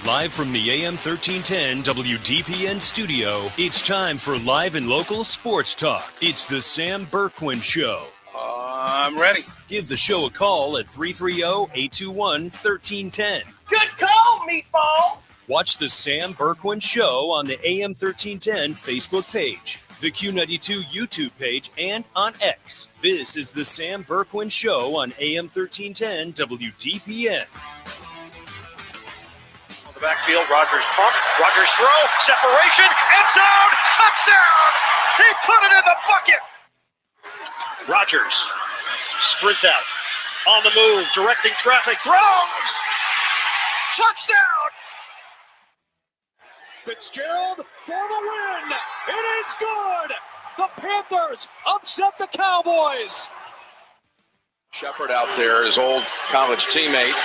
Live from the AM 1310 WDPN studio, it's time for live and local sports talk. It's the Sam Bourquin Show. I'm ready. Give the show a call at 330-821-1310. Good call, meatball. Watch the Sam Bourquin Show on the AM 1310 Facebook page, the Q92 YouTube page, and on X. This is the Sam Bourquin Show on AM 1310 WDPN. Backfield, Rodgers pump, Rodgers throw, separation, end zone, touchdown! He put it in the bucket! Rodgers sprints out, on the move, directing traffic, throws! Touchdown! Fitzgerald for the win! It is good! The Panthers upset the Cowboys! Shepard out there, his old college teammate.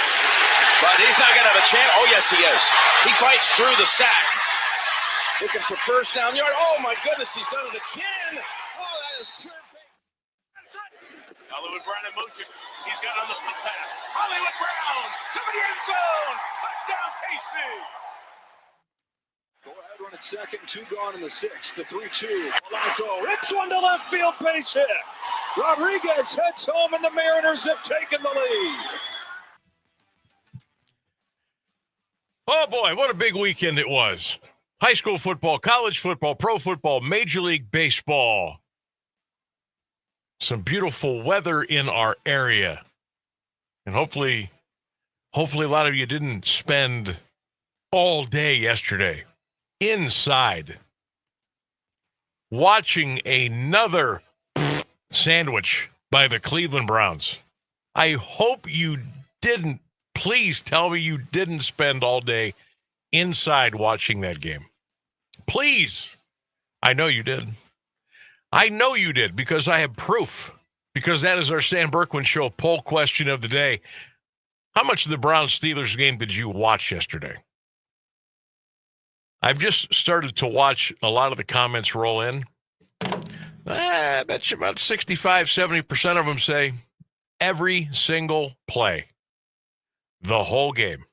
But he's not going to have a chance. Oh, yes, he is. He fights through the sack. Looking for first down yard. Oh, my goodness, he's done it again. Oh, that is pure pain. Hollywood Brown in motion. He's got on the flip pass. Hollywood Brown to the end zone. Touchdown, KC. Go ahead, run it second. 2 gone in the 6th. The 3-2. Polanco rips one to left field. Base hit. Rodriguez heads home, and the Mariners have taken the lead. Oh, boy, what a big weekend it was. High school football, college football, pro football, Major League Baseball. Some beautiful weather in our area. And hopefully a lot of you didn't spend all day yesterday inside watching another sandwich by the Cleveland Browns. I hope you didn't. Please tell me you didn't spend all day inside watching that game. Please. I know you did. I know you did because I have proof. Because that is our Sam Bourquin Show poll question of the day. How much of the Browns-Steelers game did you watch yesterday? I've just started to watch a lot of the comments roll in. I bet you about 65, 70% of them say every single play. The whole game.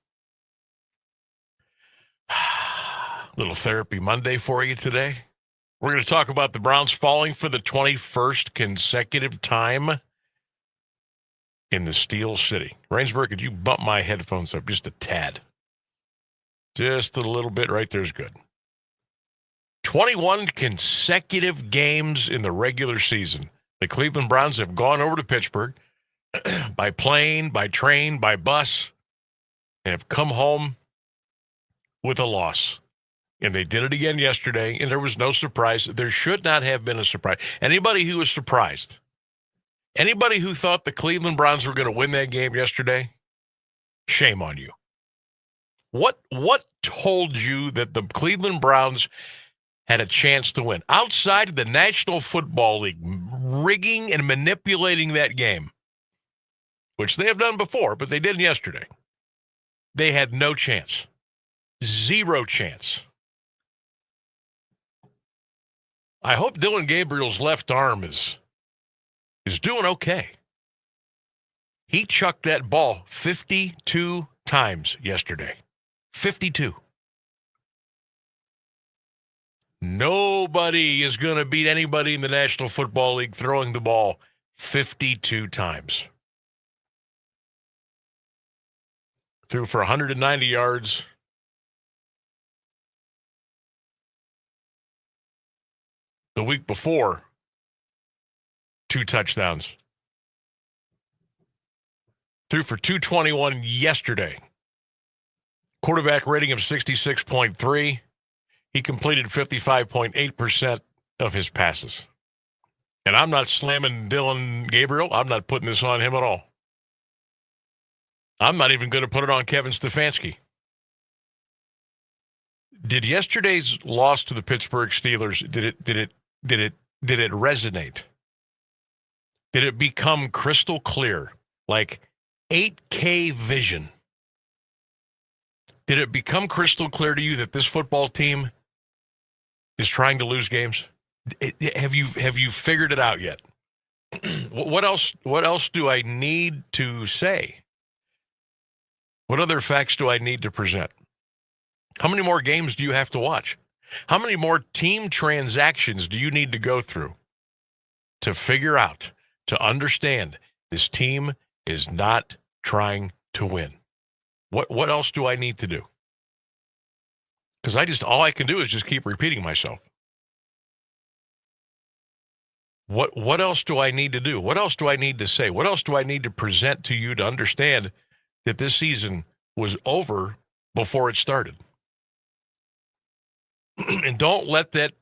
Little therapy Monday for you today. We're going to talk about the Browns falling for the 21st consecutive time in the Steel City. Rainsburg, could you bump my headphones up just a tad? Just a little bit right there's good. 21 consecutive games in the regular season. The Cleveland Browns have gone over to Pittsburgh by plane, by train, by bus, and have come home with a loss. And they did it again yesterday, and there was no surprise. There should not have been a surprise. Anybody who was surprised, anybody who thought the Cleveland Browns were going to win that game yesterday, shame on you. What told you that the Cleveland Browns had a chance to win? Outside of the National Football League rigging and manipulating that game, which they have done before, but they did yesterday. They had no chance. Zero chance. I hope Dylan Gabriel's left arm is doing okay. He chucked that ball 52 times yesterday. 52. Nobody is going to beat anybody in the National Football League throwing the ball 52 times. Threw for 190 yards. The week before, 2 touchdowns. Threw for 221 yesterday. Quarterback rating of 66.3. He completed 55.8% of his passes. And I'm not slamming Dylan Gabriel. I'm not putting this on him at all. I'm not even going to put it on Kevin Stefanski. Did yesterday's loss to the Pittsburgh Steelers, did it resonate? Did it become crystal clear, like 8K vision? Did it become crystal clear to you that this football team is trying to lose games? Have you figured it out yet? What else do I need to say? What other facts do I need to present? How many more games do you have to watch? How many more team transactions do you need to go through to figure out, to understand this team is not trying to win? What else do I need to do? Because all I can do is just keep repeating myself. What else do I need to do? What else do I need to say? What else do I need to present to you to understand that this season was over before it started? And don't let that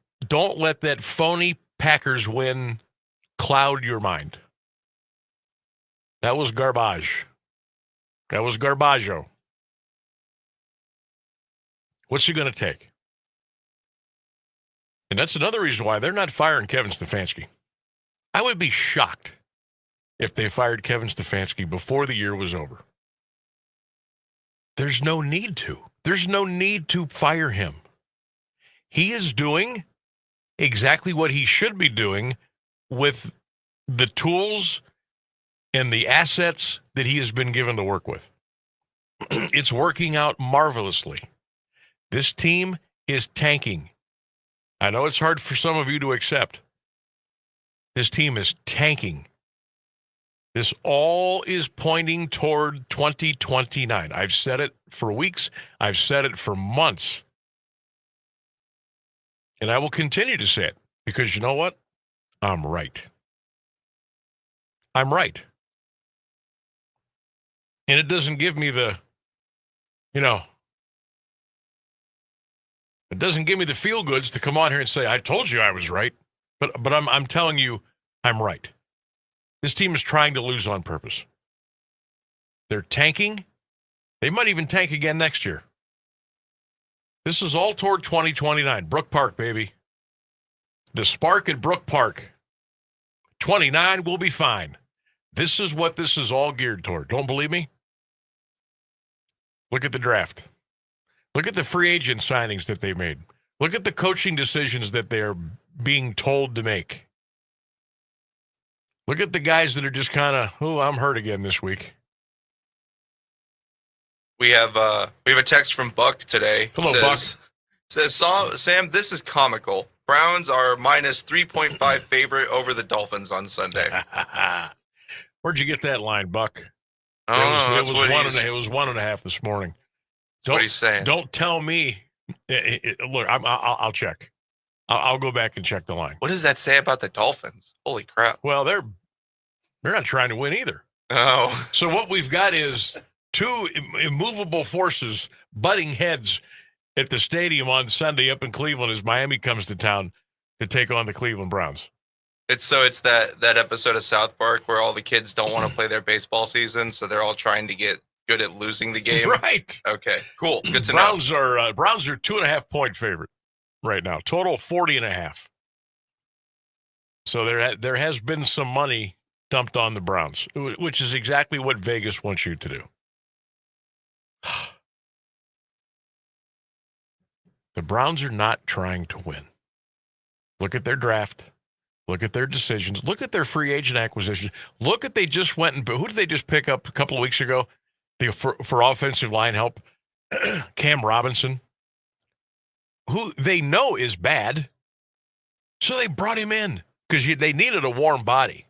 phony Packers win cloud your mind. That was garbage. That was garbaggio. What's it going to take? And that's another reason why they're not firing Kevin Stefanski. I would be shocked if they fired Kevin Stefanski before the year was over. There's no need to. There's no need to fire him. He is doing exactly what he should be doing with the tools and the assets that he has been given to work with. It's working out marvelously. This team is tanking. I know it's hard for some of you to accept. This team is tanking. This all is pointing toward 2029. I've said it for weeks. I've said it for months. And I will continue to say it because you know what? I'm right. I'm right. And it doesn't give me the, it doesn't give me the feel goods to come on here and say, I told you I was right. But I'm telling you, I'm right. This team is trying to lose on purpose. They're tanking. They might even tank again next year. This is all toward 2029. Brook Park, baby. The spark at Brook Park. 29 will be fine. This is what this is all geared toward. Don't believe me? Look at the draft. Look at the free agent signings that they made. Look at the coaching decisions that they're being told to make. Look at the guys that are just kind of, I'm hurt again this week. We have a text from Buck today. Hello, Buck. Says, Sam, this is comical. Browns are minus 3.5 favorite over the Dolphins on Sunday. Where'd you get that line, Buck? It was 1.5 this morning. What he's saying. Don't tell me. Look, I'll check. I'll go back and check the line. What does that say about the Dolphins? Holy crap! Well, they're not trying to win either. Oh, so what we've got is two immovable forces butting heads at the stadium on Sunday up in Cleveland as Miami comes to town to take on the Cleveland Browns. It's that episode of South Park where all the kids don't want to play their baseball season, so they're all trying to get good at losing the game. Right. Okay, cool. Good to Browns know. Browns are 2.5-point favorite right now. Total 40.5. So there has been some money dumped on the Browns, which is exactly what Vegas wants you to do. The Browns are not trying to win. Look at their draft. Look at their decisions. Look at their free agent acquisitions. Look at they just went and who did they just pick up a couple of weeks ago? For offensive line help, Cam Robinson, who they know is bad, so they brought him in because they needed a warm body.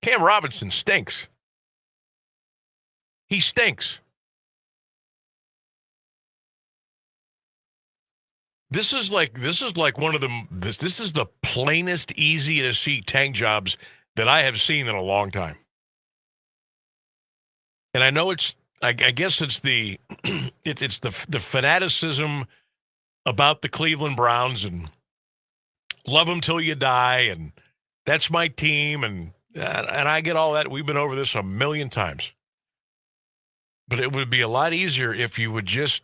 Cam Robinson stinks. He stinks. This is like one of them. This is the plainest, easy to see tank jobs that I have seen in a long time. And I know I guess it's the fanaticism about the Cleveland Browns and love them till you die, and that's my team, and I get all that. We've been over this a million times. But it would be a lot easier if you would just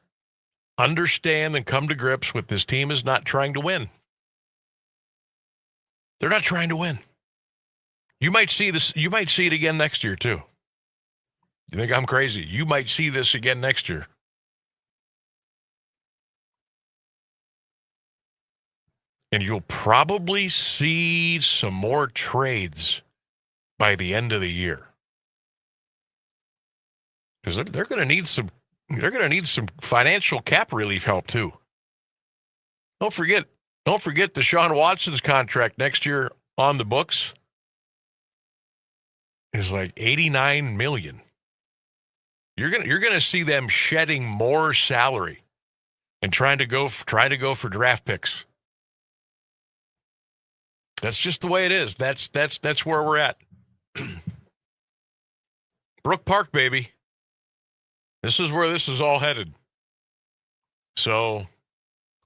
understand and come to grips with this team is not trying to win. They're not trying to win. You might see this. You might see it again next year too. You think I'm crazy? You might see this again next year. And you'll probably see some more trades by the end of the year. Because they're going to need some they're going to need some financial cap relief help too. Don't forget Deshaun Watson's contract next year on the books is like $89 million. You're gonna see them shedding more salary and trying to go for draft picks. That's just the way it is. That's where we're at. Brook Park, baby. This is where this is all headed. So,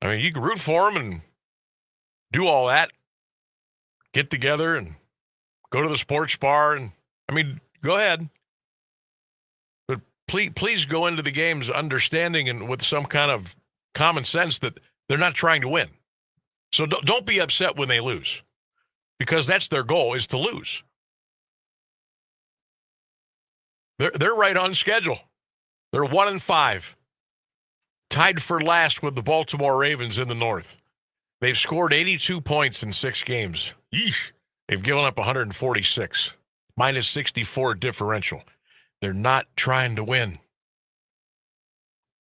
I mean, you can root for them and do all that. Get together and go to the sports bar. And, I mean, go ahead. But please go into the games understanding and with some kind of common sense that they're not trying to win. So don't be upset when they lose, because that's their goal, is to lose. They're right on schedule. They're 1-5, tied for last with the Baltimore Ravens in the North. They've scored 82 points in 6 games. Yeesh. They've given up 146, minus 64 differential. They're not trying to win.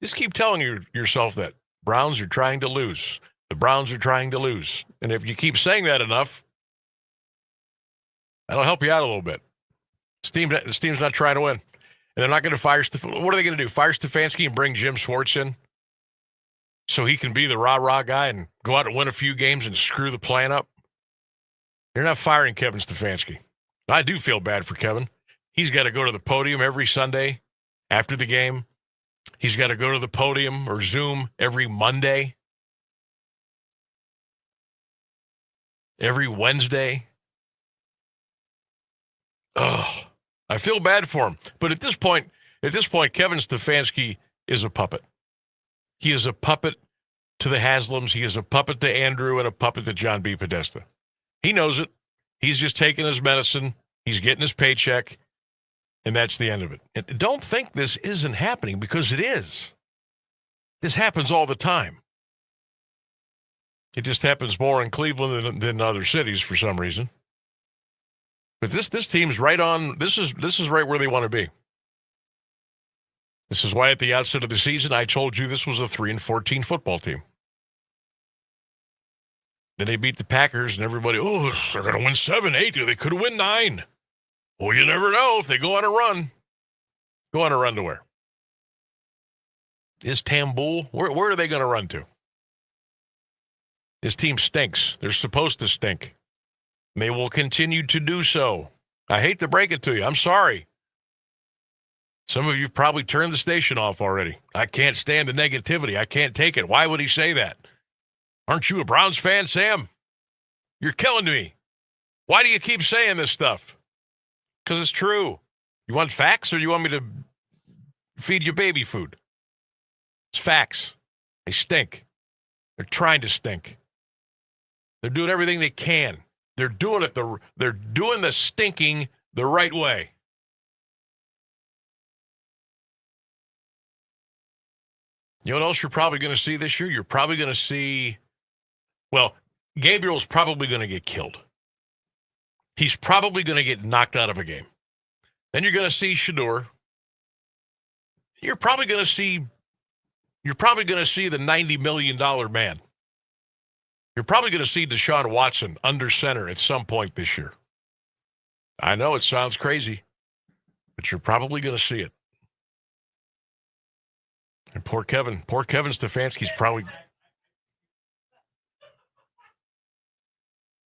Just keep telling yourself that. Browns are trying to lose. The Browns are trying to lose. And if you keep saying that enough, that'll help you out a little bit. This team's not trying to win. And they're not going to fire Stefanski. What are they going to do? Fire Stefanski and bring Jim Schwartz in so he can be the rah-rah guy and go out and win a few games and screw the plan up? You're not firing Kevin Stefanski. I do feel bad for Kevin. He's got to go to the podium every Sunday after the game. He's got to go to the podium or Zoom every Monday, every Wednesday. Ugh. I feel bad for him. But at this point, Kevin Stefanski is a puppet. He is a puppet to the Haslams. He is a puppet to Andrew and a puppet to John B. Podesta. He knows it. He's just taking his medicine. He's getting his paycheck. And that's the end of it. And don't think this isn't happening, because it is. This happens all the time. It just happens more in Cleveland than other cities for some reason. But this team's right on. This is right where they want to be. This is why at the outset of the season I told you this was a 3-14 football team. Then they beat the Packers, and everybody, they're going to win 7, 8. They could have won 9. Well, you never know if they go on a run. Go on a run to where? Is Tambul? Where are they going to run to? This team stinks. They're supposed to stink. And they will continue to do so. I hate to break it to you. I'm sorry. Some of you have probably turned the station off already. I can't stand the negativity. I can't take it. Why would he say that? Aren't you a Browns fan, Sam? You're killing me. Why do you keep saying this stuff? Because it's true. You want facts, or you want me to feed you baby food? It's facts. They stink. They're trying to stink. They're doing everything they can. They're doing it. They're doing the stinking the right way. You know what else you're probably going to see this year? You're probably going to see, Gabriel's probably going to get killed. He's probably going to get knocked out of a game. Then you're going to see Shador. You're probably going to see the $90 million man. You're probably going to see Deshaun Watson under center at some point this year. I know it sounds crazy, but you're probably going to see it. And poor Kevin Stefanski's probably...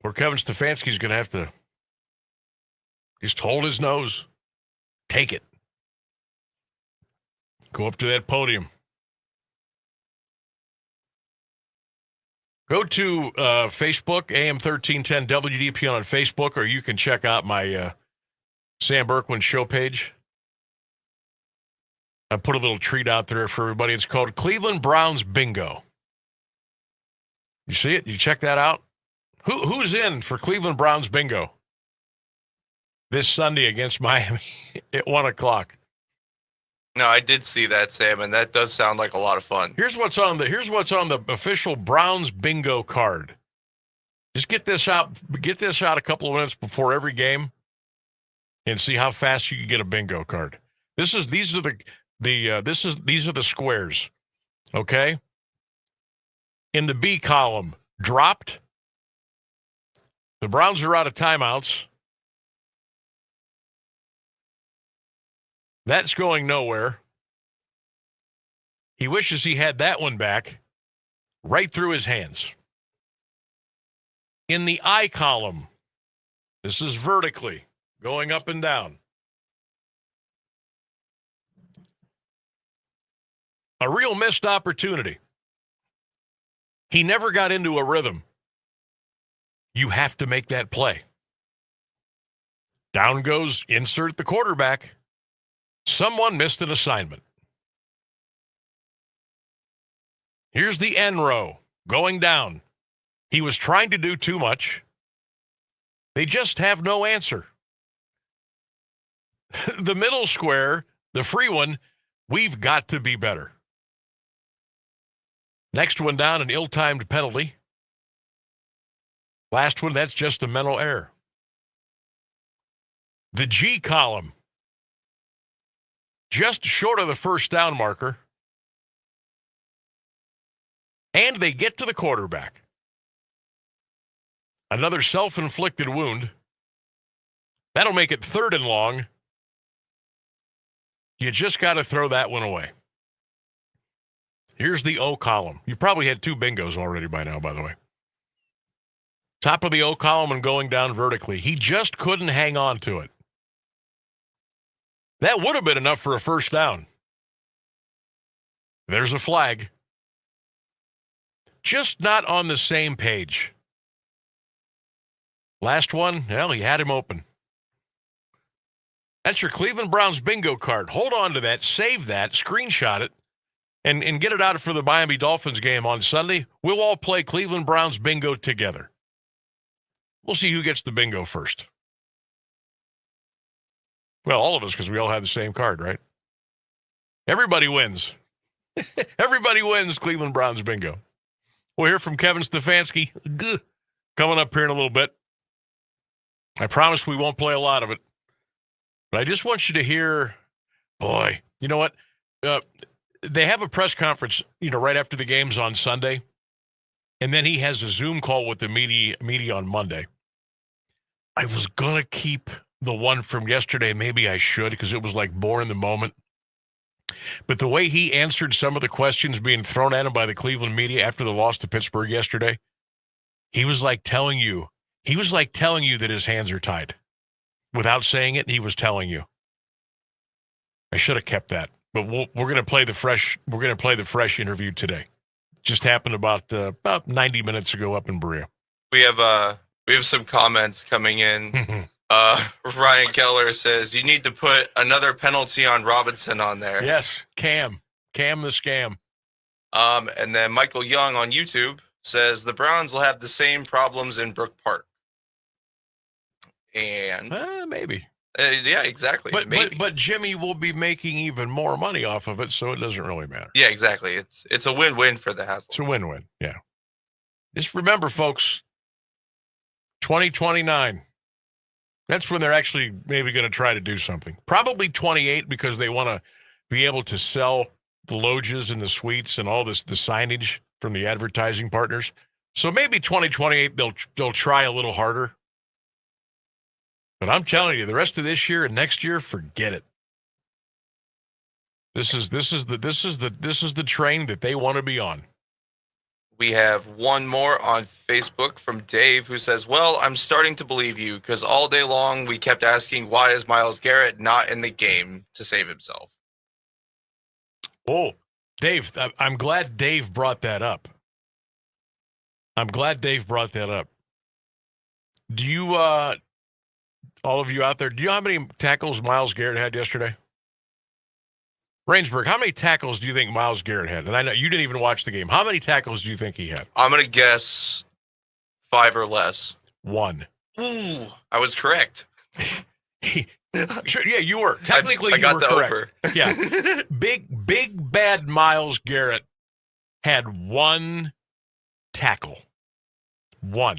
Poor Kevin Stefanski's going to have to just hold his nose. Take it. Go up to that podium. Go to Facebook, AM 1310 WDPN on Facebook, or you can check out my Sam Bourquin Show page. I put a little treat out there for everybody. It's called Cleveland Browns Bingo. You see it? You check that out? Who's in for Cleveland Browns Bingo this Sunday against Miami at 1 o'clock? No, I did see that, Sam, and that does sound like a lot of fun. Here's what's on the official Browns Bingo card. Just get this out a couple of minutes before every game and see how fast you can get a bingo card. These are the These are the squares. Okay? In the B column, dropped. The Browns are out of timeouts. That's going nowhere. He wishes he had that one back. Right through his hands. In the I column, this is vertically, going up and down. A real missed opportunity. He never got into a rhythm. You have to make that play. Down goes, insert the quarterback. Someone missed an assignment. Here's the N row, going down. He was trying to do too much. They just have no answer. The middle square, the free one, we've got to be better. Next one down, an ill-timed penalty. Last one, that's just a mental error. The G column, just short of the first down marker. And they get to the quarterback. Another self-inflicted wound. That'll make it 3rd and long. You just got to throw that one away. Here's the O column. You probably had 2 bingos already by now, by the way. Top of the O column and going down vertically. He just couldn't hang on to it. That would have been enough for a first down. There's a flag. Just not on the same page. Last one, well, he had him open. That's your Cleveland Browns bingo card. Hold on to that, save that, screenshot it, and get it out for the Miami Dolphins game on Sunday. We'll all play Cleveland Browns bingo together. We'll see who gets the bingo first. Well, all of us, because we all have the same card, right? Everybody wins. Everybody wins Cleveland Browns bingo. We'll hear from Kevin Stefanski coming up here in a little bit. I promise we won't play a lot of it. But I just want you to hear, boy, you know what? They have a press conference, right after the games on Sunday. And then he has a Zoom call with the media on Monday. I was going to keep the one from yesterday. Maybe I should, because it was like more in the moment. But the way he answered some of the questions being thrown at him by the Cleveland media after the loss to Pittsburgh yesterday, he was like telling you that his hands are tied. Without saying it, he was telling you. I should have kept that. But we're going to play the fresh. We're going to play the fresh interview today. Just happened about 90 minutes ago up in Berea. We have some comments coming in. Ryan Keller says you need to put another penalty on Robinson on there. Yes, Cam the scam. And then Michael Young on YouTube says the Browns will have the same problems in Brook Park. And maybe. Yeah, exactly. But Jimmy will be making even more money off of it, so it doesn't really matter. Yeah, exactly. It's a win-win for the Haslam. It's a win-win. Yeah. Just remember, folks, 2029. That's when they're actually maybe going to try to do something. Probably 28 because they want to be able to sell the loges and the suites and all the signage from the advertising partners. So maybe 2028 they'll try a little harder. But I'm telling you, the rest of this year and next year, forget it. This is the train that they want to be on. We have one more on Facebook from Dave who says, well, I'm starting to believe you because all day long we kept asking why is Myles Garrett not in the game to save himself. Oh, Dave, I'm glad Dave brought that up. Do you, all of you out there, do you know how many tackles Myles Garrett had yesterday? Rainsburg, how many tackles do you think Myles Garrett had? And I know you didn't even watch the game. How many tackles do you think he had? I'm going to guess 5 or less. 1. Ooh, I was correct. Sure, yeah, you were. Technically, I got you were the correct. over. Yeah. Big, bad Myles Garrett had 1 tackle. 1.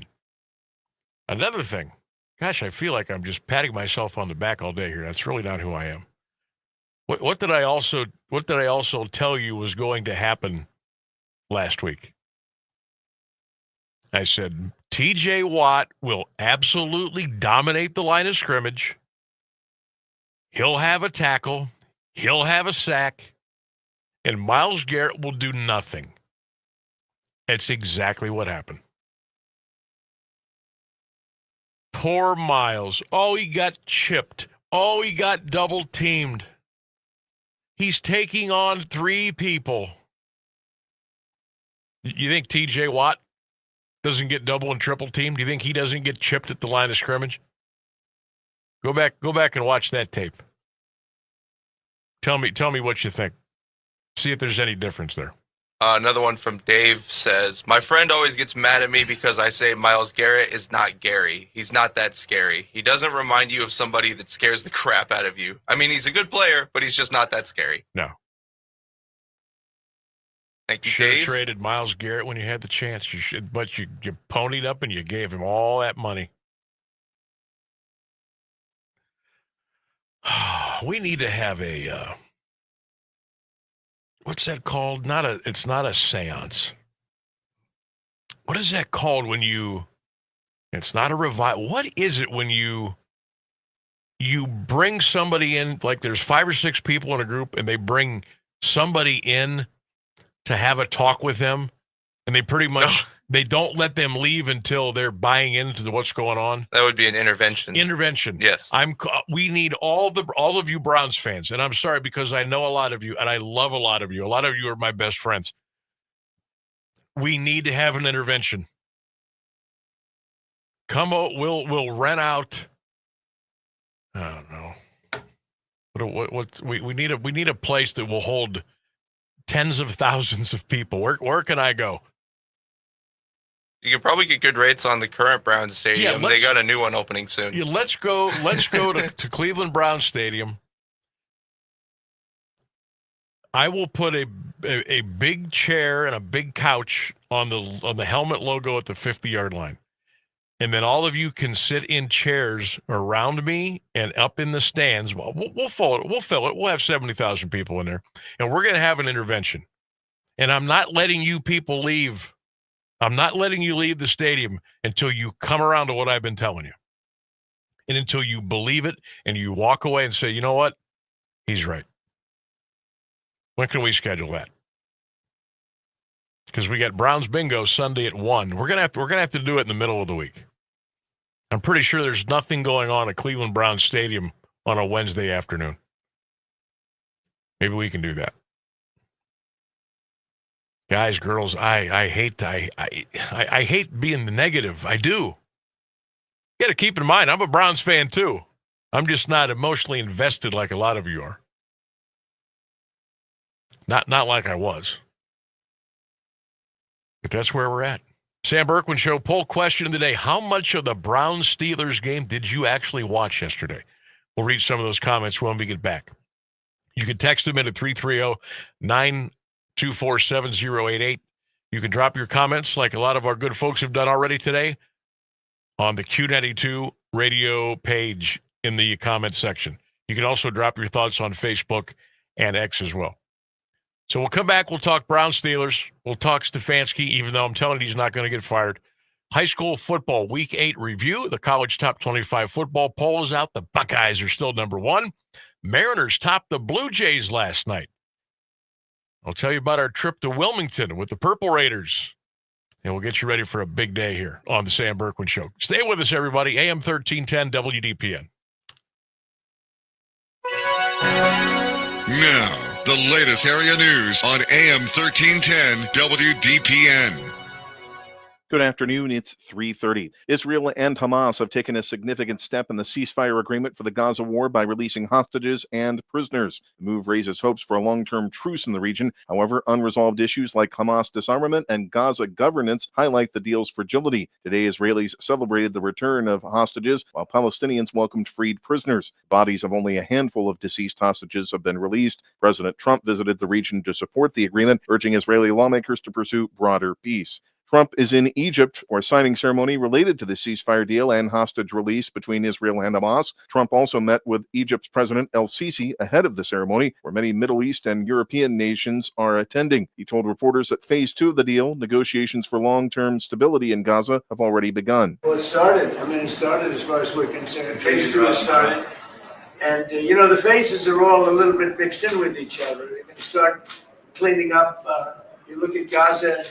Another thing. Gosh, I feel like I'm just patting myself on the back all day here. That's really not who I am. What did I also tell you was going to happen last week? I said T.J. Watt will absolutely dominate the line of scrimmage. He'll have a tackle. He'll have a sack. And Myles Garrett will do nothing. That's exactly what happened. Poor Myles. Oh, he got chipped. Oh, he got double-teamed. He's taking on 3 people. You think T.J. Watt doesn't get double and triple teamed? Do you think he doesn't get chipped at the line of scrimmage? Go back and watch that tape. Tell me what you think. See if there's any difference there. Another one from Dave says, my friend always gets mad at me because I say Myles Garrett is not Gary. He's not that scary. He doesn't remind you of somebody that scares the crap out of you. I mean, he's a good player, but he's just not that scary. No. Thank you, Should Dave. have traded Myles Garrett when you had the chance. You should, but you ponied up and you gave him all that money. We need to have a what's that called? It's not a seance. What is that called when you? It's not a revival. What is it when you bring somebody in? Like there's 5 or 6 people in a group, and they bring somebody in to have a talk with them, and they pretty much they don't let them leave until they're buying into what's going on. That would be an intervention. Intervention. Yes. We need all of you Browns fans, and I'm sorry because I know a lot of you, and I love a lot of you. A lot of you are my best friends. We need to have an intervention. Come on, we'll rent out. I don't know. We need a place that will hold tens of thousands of people. Where can I go? You can probably get good rates on the current Browns Stadium. They got a new one opening soon. Yeah, let's go to Cleveland Browns Stadium. I will put a big chair and a big couch on the helmet logo at the 50-yard line. And then all of you can sit in chairs around me and up in the stands. We'll fill it. We'll have 70,000 people in there. And we're going to have an intervention. And I'm not letting you people leave. I'm not letting you leave the stadium until you come around to what I've been telling you. And until you believe it and you walk away and say, you know what? He's right. When can we schedule that? Because we got Browns Bingo Sunday at 1. We're gonna have to do it in the middle of the week. I'm pretty sure there's nothing going on at Cleveland Browns Stadium on a Wednesday afternoon. Maybe we can do that. Guys, girls, I hate being the negative. I do. You got to keep in mind, I'm a Browns fan too. I'm just not emotionally invested like a lot of you are. Not like I was. But that's where we're at. Sam Bourquin Show, poll question of the day. How much of the Browns-Steelers game did you actually watch yesterday? We'll read some of those comments when we get back. You can text them in at 330-924-7088. You can drop your comments like a lot of our good folks have done already today on the Q92 radio page in the comment section. You can also drop your thoughts on Facebook and X as well. So we'll come back. We'll talk Browns-Steelers. We'll talk Stefanski, even though I'm telling you he's not going to get fired. High school football Week 8 review. The college top 25 football poll is out. The Buckeyes are still number 1. Mariners topped the Blue Jays last night. I'll tell you about our trip to Wilmington with the Purple Raiders. And we'll get you ready for a big day here on the Sam Bourquin Show. Stay with us, everybody. AM 1310 WDPN. Now, the latest area news on AM 1310 WDPN. Good afternoon. It's 3:30. Israel and Hamas have taken a significant step in the ceasefire agreement for the Gaza war by releasing hostages and prisoners. The move raises hopes for a long-term truce in the region. However, unresolved issues like Hamas disarmament and Gaza governance highlight the deal's fragility. Today, Israelis celebrated the return of hostages, while Palestinians welcomed freed prisoners. Bodies of only a handful of deceased hostages have been released. President Trump visited the region to support the agreement, urging Israeli lawmakers to pursue broader peace. Trump is in Egypt for a signing ceremony related to the ceasefire deal and hostage release between Israel and Hamas. Trump also met with Egypt's President el-Sisi ahead of the ceremony, where many Middle East and European nations are attending. He told reporters that phase 2 of the deal, negotiations for long-term stability in Gaza, have already begun. Well, it started. It started as far as we're concerned. Phase 2 has started. And, the phases are all a little bit mixed in with each other. They're going to start cleaning up. You look at Gaza,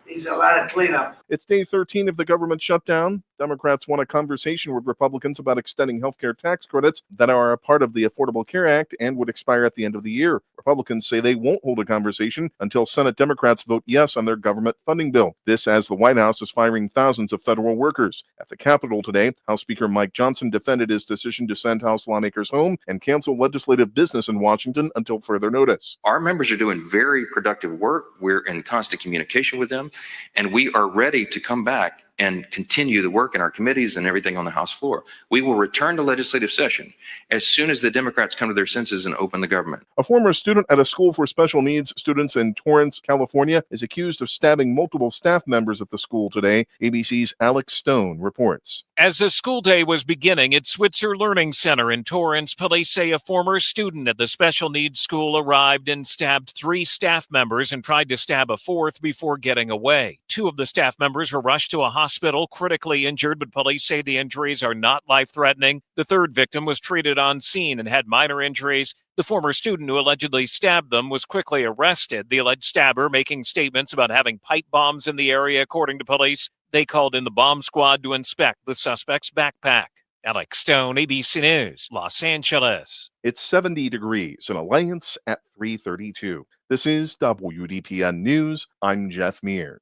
needs a lot of cleanup. It's day 13 of the government shutdown. Democrats want a conversation with Republicans about extending healthcare tax credits that are a part of the Affordable Care Act and would expire at the end of the year. Republicans say they won't hold a conversation until Senate Democrats vote yes on their government funding bill. This as the White House is firing thousands of federal workers. At the Capitol today, House Speaker Mike Johnson defended his decision to send House lawmakers home and cancel legislative business in Washington until further notice. Our members are doing very productive work. We're in constant communication with them, and we are ready to come back and continue the work in our committees and everything on the House floor. We will return to legislative session as soon as the Democrats come to their senses and open the government. A former student at a school for special needs students in Torrance, California, is accused of stabbing multiple staff members at the school today. ABC's Alex Stone reports. As the school day was beginning at Switzer Learning Center in Torrance, police say a former student at the special needs school arrived and stabbed 3 staff members and tried to stab a 4th before getting away. 2 of the staff members were rushed to a hospital critically injured, but police say the injuries are not life-threatening. The 3rd victim was treated on scene and had minor injuries. The former student who allegedly stabbed them was quickly arrested, the alleged stabber making statements about having pipe bombs in the area, according to police. They called in the bomb squad to inspect the suspect's backpack. Alex Stone, ABC News, Los Angeles. It's 70 degrees in Alliance at 3:32. This is WDPN News. I'm Jeff Mears.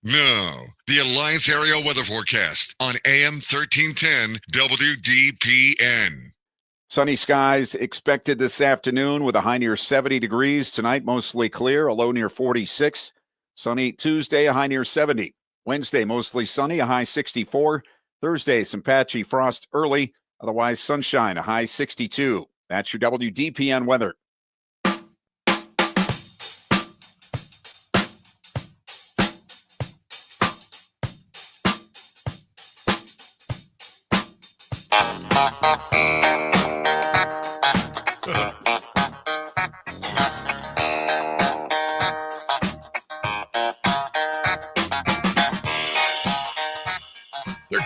Now, the Alliance Area Weather Forecast on AM 1310 WDPN. Sunny skies expected this afternoon with a high near 70 degrees. Tonight, mostly clear, a low near 46. Sunny Tuesday, a high near 70. Wednesday, mostly sunny, a high 64. Thursday, some patchy frost early, otherwise sunshine, a high 62. That's your WDPN weather.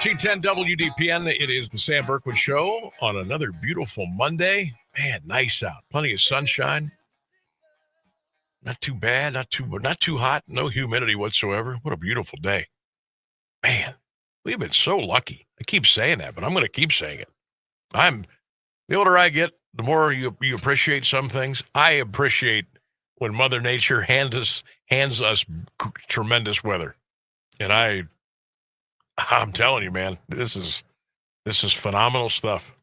T10 WDPN. It is the Sam Bourquin Show on another beautiful Monday. Man, nice out. Plenty of sunshine. Not too bad, not too hot, no humidity whatsoever. What a beautiful day. Man, we've been so lucky. I keep saying that, but I'm going to keep saying it. The older I get, the more you appreciate some things. I appreciate when Mother Nature hands us tremendous weather. And I'm telling you, man, this is phenomenal stuff.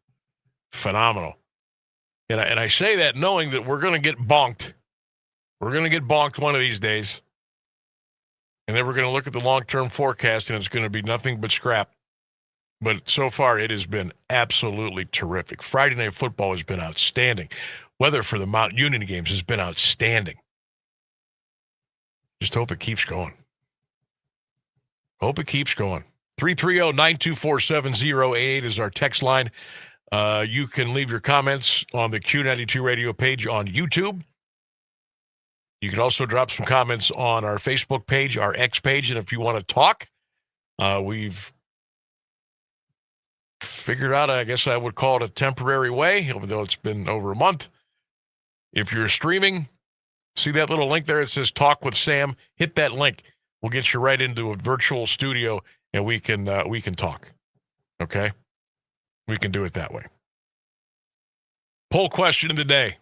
Phenomenal. And I say that knowing that we're going to get bonked. We're going to get bonked one of these days. And then we're going to look at the long-term forecast, and it's going to be nothing but scrap. But so far, it has been absolutely terrific. Friday Night Football has been outstanding. Weather for the Mount Union games has been outstanding. Just hope it keeps going. Hope it keeps going. 330-924-7088 is our text line. You can leave your comments on the Q92 radio page on YouTube. You can also drop some comments on our Facebook page, our X page, and if you want to talk, we've figured out, I guess I would call it a temporary way, even though it's been over a month. If you're streaming, see that little link there? It says Talk with Sam. Hit that link. We'll get you right into a virtual studio, and we can talk. Okay? We can do it that way. Poll question of the day.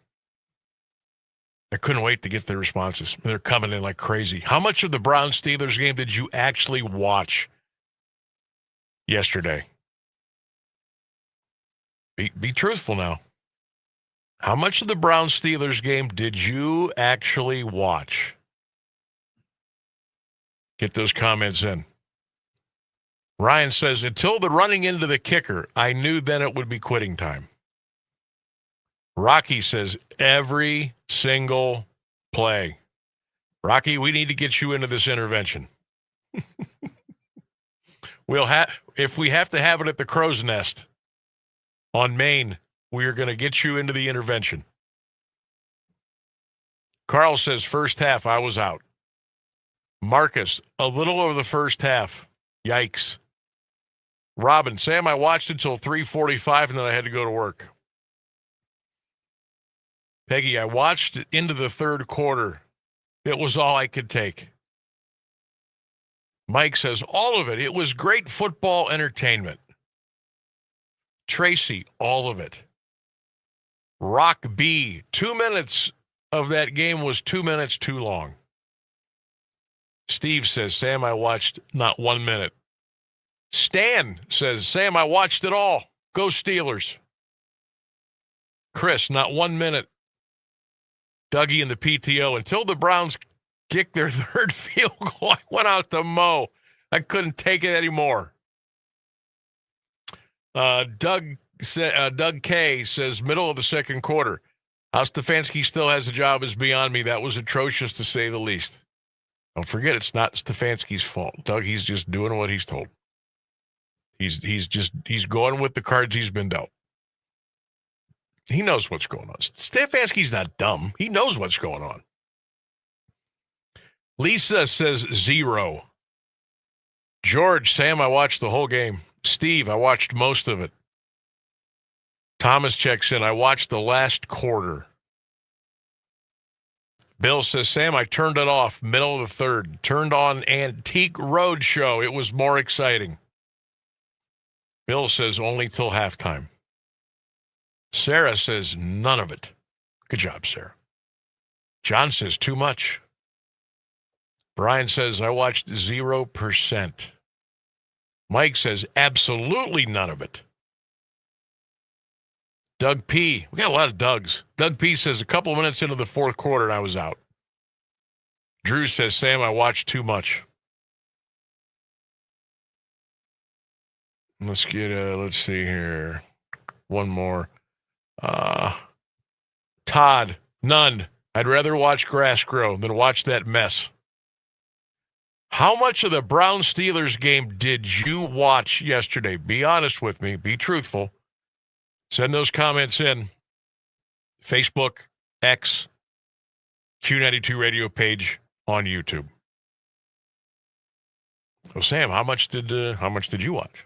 I couldn't wait to get the responses. They're coming in like crazy. How much of the Browns-Steelers game did you actually watch yesterday? Be truthful now. How much of the Browns-Steelers game did you actually watch? Get those comments in. Ryan says, until the running into the kicker, I knew then it would be quitting time. Rocky says, every single play. Rocky, we need to get you into this intervention. If we have to have it at the Crow's Nest on Maine, we are going to get you into the intervention. Carl says, first half, I was out. Marcus, a little over the first half. Yikes. Robin, Sam, I watched until 3:45 and then I had to go to work. Peggy, I watched into the third quarter. It was all I could take. Mike says, all of it. It was great football entertainment. Tracy, all of it. Rock B, 2 minutes of that game was 2 minutes too long. Steve says, Sam, I watched not 1 minute. Stan says, Sam, I watched it all. Go Steelers. Chris, not 1 minute. Dougie and the PTO, until the Browns kicked their third field goal, I went out to mow. I couldn't take it anymore. Doug K says, middle of the second quarter. How Stefanski still has a job is beyond me. That was atrocious, to say the least. Don't forget, it's not Stefanski's fault. Doug, he's just doing what he's told. He's going with the cards he's been dealt. He knows what's going on. Stefanski's not dumb. He knows what's going on. Lisa says 0. George, Sam, I watched the whole game. Steve, I watched most of it. Thomas checks in. I watched the last quarter. Bill says, Sam, I turned it off, middle of the third. Turned on Antique Roadshow. It was more exciting. Bill says, only till halftime. Sarah says, none of it. Good job, Sarah. John says, too much. Brian says, I watched 0%. Mike says, absolutely none of it. Doug P. We got a lot of Dougs. Doug P. says, a couple of minutes into the fourth quarter, and I was out. Drew says, Sam, I watched too much. Let's see here. One more. Todd, none. I'd rather watch grass grow than watch that mess. How much of the Browns-Steelers game did you watch yesterday? Be honest with me. Be truthful. Send those comments in. Facebook, X, Q92 radio page on YouTube. Oh, Sam, how much did you watch?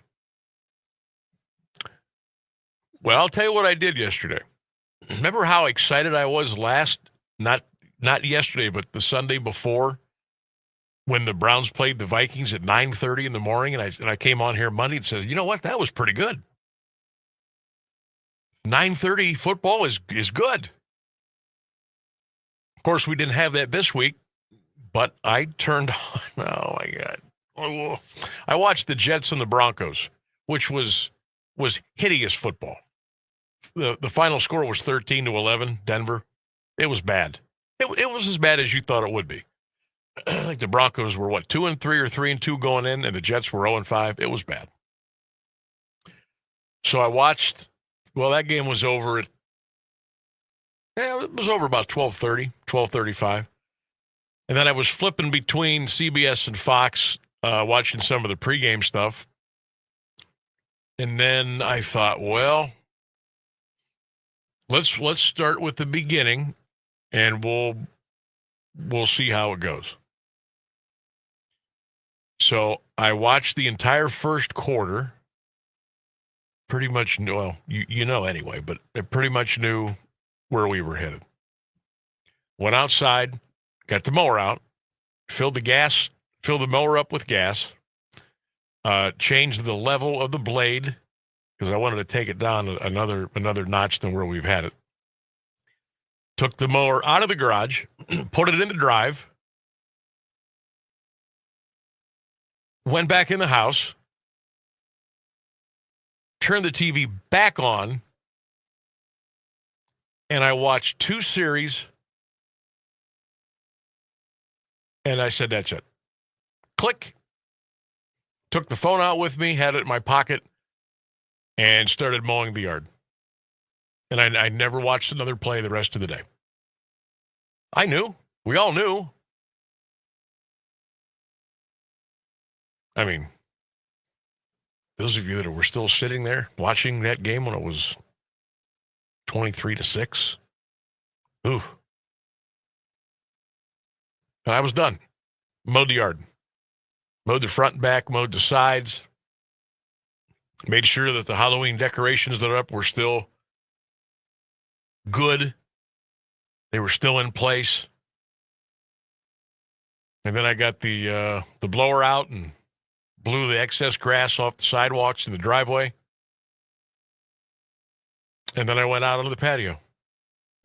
Well, I'll tell you what I did yesterday. Remember how excited I was not yesterday, but the Sunday before, when the Browns played the Vikings at 9:30 in the morning, and I came on here Monday and said, you know what, that was pretty good. 9:30 football is good. Of course, we didn't have that this week, but I turned on, oh my God. I watched the Jets and the Broncos, which was hideous football. The final score was 13-11, Denver. It was bad. It was as bad as you thought it would be. I think the Broncos were, 2-3 or 3-2 going in, and the Jets were 0-5. It was bad. So I watched, that game was over it was over about 12:30, 12:35. And then I was flipping between CBS and Fox, watching some of the pregame stuff. And then I thought, let's start with the beginning, and we'll see how it goes. So I watched the entire first quarter. Pretty much knew, anyway, but I pretty much knew where we were headed. Went outside, got the mower out, filled the mower up with gas, changed the level of the blade because I wanted to take it down another notch than where we've had it. Took the mower out of the garage, put it in the drive, went back in the house, turned the TV back on, and I watched 2 series, and I said, that's it. Click. Took the phone out with me, had it in my pocket, and started mowing the yard. And I never watched another play the rest of the day. I knew. We all knew. I mean, those of you that were still sitting there watching that game when it was 23-6, ooh. And I was done. Mowed the yard. Mowed the front and back, mowed the sides. Made sure that the Halloween decorations that are up were still good. They were still in place. And then I got the blower out and blew the excess grass off the sidewalks in the driveway. And then I went out onto the patio.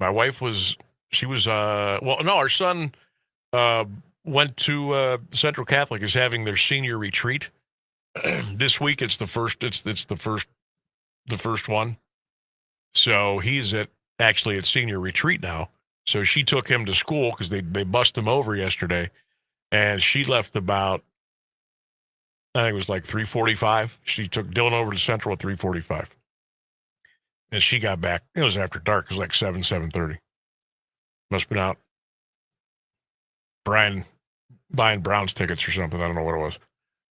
My wife our son went to Central Catholic is having their senior retreat. This week it's the first one. So he's at senior retreat now. So she took him to school because they bussed him over yesterday. And she left about, I think it was like 3:45. She took Dylan over to Central at 3:45. And she got back. It was after dark. It was like 7:30. Must have been out buying Browns tickets or something. I don't know what it was.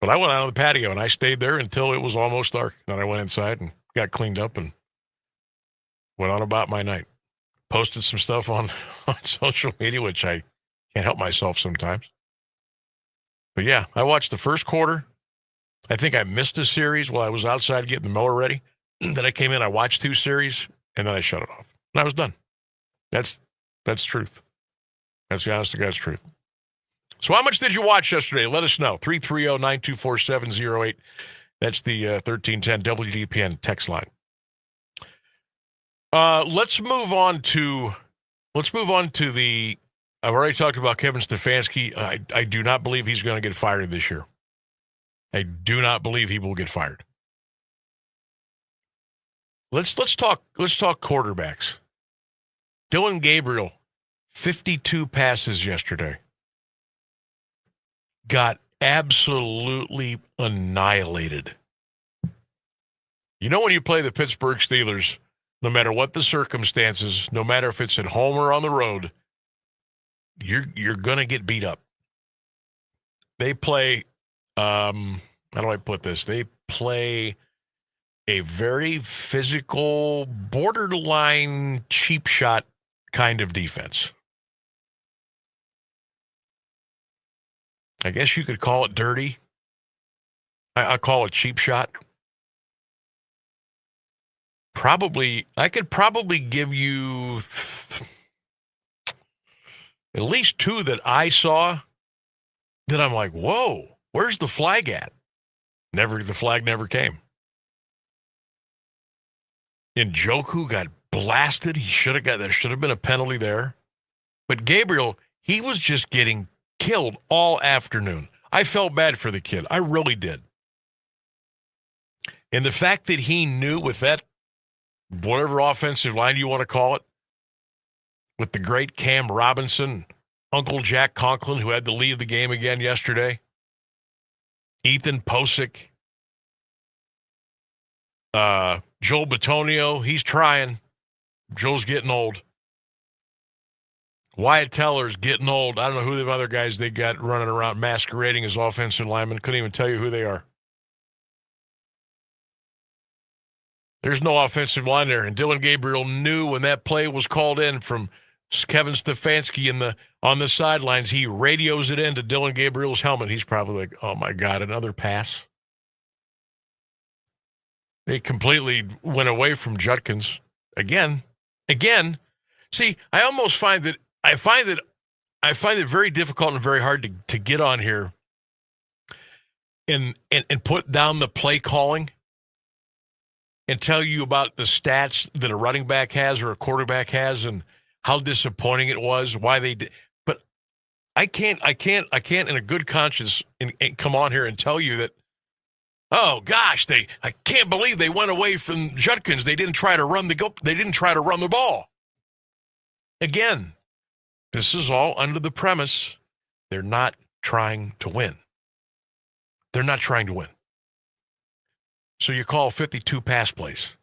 But I went out on the patio, and I stayed there until it was almost dark. Then I went inside and got cleaned up and went on about my night. Posted some stuff on social media, which I can't help myself sometimes. But yeah, I watched the first quarter. I think I missed a series while I was outside getting the mower ready. Then I came in, I watched 2 series, and then I shut it off. And I was done. That's truth. That's the honest to God's truth. So how much did you watch yesterday? Let us know. 330-924-708. That's the 1310 WDPN text line. Let's move on to the. I've already talked about Kevin Stefanski. I do not believe he's going to get fired this year. I do not believe he will get fired. Let's talk quarterbacks. Dylan Gabriel, 52 passes yesterday. Got absolutely annihilated. You know when you play the Pittsburgh Steelers, no matter what the circumstances, no matter if it's at home or on the road, you're going to get beat up. They play, how do I put this? They play a very physical, borderline cheap shot kind of defense. I guess you could call it dirty. I call it cheap shot. I could probably give you at least 2 that I saw that I'm like, whoa, where's the flag at? The flag never came. Njoku got blasted. There should have been a penalty there. But Gabriel, he was just getting killed all afternoon. I felt bad for the kid. I really did. And the fact that he knew with that, whatever offensive line you want to call it, with the great Cam Robinson, Uncle Jack Conklin, who had to leave the game again yesterday, Ethan Posick, Joel Bitonio, he's trying. Joel's getting old. Wyatt Teller's getting old. I don't know who the other guys they got running around masquerading as offensive linemen. Couldn't even tell you who they are. There's no offensive line there. And Dylan Gabriel knew when that play was called in from Kevin Stefanski on the sidelines. He radios it into Dylan Gabriel's helmet. He's probably like, oh, my God, another pass. They completely went away from Judkins. Again. See, I almost find that I find it very difficult and very hard to get on here and put down the play calling and tell you about the stats that a running back has or a quarterback has and how disappointing it was, why they did. But I can't in a good conscience and come on here and tell you that, oh gosh, I can't believe they went away from Judkins. They didn't try to run the ball. Again, this is all under the premise they're not trying to win. They're not trying to win. So you call 52 pass plays,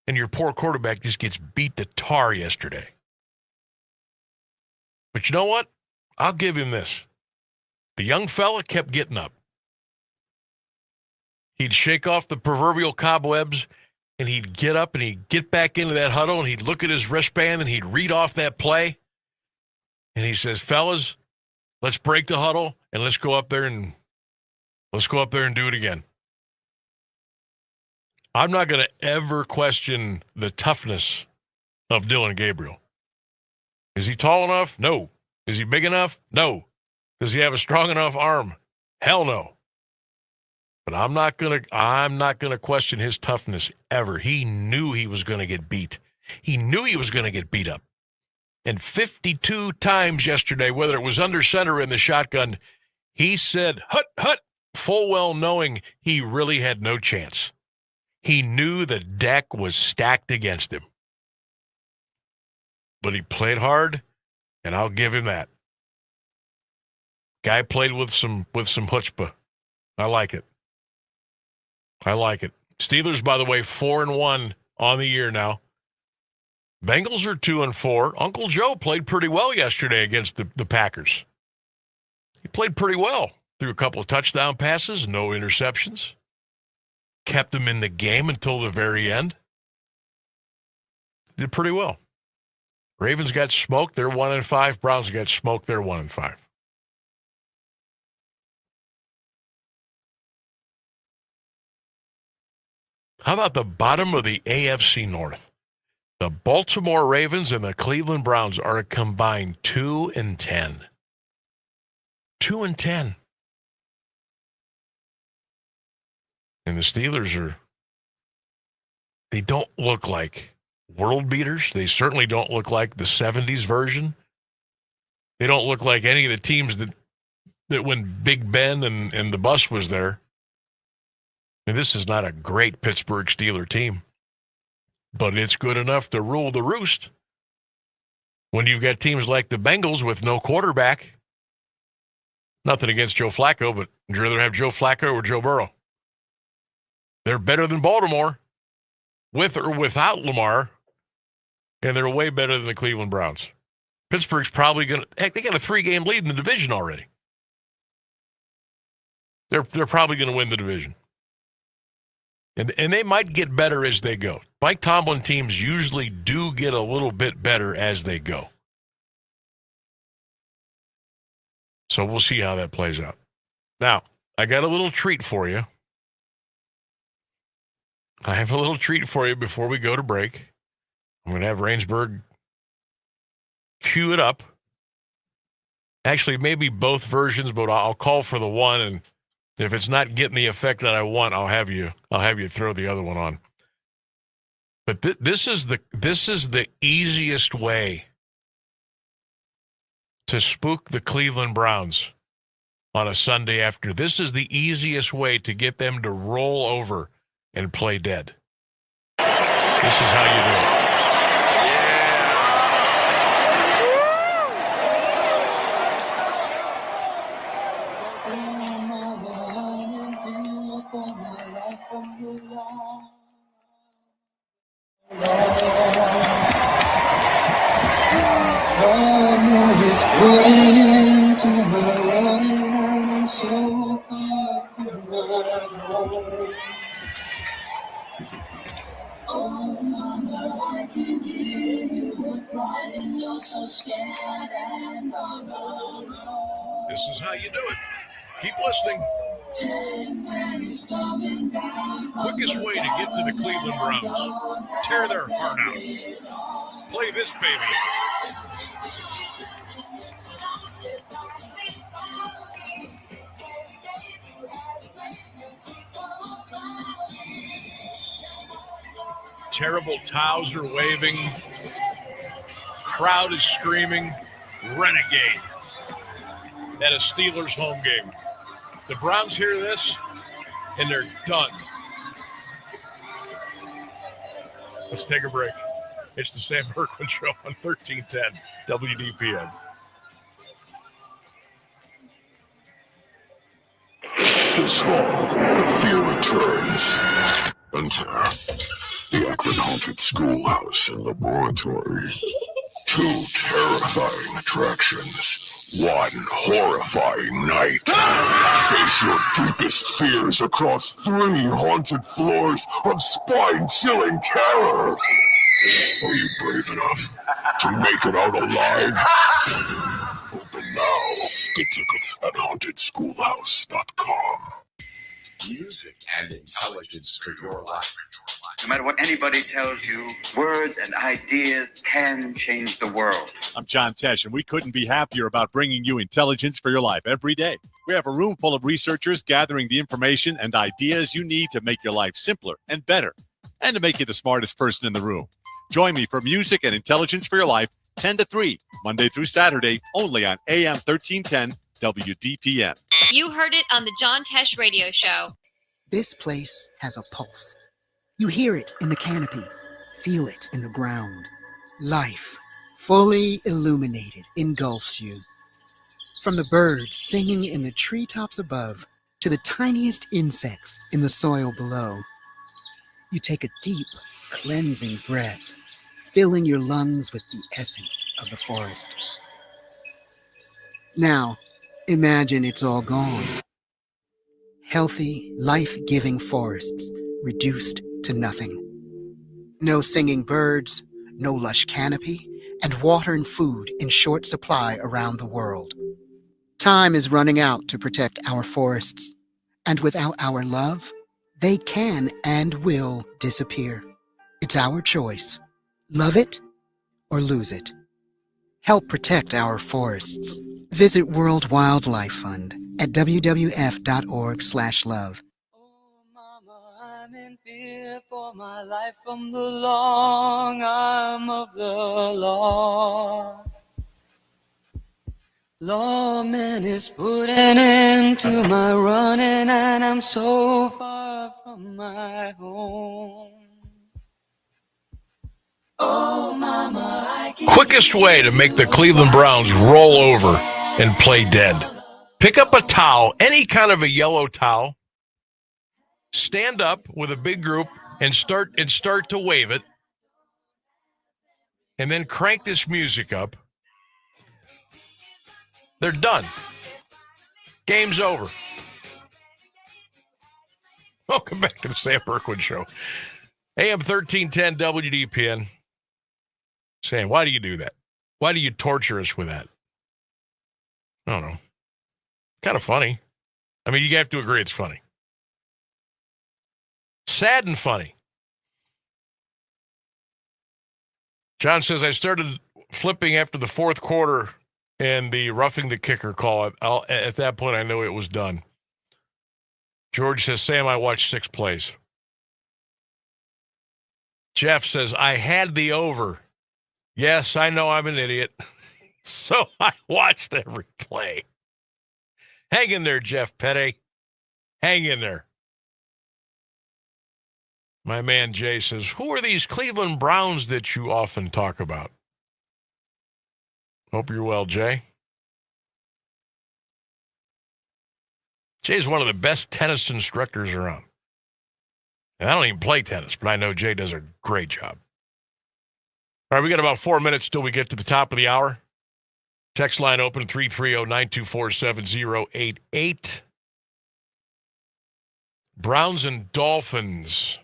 and your poor quarterback just gets beat to tar yesterday. But you know what? I'll give him this. The young fella kept getting up. He'd shake off the proverbial cobwebs, and he'd get up and he'd get back into that huddle, and he'd look at his wristband, and he'd read off that play. And he says, fellas, let's break the huddle, and let's go up there and do it again. I'm not going to ever question the toughness of Dillon Gabriel. Is he tall enough? No. Is he big enough? No. Does he have a strong enough arm? Hell no. But I'm not gonna question his toughness ever. He knew he was going to get beat. He knew he was going to get beat up. And 52 times yesterday, whether it was under center or in the shotgun, he said, hut, hut, full well knowing he really had no chance. He knew the deck was stacked against him. But he played hard, and I'll give him that. Guy played with some chutzpah. I like it. I like it. Steelers, by the way, 4-1 on the year now. Bengals are 2-4. Uncle Joe played pretty well yesterday against the Packers. He played pretty well. Threw a couple of touchdown passes, no interceptions. Kept them in the game until the very end. Did pretty well. Ravens got smoked. They're 1-5. Browns got smoked. They're 1-5. How about the bottom of the AFC North? The Baltimore Ravens and the Cleveland Browns are a combined 2-10. 2-10. And the Steelers they don't look like world beaters. They certainly don't look like the 70s version. They don't look like any of the teams that when Big Ben and the bus was there. And this is not a great Pittsburgh Steeler team, but it's good enough to rule the roost when you've got teams like the Bengals with no quarterback. Nothing against Joe Flacco, but would you rather have Joe Flacco or Joe Burrow? They're better than Baltimore, with or without Lamar, and they're way better than the Cleveland Browns. Pittsburgh's probably going to – heck, they got a 3-game lead in the division already. They're probably going to win the division. And they might get better as they go. Mike Tomlin teams usually do get a little bit better as they go. So we'll see how that plays out. Now, I got a little treat for you. I have a little treat for you before we go to break. I'm going to have Rainsburg cue it up. Actually, maybe both versions, but I'll call for the one, and if it's not getting the effect that I want, I'll have you throw the other one on. But this is the easiest way to spook the Cleveland Browns on a Sunday after. This is the easiest way to get them to roll over and play dead. This is how you do it. This is how you do it. Keep listening. Quickest way to get to the Cleveland Browns. Tear their heart out. Play this baby. Terrible towels are waving. Crowd is screaming, renegade, at a Steelers home game. The Browns hear this, and they're done. Let's take a break. It's the Sam Bourquin Show on 1310 WDPN. This fall, the fear returns. Enter the Akron-haunted schoolhouse and laboratory. Two terrifying attractions One horrifying night. Face your deepest fears across 3 haunted floors of spine-chilling terror. Are you brave enough to make it out alive? Open now. Get tickets at hauntedschoolhouse.com. Music and intelligence for your life. No matter what anybody tells you, words and ideas can change the world. I'm John Tesh, and we couldn't be happier about bringing you intelligence for your life every day. We have a room full of researchers gathering the information and ideas you need to make your life simpler and better, and to make you the smartest person in the room. Join me for Music and Intelligence for Your Life, 10 to 3, Monday through Saturday, only on AM 1310 WDPN. You heard it on the John Tesh Radio Show. This place has a pulse. You hear it in the canopy, feel it in the ground. Life, fully illuminated, engulfs you. From the birds singing in the treetops above to the tiniest insects in the soil below. You take a deep, cleansing breath, filling your lungs with the essence of the forest. Now, imagine it's all gone. Healthy, life-giving forests reduced to nothing. No singing birds, no lush canopy, and water and food in short supply around the world. Time is running out to protect our forests, and without our love, they can and will disappear. It's our choice. Love it or lose it. Help protect our forests. Visit World Wildlife Fund at wwf.org/love. I'm in fear for my life from the long arm of the law. Lawman is putting an end to my running, and I'm so far from my home. Oh, mama, I can't. Quickest way to make the Cleveland Browns roll over and play dead. Pick up a towel, any kind of a yellow towel. Stand up with a big group and start to wave it. And then crank this music up. They're done. Game's over. Welcome back to the Sam Bourquin Show. AM 1310 WDPN. Sam, why do you do that? Why do you torture us with that? I don't know. Kind of funny. I mean, you have to agree it's funny. Sad and funny. John says, I started flipping after the fourth quarter and the roughing the kicker call. At that point, I knew it was done. George says, Sam, I watched 6 plays. Jeff says, I had the over. Yes, I know I'm an idiot. So I watched every play. Hang in there, Jeff Petty. Hang in there. My man Jay says, who are these Cleveland Browns that you often talk about? Hope you're well, Jay. Jay's one of the best tennis instructors around. And I don't even play tennis, but I know Jay does a great job. All right, we got about 4 minutes till we get to the top of the hour. Text line open, 330-924-7088. Browns and Dolphins.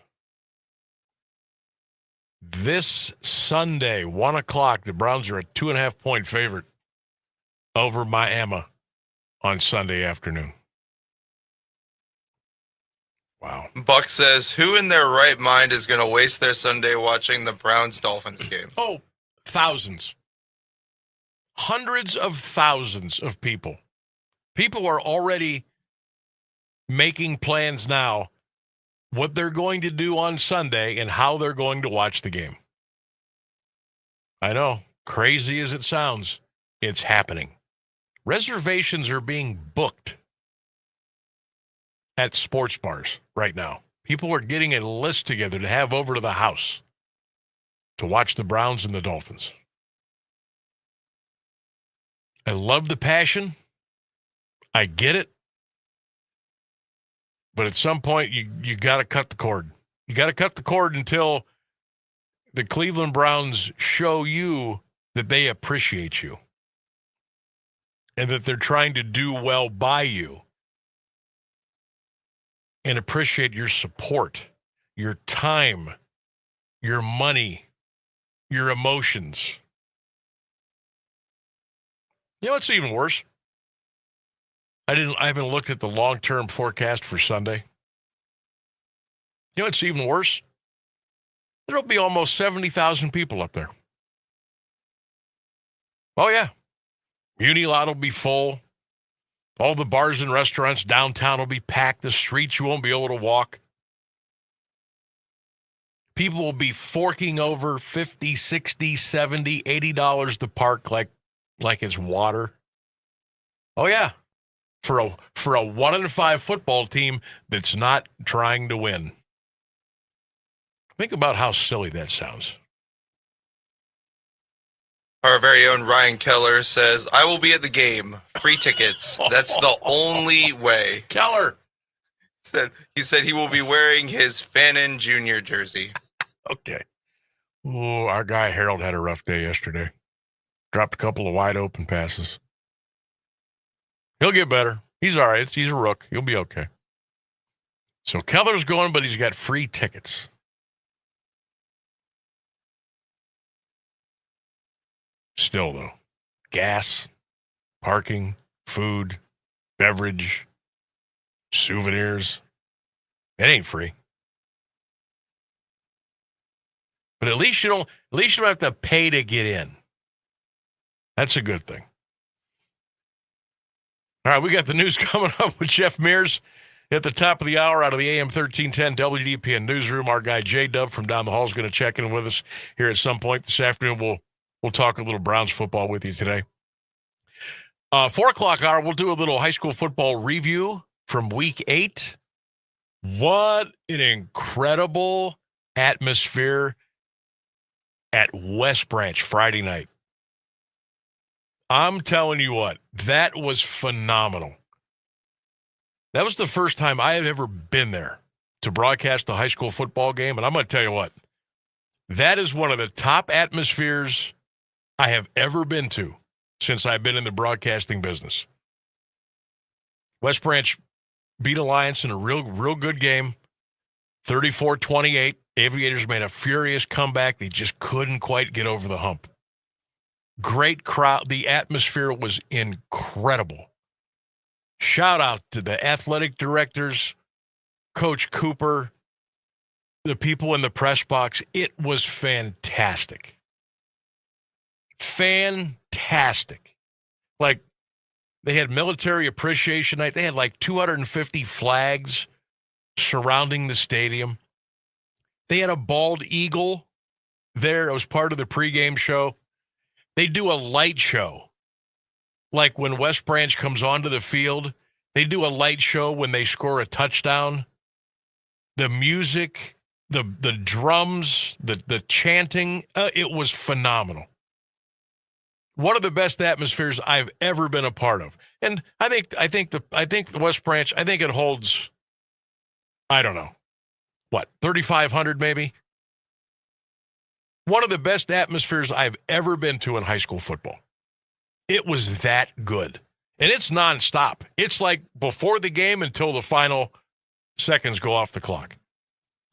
This Sunday, 1 o'clock, the Browns are a 2.5-point favorite over Miami on Sunday afternoon. Wow. Buck says, who in their right mind is going to waste their Sunday watching the Browns-Dolphins game? Oh, thousands. Hundreds of thousands of people. People are already making plans now what they're going to do on Sunday and how they're going to watch the game. I know, crazy as it sounds, it's happening. Reservations are being booked at sports bars right now. People are getting a list together to have over to the house to watch the Browns and the Dolphins. I love the passion. I get it. But at some point, you got to cut the cord. You got to cut the cord until the Cleveland Browns show you that they appreciate you. and that they're trying to do well by you, and appreciate your support, your time, your money, your emotions. You know what's even worse? I haven't looked at the long-term forecast for Sunday. You know what's even worse? There'll be almost 70,000 people up there. Oh, yeah. Muni lot will be full. All the bars and restaurants downtown will be packed. The streets you won't be able to walk. People will be forking over $50, $60, $70, $80 to park like it's water. Oh, yeah. For a 1-5 football team that's not trying to win. Think about how silly that sounds. Our very own Ryan Keller says, I will be at the game. Free tickets. That's the only way. Keller. He said he will be wearing his Fannin Jr. jersey. Okay. Ooh, our guy Harold had a rough day yesterday. Dropped a couple of wide open passes. He'll get better. He's all right. He's a rook. He'll be okay. So Keller's going, but he's got free tickets. Still, though, gas, parking, food, beverage, souvenirs, it ain't free. But at least you don't have to pay to get in. That's a good thing. All right, we got the news coming up with Jeff Mears at the top of the hour out of the AM 1310 WDPN newsroom. Our guy J-Dub from down the hall is going to check in with us here at some point this afternoon. We'll talk a little Browns football with you today. 4 o'clock hour, we'll do a little high school football review from week 8. What an incredible atmosphere at West Branch Friday night. I'm telling you what, that was phenomenal. That was the first time I had ever been there to broadcast a high school football game, and I'm going to tell you what, that is one of the top atmospheres I have ever been to since I've been in the broadcasting business. West Branch beat Alliance in a real good game, 34-28. Aviators made a furious comeback. They just couldn't quite get over the hump. Great crowd. The atmosphere was incredible. Shout out to the athletic directors, Coach Cooper, the people in the press box. It was fantastic. Fantastic. Like, they had military appreciation night. They had like 250 flags surrounding the stadium. They had a bald eagle there. It was part of the pregame show. They do a light show. Like when West Branch comes onto the field, they do a light show when they score a touchdown. The music, the drums, the chanting, it was phenomenal. One of the best atmospheres I've ever been a part of. And I think the West Branch, I think it holds, I don't know, what, 3,500 maybe? One of the best atmospheres I've ever been to in high school football. It was that good. And it's nonstop. It's like before the game until the final seconds go off the clock.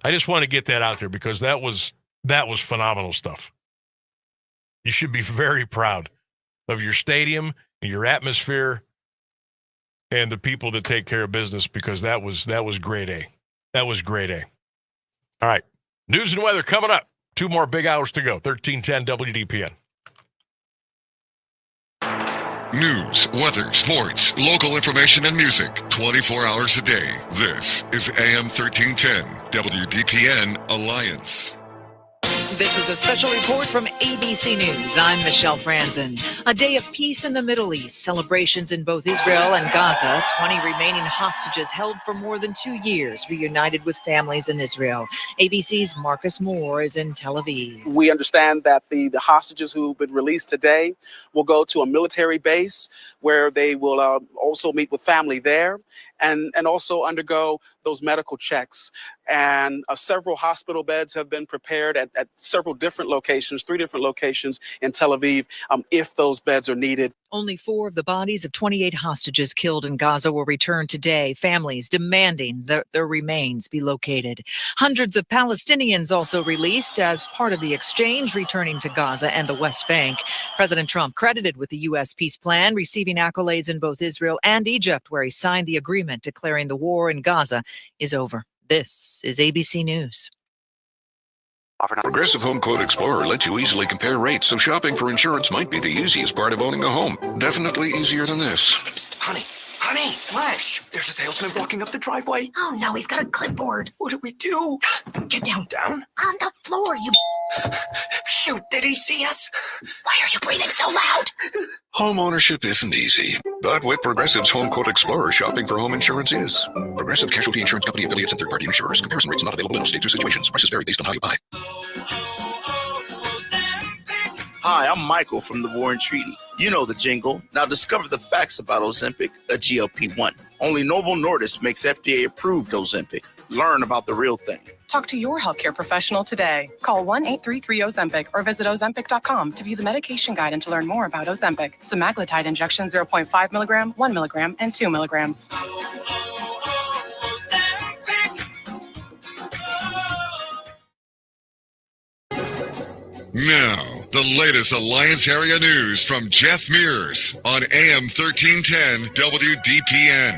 I just want to get that out there because that was phenomenal stuff. You should be very proud of your stadium and your atmosphere and the people that take care of business because that was grade A. That was grade A. All right. News and weather coming up. 2 more big hours to go. 1310 WDPN. News, weather, sports, local information, and music 24 hours a day. This is AM 1310 WDPN Alliance. This is a special report from ABC News. I'm Michelle Franzen. A day of peace in the Middle East. Celebrations in both Israel and Gaza. 20 remaining hostages held for more than 2 years reunited with families in Israel. ABC's Marcus Moore is in Tel Aviv. We understand that the hostages who've been released today will go to a military base where they will also meet with family there and also undergo those medical checks. And several hospital beds have been prepared at several different locations, 3 different locations in Tel Aviv, if those beds are needed. Only 4 of the bodies of 28 hostages killed in Gaza will return today, families demanding that their remains be located. Hundreds of Palestinians also released as part of the exchange, returning to Gaza and the West Bank. President Trump credited with the U.S. peace plan, receiving accolades in both Israel and Egypt, where he signed the agreement declaring the war in Gaza is over. This is ABC News. Progressive Home Quote Explorer lets you easily compare rates, so shopping for insurance might be the easiest part of owning a home. Definitely easier than this. Psst, honey, Flash, there's a salesman walking up the driveway. Oh no, he's got a clipboard. What do we do? Get down. Down? On the floor, you... Shoot, did he see us? Why are you breathing so loud? Home ownership isn't easy, but with Progressive's Home Quote Explorer, shopping for home insurance is. Progressive Casualty Insurance Company affiliates and third-party insurers. Comparison rates not available in all states or situations. Prices vary based on how you buy. Hi, I'm Michael from the Warren Treaty. You know the jingle. Now discover the facts about Ozempic, a GLP-1. Only Novo Nordisk makes FDA-approved Ozempic. Learn about the real thing. Talk to your healthcare professional today. Call 1-833-OZEMPIC or visit Ozempic.com to view the medication guide and to learn more about Ozempic. Semaglutide injection 0.5 milligram, 1 milligram, and 2 milligrams. Now, the latest Alliance area news from Jeff Mears on AM 1310 WDPN.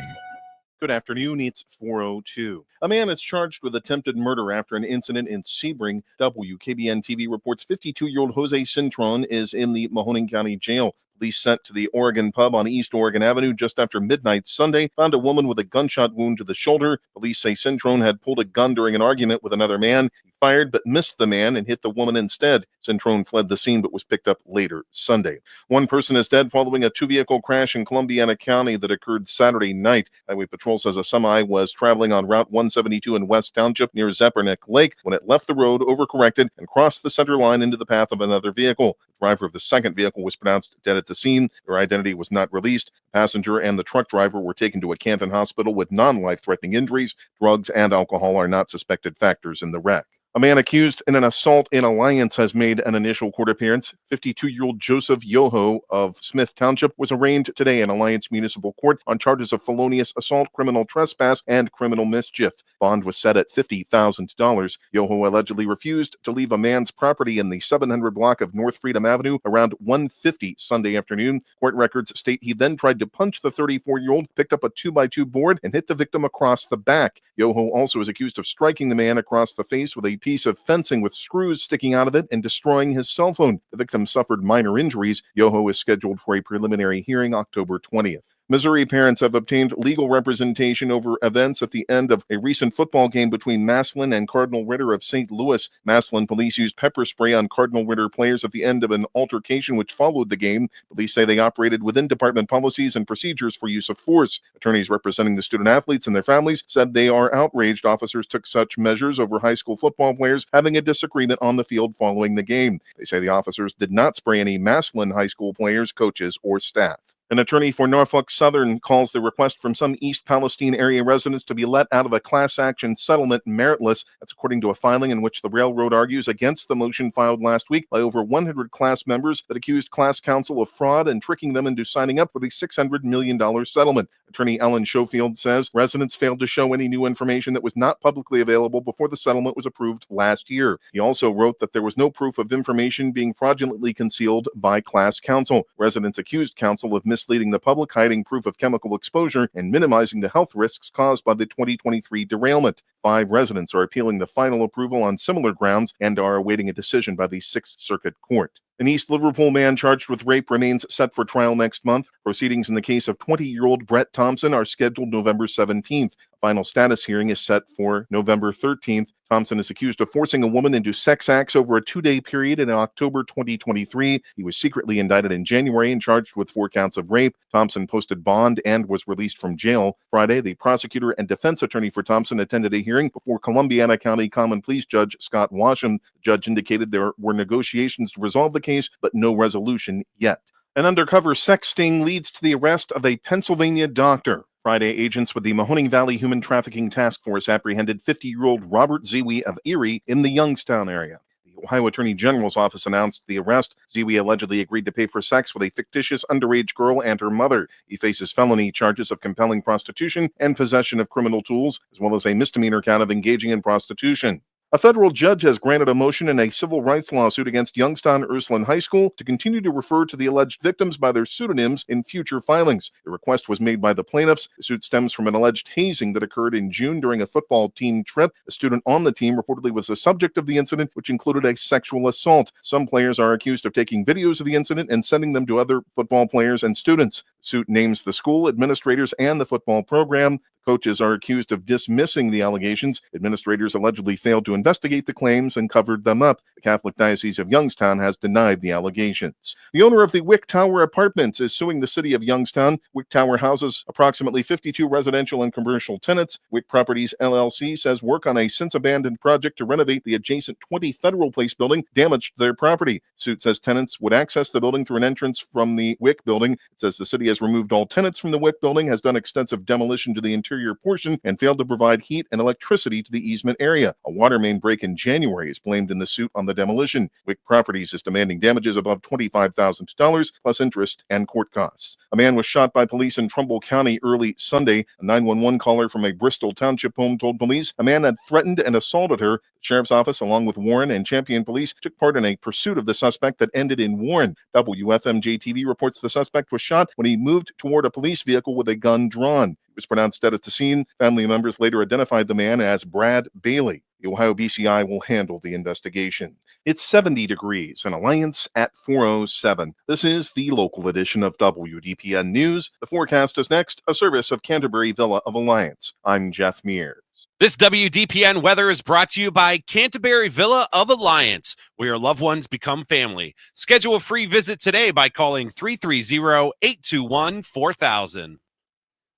Good afternoon, it's 4:02. A man is charged with attempted murder after an incident in Sebring. WKBN-TV reports 52-year-old Jose Cintron is in the Mahoning County Jail. Police sent to the Oregon Pub on East Oregon Avenue just after midnight Sunday found a woman with a gunshot wound to the shoulder. Police say Cintron had pulled a gun during an argument with another man. He fired but missed the man and hit the woman instead. Cintron fled the scene but was picked up later Sunday. One person is dead following a 2-vehicle crash in Columbiana County that occurred Saturday night. Highway Patrol says a semi was traveling on Route 172 in West Township near Zeppernick Lake when it left the road, overcorrected, and crossed the center line into the path of another vehicle. The driver of the second vehicle was pronounced dead at the scene. Their identity was not released. The passenger and the truck driver were taken to a Canton hospital with non-life-threatening injuries. Drugs and alcohol are not suspected factors in the wreck. A man accused in an assault in Alliance has made an initial court appearance. 52-year-old Joseph Yoho of Smith Township was arraigned today in Alliance Municipal Court on charges of felonious assault, criminal trespass, and criminal mischief. Bond was set at $50,000. Yoho allegedly refused to leave a man's property in the 700 block of North Freedom Avenue around 1:50 Sunday afternoon. Court records state he then tried to punch the 34-year-old, picked up a 2x2 board, and hit the victim across the back. Yoho also is accused of striking the man across the face with a piece of fencing with screws sticking out of it and destroying his cell phone. The victim suffered minor injuries. Yoho is scheduled for a preliminary hearing October 20th. Missouri parents have obtained legal representation over events at the end of a recent football game between Massillon and Cardinal Ritter of St. Louis. Massillon police used pepper spray on Cardinal Ritter players at the end of an altercation which followed the game. Police say they operated within department policies and procedures for use of force. Attorneys representing the student athletes and their families said they are outraged officers took such measures over high school football players having a disagreement on the field following the game. They say the officers did not spray any Massillon high school players, coaches, or staff. An attorney for Norfolk Southern calls the request from some East Palestine area residents to be let out of a class action settlement meritless. That's according to a filing in which the railroad argues against the motion filed last week by over 100 class members that accused class counsel of fraud and tricking them into signing up for the $600 million settlement. Attorney Ellen Schofield says residents failed to show any new information that was not publicly available before the settlement was approved last year. He also wrote that there was no proof of information being fraudulently concealed by class counsel. Residents accused counsel of misleading the public, hiding proof of chemical exposure, and minimizing the health risks caused by the 2023 derailment. 5 residents are appealing the final approval on similar grounds and are awaiting a decision by the 6th Circuit Court. An East Liverpool man charged with rape remains set for trial next month. Proceedings in the case of 20-year-old Brett Thompson are scheduled November 17th. A final status hearing is set for November 13th. Thompson is accused of forcing a woman into sex acts over a 2-day period in October 2023. He was secretly indicted in January and charged with 4 counts of rape. Thompson posted bond and was released from jail. Friday, the prosecutor and defense attorney for Thompson attended a hearing before Columbiana County Common Pleas Judge Scott Washam. The judge indicated there were negotiations to resolve the case, but no resolution yet. An undercover sex sting leads to the arrest of a Pennsylvania doctor. Friday, agents with the Mahoning Valley Human Trafficking Task Force apprehended 50-year-old Robert Zewe of Erie in the Youngstown area. The Ohio Attorney General's office announced the arrest. Zewe allegedly agreed to pay for sex with a fictitious underage girl and her mother. He faces felony charges of compelling prostitution and possession of criminal tools, as well as a misdemeanor count of engaging in prostitution. A federal judge has granted a motion in a civil rights lawsuit against Youngstown Ursuline High School to continue to refer to the alleged victims by their pseudonyms in future filings. The request was made by the plaintiffs. The suit stems from an alleged hazing that occurred in June during a football team trip. A student on the team reportedly was the subject of the incident, which included a sexual assault. Some players are accused of taking videos of the incident and sending them to other football players and students. The suit names the school, administrators, and the football program. Coaches are accused of dismissing the allegations. Administrators allegedly failed to investigate the claims and covered them up. The Catholic Diocese of Youngstown has denied the allegations. The owner of the Wick Tower Apartments is suing the city of Youngstown. Wick Tower houses approximately 52 residential and commercial tenants. Wick Properties LLC says work on a since-abandoned project to renovate the adjacent 20 Federal Place building damaged their property. Suit says tenants would access the building through an entrance from the Wick building. It says the city has removed all tenants from the Wick building, has done extensive demolition to the interior portion, and failed to provide heat and electricity to the easement area. A water main break in January is blamed in the suit on the demolition. Wick Properties is demanding damages above $25,000 plus interest and court costs. A man was shot by police in Trumbull County early Sunday. A 911 caller from a Bristol Township home told police a man had threatened and assaulted her. The sheriff's office, along with Warren and Champion Police, took part in a pursuit of the suspect that ended in Warren. WFMJ-TV reports the suspect was shot when he moved toward a police vehicle with a gun drawn. He was pronounced dead at the scene. Family members later identified the man as Brad Bailey. The Ohio BCI will handle the investigation. It's 70 degrees in Alliance at 4:07. This is the local edition of WDPN News. The forecast is next, a service of Canterbury Villa of Alliance. I'm Jeff Mears. This WDPN weather is brought to you by Canterbury Villa of Alliance, where your loved ones become family. Schedule a free visit today by calling 330-821-4000.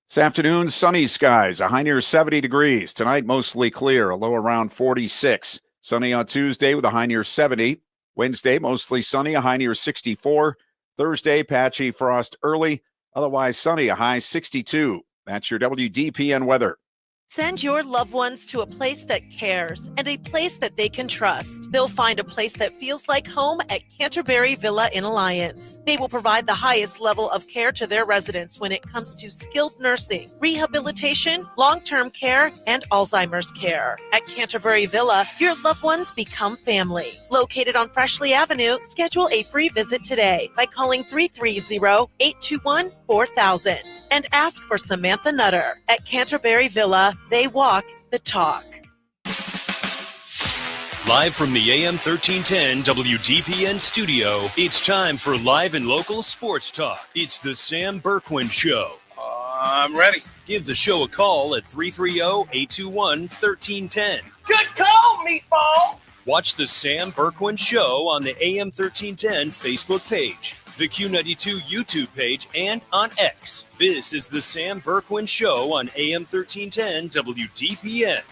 This afternoon, sunny skies, a high near 70 degrees. Tonight, mostly clear, a low around 46. Sunny on Tuesday with a high near 70. Wednesday, mostly sunny, a high near 64. Thursday, patchy frost early, otherwise sunny, a high 62. That's your WDPN weather. Send your loved ones to a place that cares and a place that they can trust. They'll find a place that feels like home at Canterbury Villa in Alliance. They will provide the highest level of care to their residents when it comes to skilled nursing, rehabilitation, long-term care, and Alzheimer's care. At Canterbury Villa, your loved ones become family. Located on Freshley Avenue, schedule a free visit today by calling 330-821-4000 and ask for Samantha Nutter. At Canterbury Villa, they walk the talk. Live from the AM 1310 WDPN studio, it's time for live and local sports talk. It's the Sam Bourquin Show. I'm ready. Give the show a call at 330-821-1310. Good call, meatball! Watch the Sam Bourquin Show on the AM 1310 Facebook page, the Q92 YouTube page, and on X. This is the Sam Bourquin Show on AM 1310 WDPN.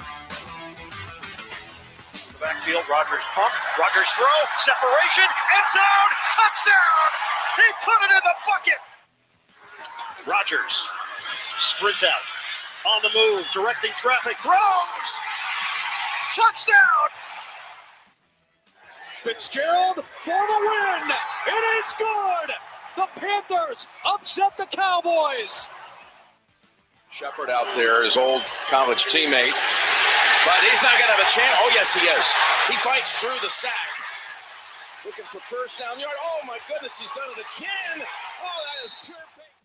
Backfield, Rogers pump, Rogers throw, separation, end zone, touchdown! He put it in the bucket! Rogers sprints out, on the move, directing traffic, throws! Touchdown! Fitzgerald for the win! It is good! The Panthers upset the Cowboys! Shepard out there, his old college teammate. But he's not going to have a chance. Oh, yes, he is. He fights through the sack. Looking for first down yard. Oh, my goodness, he's done it again. Oh, that is pure pain.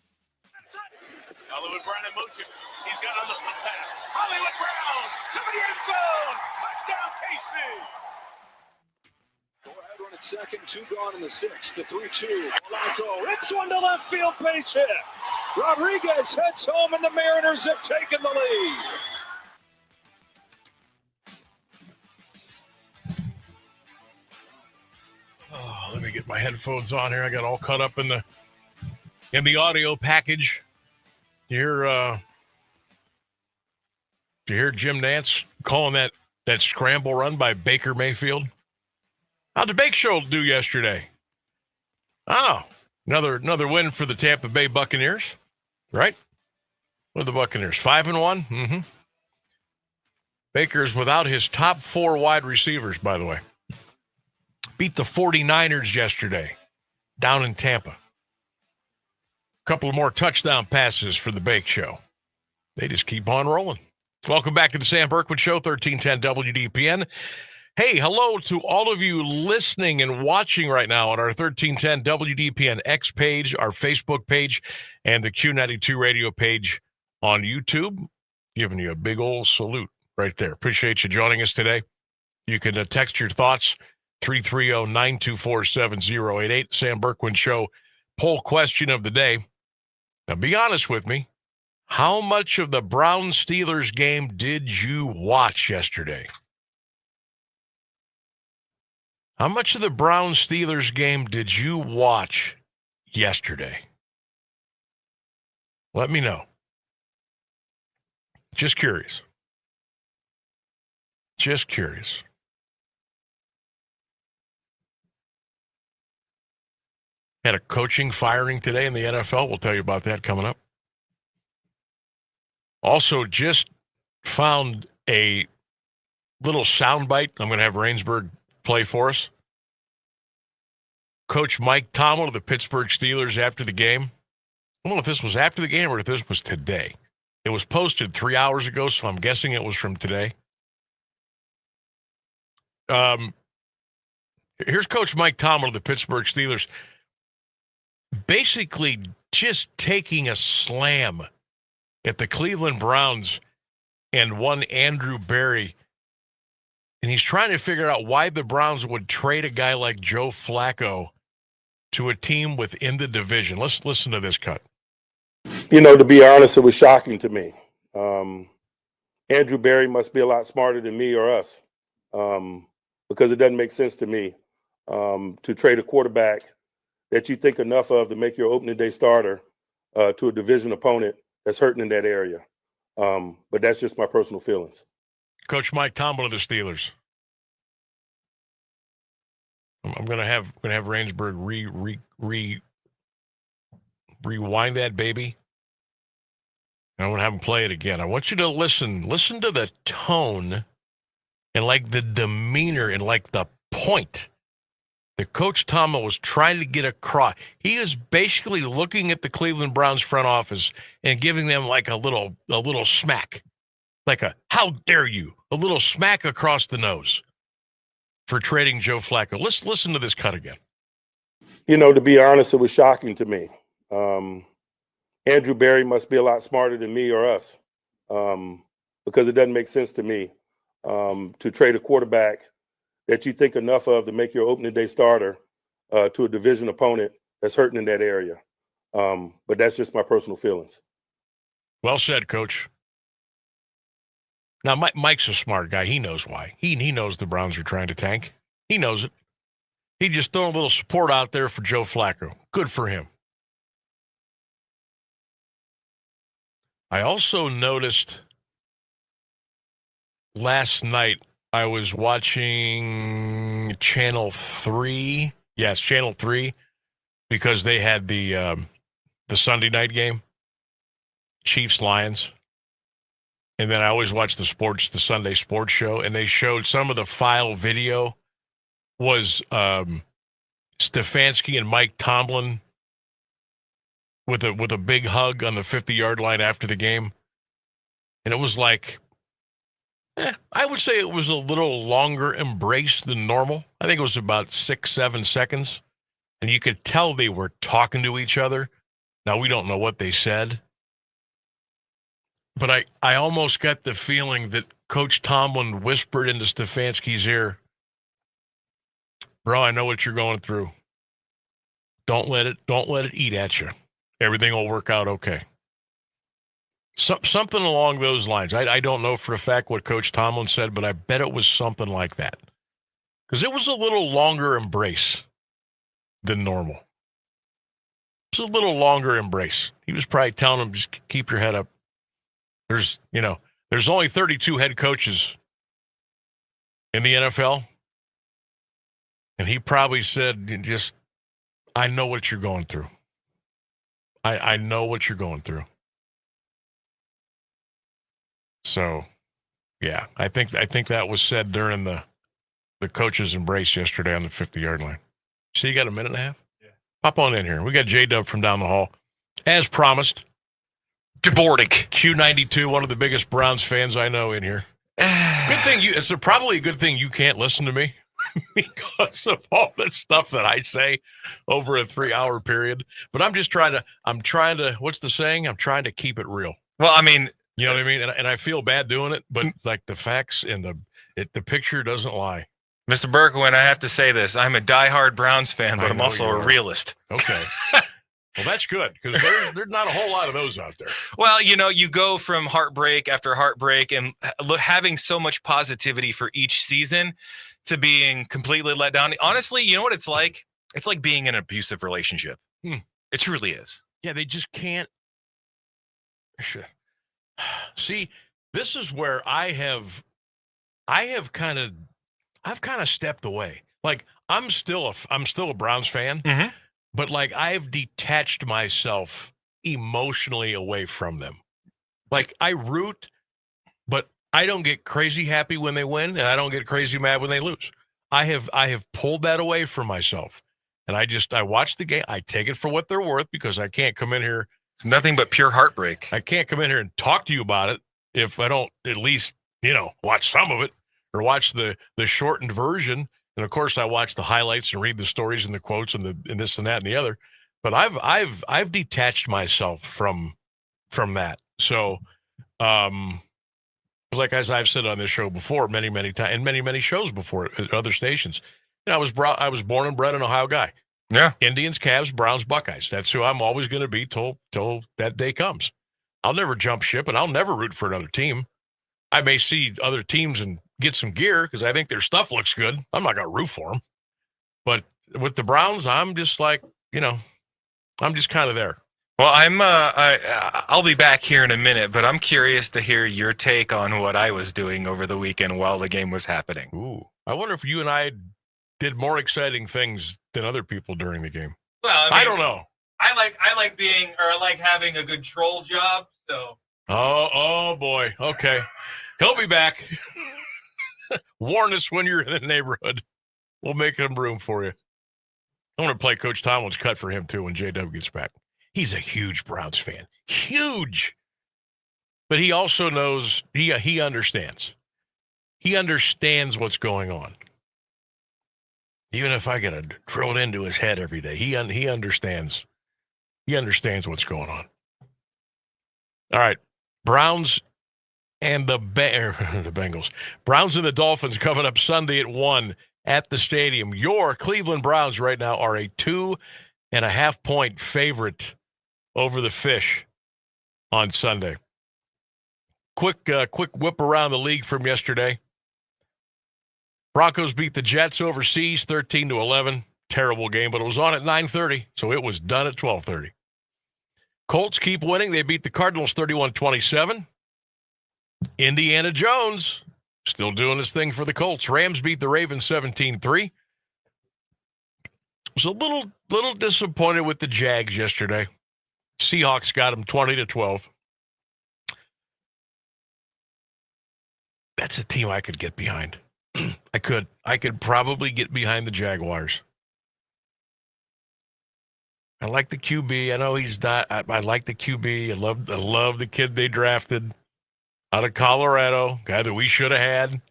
Hollywood Brown in motion. He's got on the pass. Hollywood Brown to the end zone. Touchdown, KC. Go ahead, run it second. 2 gone in the 6th. The 3-2. Polanco. It's one to left field, base hit. Rodriguez heads home, and the Mariners have taken the lead. Oh, let me get my headphones on here. I got all caught up in the audio package. You hear Jim Nantz calling that scramble run by Baker Mayfield? How'd the Bake Show do yesterday? Oh, Another win for the Tampa Bay Buccaneers, right? With the Buccaneers, 5-1. Mm-hmm. Baker's without his top 4 wide receivers, by the way. Beat the 49ers yesterday down in Tampa. A couple of more touchdown passes for the Bake Show. They just keep on rolling. Welcome back to the Sam Bourquin Show, 1310 WDPN. Hey, hello to all of you listening and watching right now on our 1310 WDPN X page, our Facebook page, and the Q92 radio page on YouTube. Giving you a big old salute right there. Appreciate you joining us today. You can text your thoughts, 330-924-7088. Sam Bourquin Show poll question of the day. Now, be honest with me. How much of the Browns-Steelers game did you watch yesterday? How much of the Browns-Steelers game did you watch yesterday? Let me know. Just curious. Just curious. Had a coaching firing today in the NFL. We'll tell you about that coming up. Also, just found a little soundbite I'm going to have Rainsburg play for us. Coach Mike Tomlin of the Pittsburgh Steelers after the game. I don't know if this was after the game or if this was today. It was posted 3 hours ago, so I'm guessing it was from today. Here's Coach Mike Tomlin of the Pittsburgh Steelers basically just taking a slam at the Cleveland Browns and one Andrew Berry. And he's trying to figure out why the Browns would trade a guy like Joe Flacco to a team within the division. Let's listen to this cut. You know, to be honest, it was shocking to me. Andrew Berry must be a lot smarter than me or us, because it doesn't make sense to me to trade a quarterback that you think enough of to make your opening day starter to a division opponent that's hurting in that area. But that's just my personal feelings. Coach Mike Tomlin of the Steelers. I'm gonna have Rainsburg rewind that baby. And I'm gonna have him play it again. I want you to listen to the tone and like the demeanor and like the point that Coach Tomlin was trying to get across. He is basically looking at the Cleveland Browns front office and giving them like a little smack. Like a, how dare you? A little smack across the nose for trading Joe Flacco. Let's listen to this cut again. You know, to be honest, it was shocking to me. Andrew Berry must be a lot smarter than me or us, because it doesn't make sense to me to trade a quarterback that you think enough of to make your opening day starter to a division opponent that's hurting in that area. But that's just my personal feelings. Well said, Coach. Now, Mike's a smart guy. He knows why. He knows the Browns are trying to tank. He knows it. He just threw a little support out there for Joe Flacco. Good for him. I also noticed last night I was watching Channel 3. Yes, Channel 3, because they had the Sunday night game, Chiefs-Lions. And then I always watch the Sunday sports show, and they showed some of the file video was Stefanski and Mike Tomlin with a big hug on the 50-yard line after the game. And it was like, I would say it was a little longer embrace than normal. I think it was about 6-7 seconds. And you could tell they were talking to each other. Now, we don't know what they said. But I almost got the feeling that Coach Tomlin whispered into Stefanski's ear, bro, I know what you're going through. Don't let it eat at you. Everything will work out okay. Something along those lines. I don't know for a fact what Coach Tomlin said, but I bet it was something like that. Because it was a little longer embrace than normal. It's a little longer embrace. He was probably telling him, just keep your head up. There's only 32 head coaches in the NFL. And he probably said, I know what you're going through. I know what you're going through. So, yeah, I think that was said during the coach's embrace yesterday on the 50-yard line. So you got a minute and a half? Yeah. Pop on in here. We got J-Dub from down the hall. As promised. Debordic. Q92, one of the biggest Browns fans I know in here. Good thing it's probably a good thing you can't listen to me because of all that stuff that I say over a 3-hour period. But I'm trying to, what's the saying? I'm trying to keep it real. Well, I mean, you know what I mean? And I feel bad doing it, but like the facts and the picture doesn't lie. Mr. Bourquin, I have to say this. I'm a diehard Browns fan, but I'm also a realist. Okay. Well, that's good because there's not a whole lot of those out there. Well, you go from heartbreak after heartbreak and having so much positivity for each season to being completely let down. Honestly, you know what it's like? It's like being in an abusive relationship. It truly is. Yeah, they just can't. See, this is where I've kind of stepped away. Like I'm still a Browns fan. Mm-hmm. But like I've detached myself emotionally away from them. Like I root, but I don't get crazy happy when they win, and I don't get crazy mad when they lose. I have pulled that away from myself, and I watch the game. I take it for what they're worth because I can't come in here. It's nothing but pure heartbreak. I can't come in here and talk to you about it if I don't at least watch some of it or watch the shortened version. And of course, I watch the highlights and read the stories and the quotes and this and that and the other. But I've detached myself from that. So, like as I've said on this show before, many times, and many shows before at other stations, I was born and bred an Ohio guy. Yeah, Indians, Cavs, Browns, Buckeyes. That's who I'm always going to be till that day comes. I'll never jump ship, and I'll never root for another team. I may see other teams and get some gear because I think their stuff looks good. I'm not going to root for them. But with the Browns, I'm just like, I'm just kind of there. Well, I'll be back here in a minute, but I'm curious to hear your take on what I was doing over the weekend while the game was happening. Ooh, I wonder if you and I did more exciting things than other people during the game. Well, I don't know. I like having a good troll job. So. Oh boy. Okay. He'll be back. Warn us when you're in the neighborhood. We'll make some room for you. I want to play Coach Tomlin's cut for him, too, when J-Dub gets back. He's a huge Browns fan. Huge. But he also knows, he understands. He understands what's going on. Even if I got to drill it into his head every day, he understands. He understands what's going on. All right. Browns and the Bengals. Browns and the Dolphins coming up Sunday at 1 at the stadium. Your Cleveland Browns right now are a 2.5-point favorite over the Fish on Sunday. Quick whip around the league from yesterday. Broncos beat the Jets overseas 13-11. Terrible game, but it was on at 9:30, so it was done at 12:30. Colts keep winning. They beat the Cardinals 31-27. Indiana Jones still doing his thing for the Colts. Rams beat the Ravens 17-3. Was a little disappointed with the Jags yesterday. Seahawks got them 20-12. That's a team I could get behind. I could probably get behind the Jaguars. I like the QB. I know he's not. I like the QB. I love the kid they drafted out of Colorado, guy that we should have had.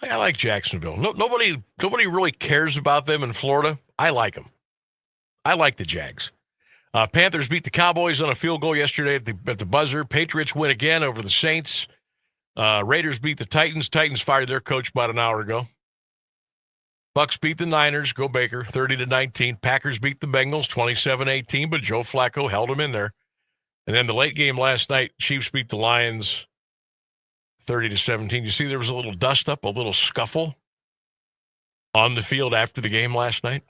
I like Jacksonville. Nobody really cares about them in Florida. I like them. I like the Jags. Panthers beat the Cowboys on a field goal yesterday at the buzzer. Patriots win again over the Saints. Raiders beat the Titans. Titans fired their coach about an hour ago. Bucks beat the Niners. Go Baker, 30-19. Packers beat the Bengals, 27-18, but Joe Flacco held them in there. And then the late game last night, Chiefs beat the Lions 30-17. You see there was a little dust-up, a little scuffle on the field after the game last night.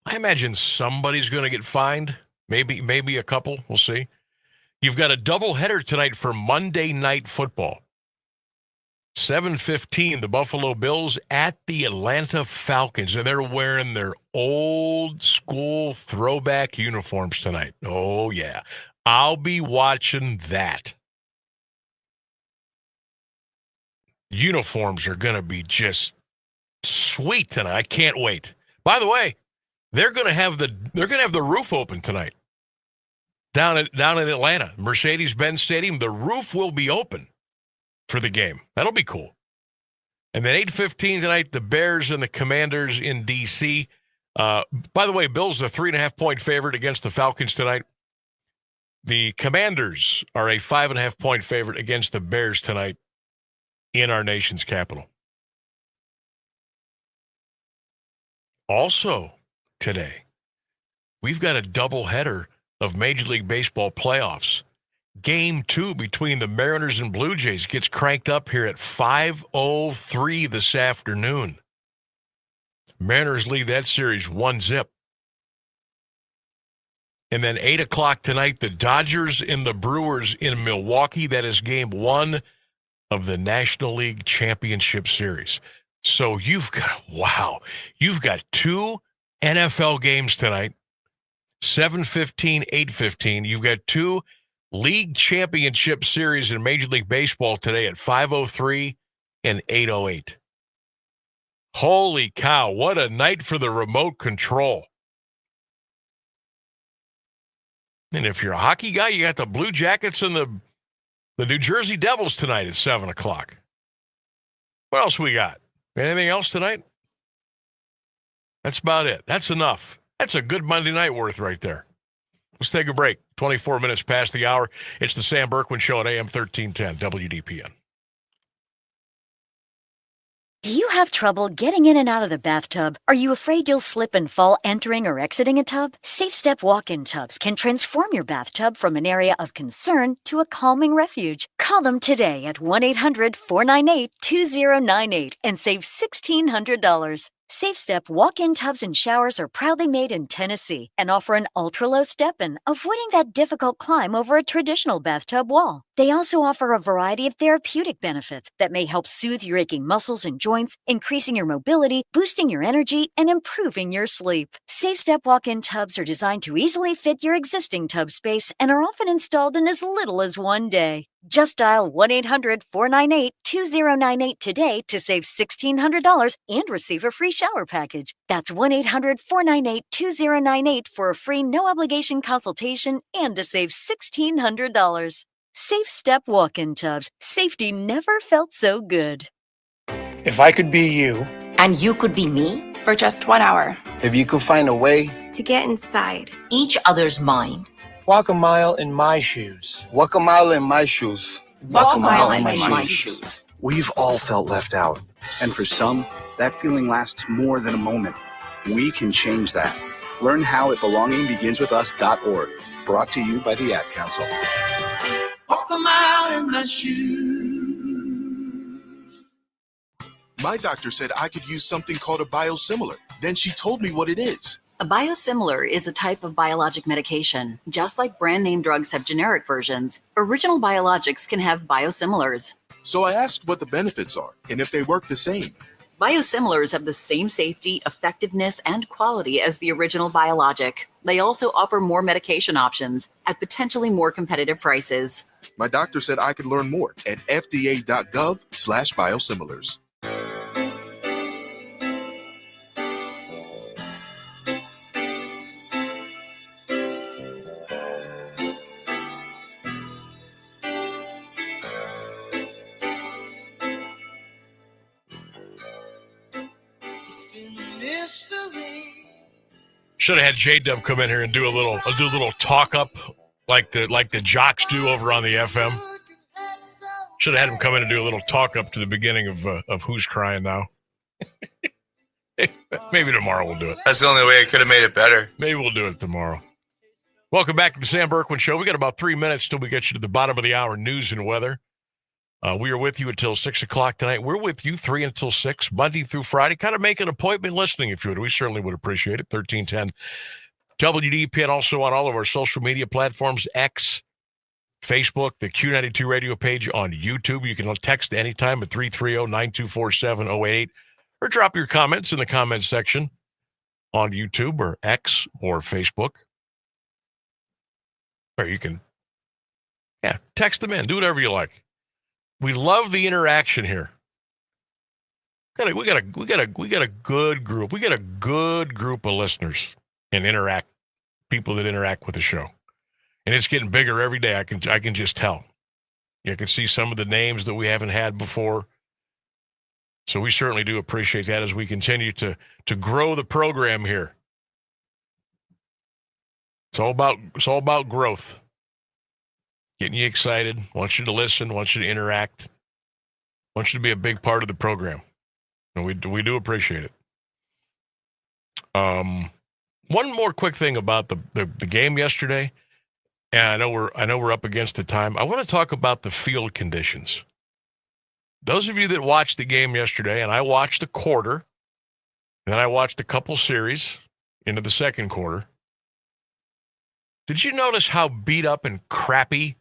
I imagine somebody's going to get fined. Maybe a couple. We'll see. You've got a doubleheader tonight for Monday Night Football. 7:15, the Buffalo Bills at the Atlanta Falcons, and they're wearing their old school throwback uniforms tonight. Oh, yeah. I'll be watching that. Uniforms are going to be just sweet tonight. I can't wait. By the way, they're going to have the roof open tonight down in Atlanta, Mercedes-Benz Stadium. The roof will be open for the game. That'll be cool. And then 8:15 tonight, the Bears and the Commanders in D.C. By the way, Bills are a 3.5-point favorite against the Falcons tonight. The Commanders are a 5.5-point favorite against the Bears tonight in our nation's capital. Also today, we've got a doubleheader of Major League Baseball playoffs. Game 2 between the Mariners and Blue Jays gets cranked up here at 5:03 this afternoon. Mariners lead that series 1-0. And then 8 o'clock tonight, the Dodgers and the Brewers in Milwaukee. That is game 1 of the National League Championship Series. So you've got 2 NFL games tonight, 7:15, 8:15. You've got 2 League Championship Series in Major League Baseball today at 5:03 and 8:08. Holy cow, what a night for the remote control. And if you're a hockey guy, you got the Blue Jackets and the New Jersey Devils tonight at 7 o'clock. What else we got? Anything else tonight? That's about it. That's enough. That's a good Monday night worth right there. Let's take a break. 24 minutes past the hour. It's the Sam Bourquin Show at AM 1310 WDPN. Do you have trouble getting in and out of the bathtub? Are you afraid you'll slip and fall entering or exiting a tub? Safe Step walk-in tubs can transform your bathtub from an area of concern to a calming refuge. Call them today at 1-800-498-2098 and save $1,600. Safe Step walk-in tubs and showers are proudly made in Tennessee and offer an ultra-low step-in, avoiding that difficult climb over a traditional bathtub wall. They also offer a variety of therapeutic benefits that may help soothe your aching muscles and joints, increasing your mobility, boosting your energy, and improving your sleep. Safe Step walk-in tubs are designed to easily fit your existing tub space and are often installed in as little as one day. Just dial 1-800-498-2098 today to save $1,600 and receive a free shower package. That's 1-800-498-2098 for a free no-obligation consultation and to save $1,600. Safe Step walk-in tubs. Safety never felt so good. If I could be you. And you could be me? For just 1 hour. If you could find a way. To get inside each other's mind. Walk a mile in my shoes. Walk a mile in my shoes. Walk a mile in my shoes. We've all felt left out. And for some, that feeling lasts more than a moment. We can change that. Learn how at belongingbeginswithus.org. Brought to you by the Ad Council. Walk a mile in my shoes. My doctor said I could use something called a biosimilar. Then she told me what it is. A biosimilar is a type of biologic medication. Just like brand name drugs have generic versions, original biologics can have biosimilars. So I asked what the benefits are and if they work the same. Biosimilars have the same safety, effectiveness, and quality as the original biologic. They also offer more medication options at potentially more competitive prices. My doctor said I could learn more at fda.gov/biosimilars. Should have had J-Dub come in here and do a little talk up like the jocks do over on the FM. Should have had him come in and do a little talk up to the beginning of Who's Crying Now. Maybe tomorrow we'll do it. That's the only way I could have made it better. Maybe we'll do it tomorrow. Welcome back to the Sam Bourquin Show. We got about 3 minutes till we get you to the bottom of the hour news and weather. We are with you until 6 o'clock tonight. We're with you 3 until 6, Monday through Friday. Kind of make an appointment listening if you would. We certainly would appreciate it. 1310 WDPN, also on all of our social media platforms, X, Facebook, the Q92 radio page on YouTube. You can text anytime at 330-924-7088 or drop your comments in the comments section on YouTube or X or Facebook. Or you can, text them in. Do whatever you like. We love the interaction here. We got a good group. We got a good group of listeners and people that interact with the show. And it's getting bigger every day. I can just tell. You can see some of the names that we haven't had before. So we certainly do appreciate that as we continue to grow the program here. It's all about growth. Getting you excited, want you to listen, want you to interact, want you to be a big part of the program. And we do appreciate it. One more quick thing about the game yesterday, and I know we're up against the time. I want to talk about the field conditions. Those of you that watched the game yesterday, and I watched a quarter, and then I watched a couple series into the second quarter. Did you notice how beat up and crappy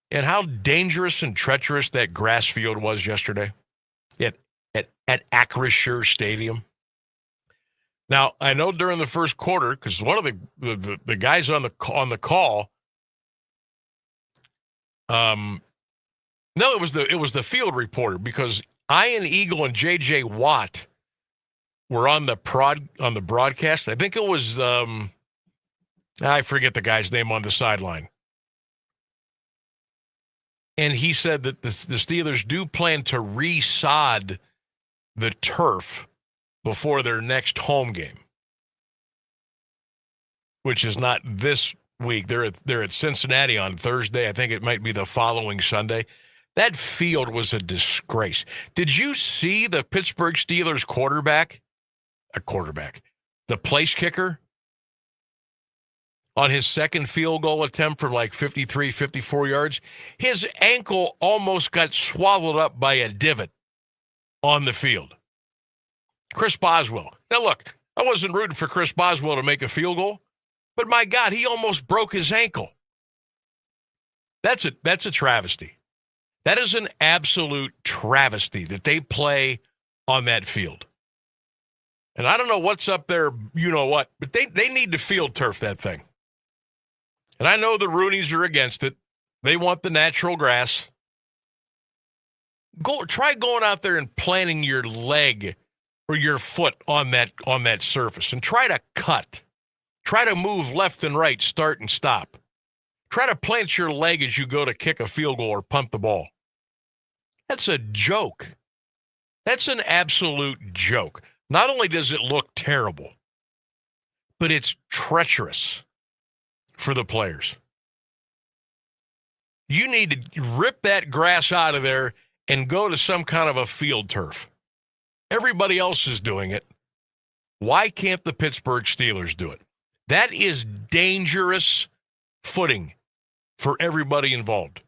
and how dangerous and treacherous that grass field was yesterday at Acrisure Stadium? Now, I know during the first quarter, because one of the guys on the call, no, it was the field reporter, because Ian Eagle and J.J. Watt were on the broadcast. I think it was I forget the guy's name on the sideline. And he said that the Steelers do plan to resod the turf before their next home game, which is not this week. They're at Cincinnati on Thursday. I think it might be the following Sunday. That field was a disgrace. Did you see the Pittsburgh Steelers the place kicker, on his second field goal attempt from like 53, 54 yards? His ankle almost got swallowed up by a divot on the field. Chris Boswell. Now, look, I wasn't rooting for Chris Boswell to make a field goal, but my God, he almost broke his ankle. That's a travesty. That is an absolute travesty that they play on that field. And I don't know what's up there, you know what, but they need to field turf that thing. And I know the Roonies are against it. They want the natural grass. Try going out there and planting your leg or your foot on that surface and try to cut. Try to move left and right, start and stop. Try to plant your leg as you go to kick a field goal or punt the ball. That's a joke. That's an absolute joke. Not only does it look terrible, but it's treacherous for the players. You need to rip that grass out of there and go to some kind of a field turf. Everybody else is doing it. Why can't the Pittsburgh Steelers do it? That is dangerous footing for everybody involved.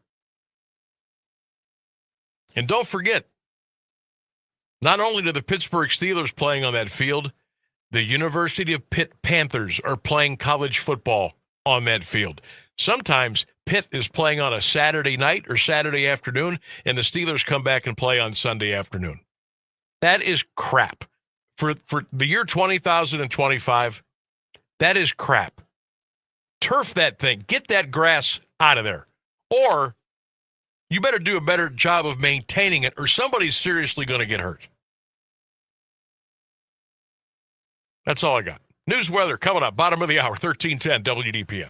And don't forget, not only do the Pittsburgh Steelers playing on that field, the University of Pitt Panthers are playing college football on that field. Sometimes Pitt is playing on a Saturday night or Saturday afternoon, and the Steelers come back and play on Sunday afternoon. That is crap. For the year 2025, that is crap. Turf that thing. Get that grass out of there. Or you better do a better job of maintaining it, or somebody's seriously going to get hurt. That's all I got. News weather coming up, bottom of the hour, 1310 WDPN.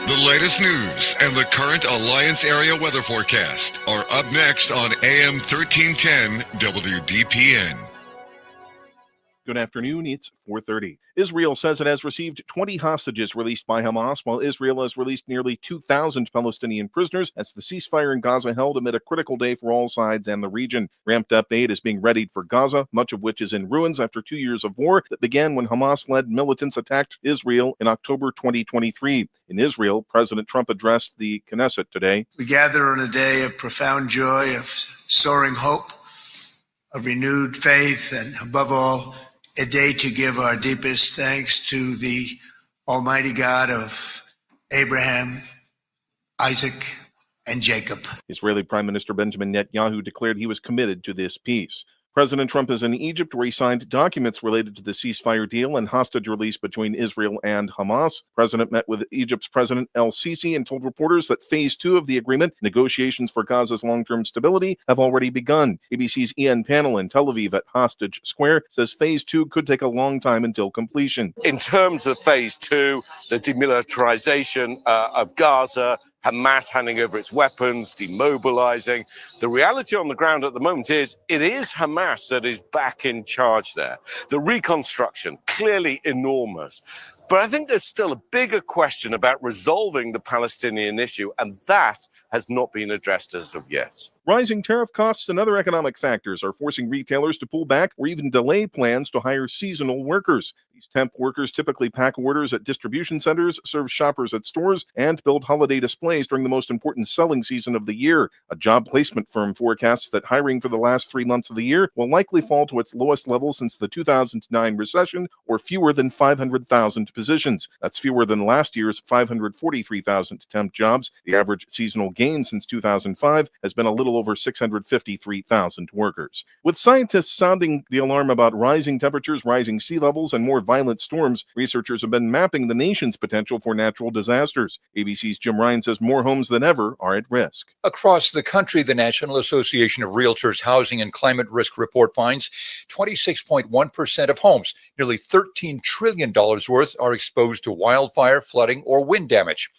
The latest news and the current Alliance area weather forecast are up next on AM 1310 WDPN. Good afternoon. It's 4:30. Israel says it has received 20 hostages released by Hamas, while Israel has released nearly 2,000 Palestinian prisoners as the ceasefire in Gaza held amid a critical day for all sides and the region. Ramped-up aid is being readied for Gaza, much of which is in ruins after 2 years of war that began when Hamas-led militants attacked Israel in October 2023. In Israel, President Trump addressed the Knesset today. We gather on a day of profound joy, of soaring hope, of renewed faith, and above all, a day to give our deepest thanks to the Almighty God of Abraham, Isaac, and Jacob. Israeli Prime Minister Benjamin Netanyahu declared he was committed to this peace. President Trump is in Egypt, where he signed documents related to the ceasefire deal and hostage release between Israel and Hamas. The president met with Egypt's President El-Sisi and told reporters that phase 2 of the agreement, negotiations for Gaza's long-term stability, have already begun. ABC's Ian Pannell in Tel Aviv at Hostage Square says phase 2 could take a long time until completion. In terms of phase 2, the demilitarization of Gaza, Hamas handing over its weapons, demobilizing. The reality on the ground at the moment is it is Hamas that is back in charge there. The reconstruction, clearly enormous. But I think there's still a bigger question about resolving the Palestinian issue, and that has not been addressed as of yet. Rising tariff costs and other economic factors are forcing retailers to pull back or even delay plans to hire seasonal workers. These temp workers typically pack orders at distribution centers, serve shoppers at stores, and build holiday displays during the most important selling season of the year. A job placement firm forecasts that hiring for the last 3 months of the year will likely fall to its lowest level since the 2009 recession, or fewer than 500,000 positions. That's fewer than last year's 543,000 temp jobs. The average seasonal gain since 2005 has been a little over 653,000 workers. With scientists sounding the alarm about rising temperatures, rising sea levels, and more violent storms, researchers have been mapping the nation's potential for natural disasters. ABC's Jim Ryan says more homes than ever are at risk. Across the country, the National Association of Realtors Housing and Climate Risk Report finds 26.1% of homes, nearly $13 trillion worth, are exposed to wildfire, flooding, or wind damage.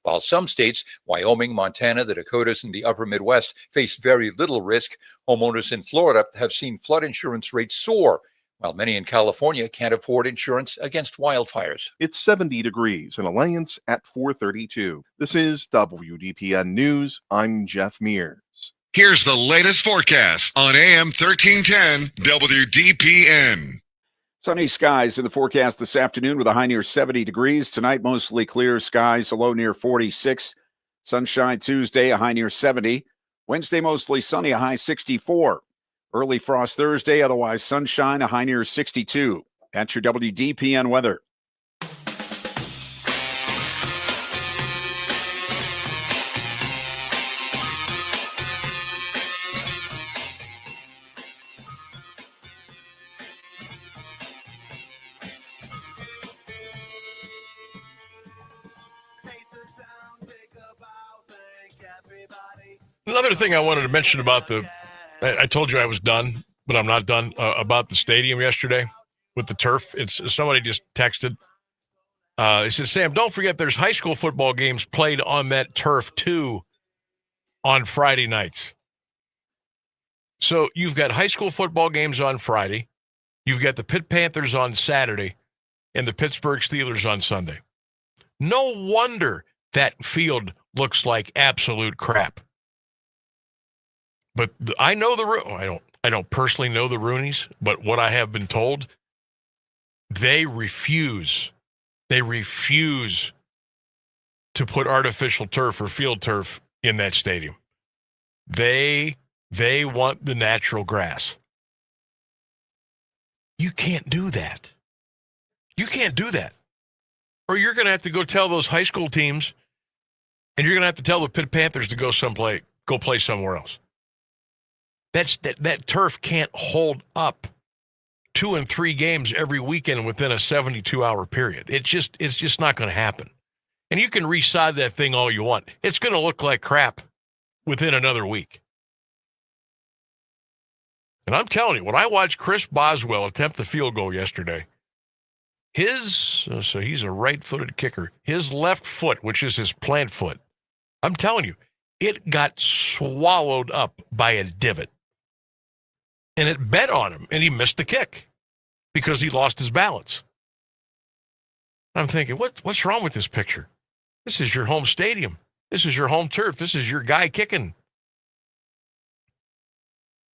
While some states, Wyoming, Montana, the Dakotas, and the upper Midwest, face very little risk, homeowners in Florida have seen flood insurance rates soar, while many in California can't afford insurance against wildfires. It's 70 degrees in Alliance at 432. This is WDPN News. I'm Jeff Mears. Here's the latest forecast on AM 1310 WDPN. Sunny skies in the forecast this afternoon with a high near 70 degrees. Tonight, mostly clear skies, a low near 46. Sunshine Tuesday, a high near 70. Wednesday, mostly sunny, a high 64. Early frost Thursday, otherwise sunshine, a high near 62. That's your WDPN weather. Another thing I wanted to mention about I told you I was done, but I'm not done, about the stadium yesterday with the turf. Somebody just texted. He said, Sam, don't forget there's high school football games played on that turf too on Friday nights. So you've got high school football games on Friday. You've got the Pitt Panthers on Saturday and the Pittsburgh Steelers on Sunday. No wonder that field looks like absolute crap. But I know I don't personally know the Roonies, but what I have been told, they refuse to put artificial turf or field turf in that stadium. They want the natural grass. You can't do that. You can't do that. Or you're going to have to go tell those high school teams, and you're going to have to tell the Pitt Panthers to go play somewhere else. That turf can't hold up 2 and 3 games every weekend within a 72-hour period. It's just not going to happen. And you can resod that thing all you want. It's going to look like crap within another week. And I'm telling you, when I watched Chris Boswell attempt the field goal yesterday, so he's a right-footed kicker. His left foot, which is his plant foot, I'm telling you, it got swallowed up by a divot. And it bet on him, and he missed the kick because he lost his balance. I'm thinking, what's wrong with this picture? This is your home stadium. This is your home turf. This is your guy kicking.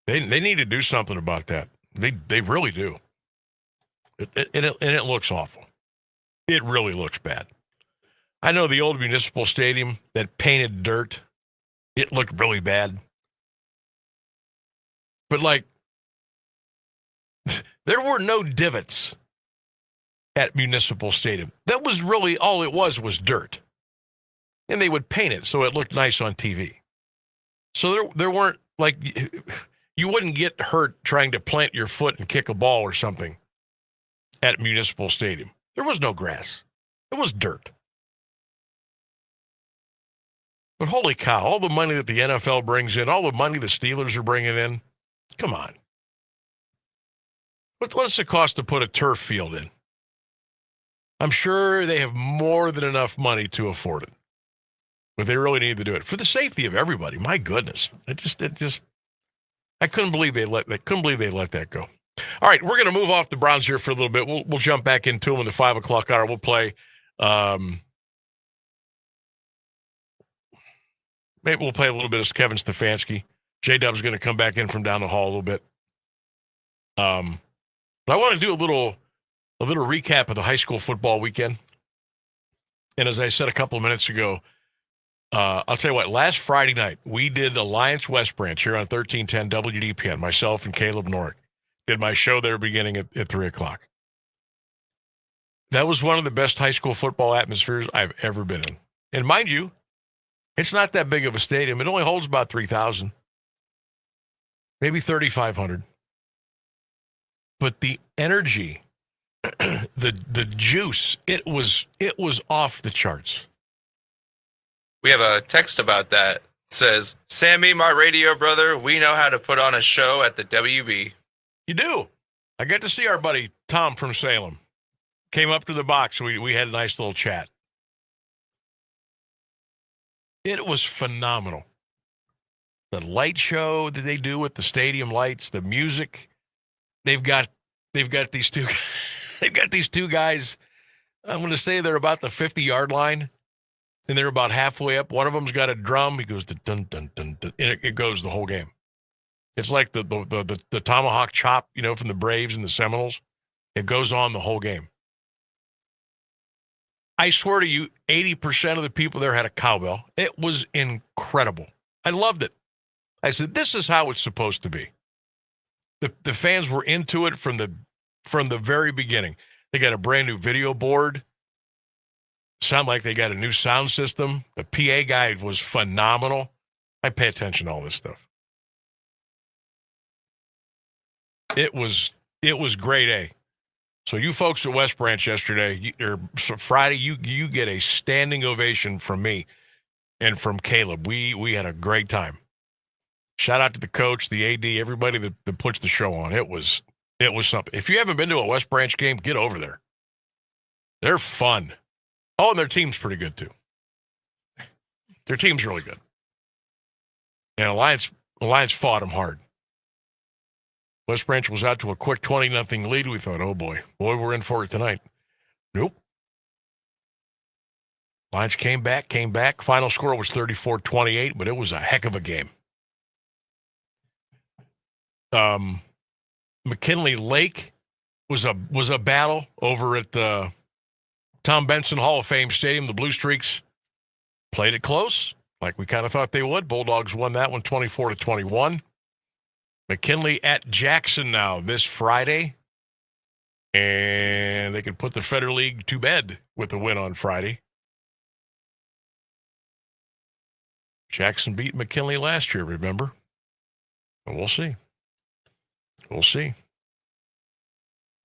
They need to do something about that. They really do. It looks awful. It really looks bad. I know the old Municipal Stadium, that painted dirt, it looked really bad. But there were no divots at Municipal Stadium. That was really all it was dirt. and they would paint it so it looked nice on TV. So there weren't, like, you wouldn't get hurt trying to plant your foot and kick a ball or something at Municipal Stadium. There was no grass. It was dirt. But holy cow, all the money that the NFL brings in, all the money the Steelers are bringing in, come on. What's it cost to put a turf field in? I'm sure they have more than enough money to afford it. But they really need to do it for the safety of everybody. My goodness. I couldn't believe they let that go. All right, we're going to move off the Browns here for a little bit. We'll jump back into them in the 5 o'clock hour. We'll play maybe we'll play a little bit of Kevin Stefanski. J-Dub's going to come back in from down the hall a little bit. But I want to do a little recap of the high school football weekend. And as I said a couple of minutes ago, I'll tell you what, last Friday night, we did Alliance West Branch here on 1310 WDPN, myself and Caleb Norick. Did my show there beginning at 3 o'clock. That was one of the best high school football atmospheres I've ever been in. And mind you, it's not that big of a stadium. It only holds about 3,000, maybe 3,500. But the energy, the juice, it was off the charts. We have a text about that. It says, Sammy, my radio brother, we know how to put on a show at the WB. You do. I got to see our buddy Tom from Salem. Came up to the box. We had a nice little chat. It was phenomenal. The light show that they do with the stadium lights, the music. They've got these two guys. I'm going to say they're about the 50-yard line, and they're about halfway up. One of them's got a drum. He goes dun dun dun dun, and it goes the whole game. It's like the tomahawk chop, from the Braves and the Seminoles. It goes on the whole game. I swear to you, 80% of the people there had a cowbell. It was incredible. I loved it. I said, this is how it's supposed to be. The fans were into it from the very beginning. They got a brand new video board. Sound like they got a new sound system. The PA guy was phenomenal. I pay attention to all this stuff. It was grade A. So you folks at West Branch yesterday, or Friday, you get a standing ovation from me and from Caleb. We had a great time. Shout out to the coach, the AD, everybody that puts the show on. It was something. If you haven't been to a West Branch game, get over there. They're fun. Oh, and their team's pretty good too. Their team's really good. And Alliance fought them hard. West Branch was out to a quick 20-0 lead. We thought, oh boy, we're in for it tonight. Nope. Lions came back. Final score was 34-28, but it was a heck of a game. McKinley Lake was a battle over at the Tom Benson Hall of Fame Stadium. The Blue Streaks played it close, like we kind of thought they would. Bulldogs won that one 24-21. McKinley at Jackson now this Friday, and they can put the Federal League to bed with a win on Friday. Jackson beat McKinley last year, remember? But we'll see.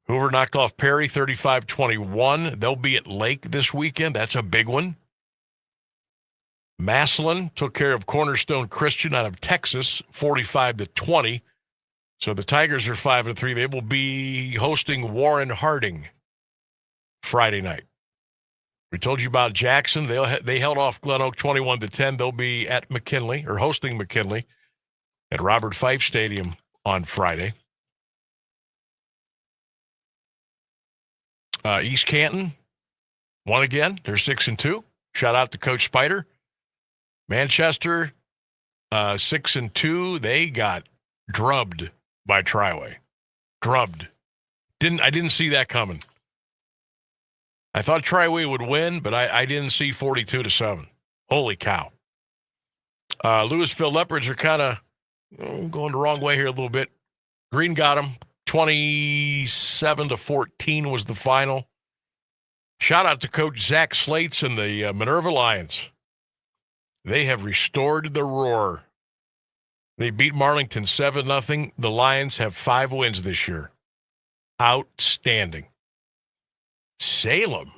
Hoover knocked off Perry 35-21. They'll be at Lake this weekend. That's a big one. Massillon took care of Cornerstone Christian out of Texas 45-20. So the Tigers are 5-3. They will be hosting Warren Harding Friday night. We told you about Jackson. They held off Glen Oak 21-10. They'll be at McKinley, or hosting McKinley at Robert Fife Stadium on Friday. East Canton won again. They're 6-2. Shout out to Coach Spider. Manchester 6-2. They got drubbed by Triway. Drubbed. I didn't see that coming. I thought Triway would win, but I didn't see 42-7. Holy cow. Louisville Leopards are kind of going the wrong way here a little bit. Green got them. 27-14 was the final. Shout out to Coach Zach Slates and the Minerva Lions. They have restored the roar. They beat Marlington 7-0. The Lions have 5 wins this year. Outstanding. Salem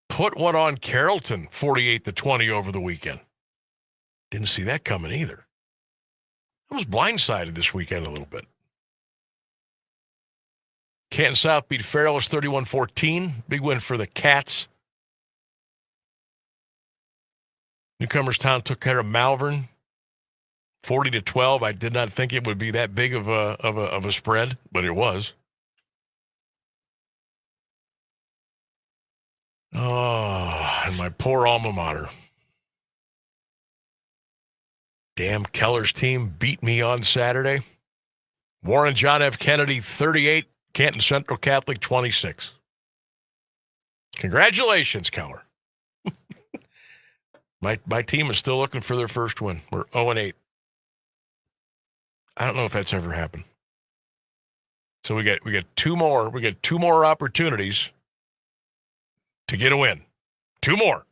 put one on Carrollton 48-20 over the weekend. Didn't see that coming either. I was blindsided this weekend a little bit. Canton South beat Fairless 31-14. Big win for the Cats. Newcomerstown took care of Malvern 40-12. I did not think it would be that big of a spread, but it was. Oh, and my poor alma mater. Damn, Keller's team beat me on Saturday. Warren John F. Kennedy 38, Canton Central Catholic 26. Congratulations, Keller. My team is still looking for their first win. We're 0-8. I don't know if that's ever happened. So we get 2 more. We get 2 more opportunities to get a win. 2 more.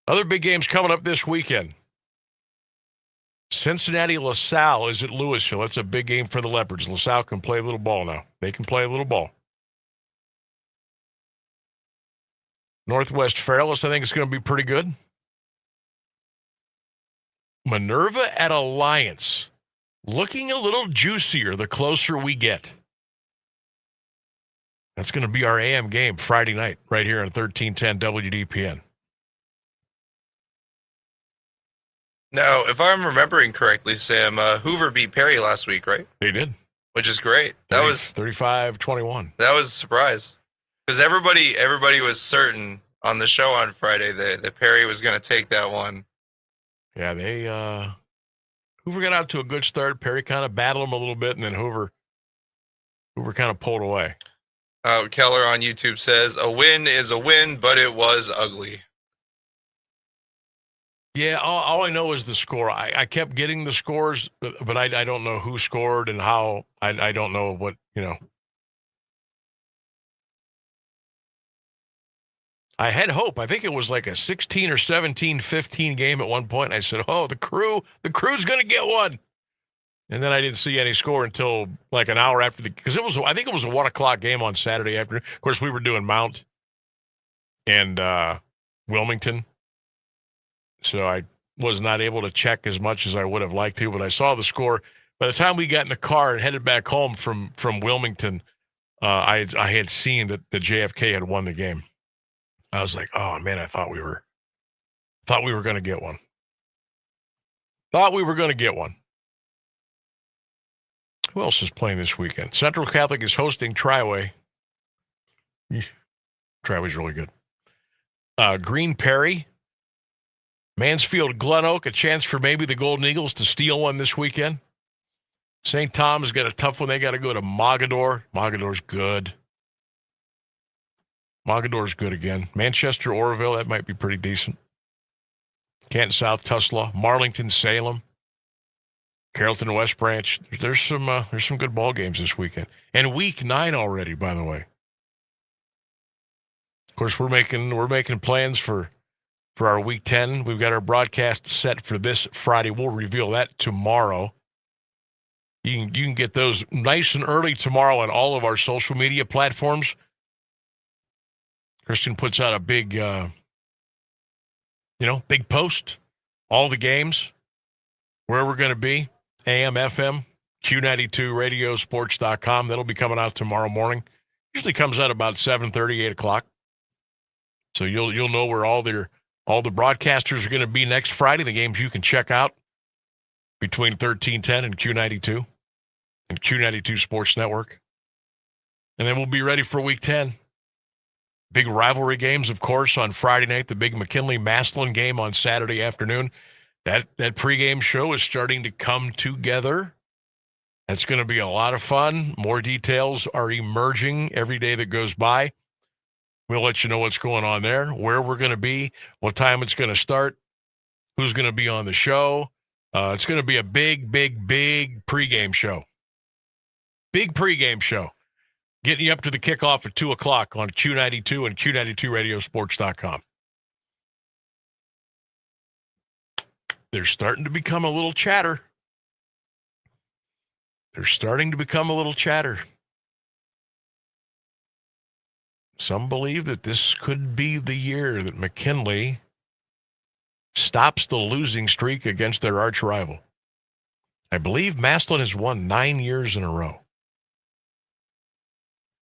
Other big games coming up this weekend. Cincinnati LaSalle is at Louisville. That's a big game for the Leopards. LaSalle can play a little ball now. They can play a little ball. Northwest Fairless, I think it's going to be pretty good. Minerva at Alliance. Looking a little juicier the closer we get. That's going to be our AM game Friday night right here on 1310 WDPN. Now, if I'm remembering correctly, Sam, Hoover beat Perry last week, right? They did. Which is great. That was 35-21. That was a surprise. Because everybody was certain on the show on Friday that Perry was going to take that one. Yeah, they Hoover got out to a good start. Perry kind of battled him a little bit, and then Hoover kind of pulled away. Keller on YouTube says, a win is a win, but it was ugly. Yeah, all I know is the score. I kept getting the scores, but I don't know who scored and how. I don't know what, I had hope. I think it was like a 16 or 17-15 game at one point. I said, oh, the crew's going to get one. And then I didn't see any score until like an hour after because I think it was a 1:00 game on Saturday afternoon. Of course, we were doing Mount and Wilmington. So I was not able to check as much as I would have liked to, but I saw the score. By the time we got in the car and headed back home from Wilmington, I had seen that the JFK had won the game. I was like, oh man, I thought we were going to get one. Thought we were going to get one. Who else is playing this weekend? Central Catholic is hosting Triway. Triway's really good. Green Perry. Mansfield Glen Oak, a chance for maybe the Golden Eagles to steal one this weekend. St. Tom's got a tough one. They got to go to Mogador. Mogador's good. Mogador's good again. Manchester Oroville, that might be pretty decent. Canton South Tuslaw, Marlington Salem, Carrollton West Branch. There's some good ball games this weekend. And week 9 already, by the way. Of course, we're making plans for our week 10. We've got our broadcast set for this Friday. We'll reveal that tomorrow. You can get those nice and early tomorrow on all of our social media platforms. Christian puts out a big, big post. All the games, where we're going to be, AM, FM, Q92, radiosports.com. That'll be coming out tomorrow morning. Usually comes out about 7:30, 8 o'clock. So you'll know where all the broadcasters are going to be next Friday, the games you can check out between 1310 and Q92 and Q92 Sports Network. And then we'll be ready for week 10. Big rivalry games, of course, on Friday night, the big McKinley-Massillon game on Saturday afternoon. That pregame show is starting to come together. That's going to be a lot of fun. More details are emerging every day that goes by. We'll let you know what's going on there, where we're going to be, what time it's going to start, who's going to be on the show. It's going to be a big, big, big pregame show. Big pregame show. Getting you up to the kickoff at 2 o'clock on Q92 and Q92radiosports.com. They're starting to become a little chatter. Some believe that this could be the year that McKinley stops the losing streak against their arch rival. I believe Massillon has won 9 years in a row.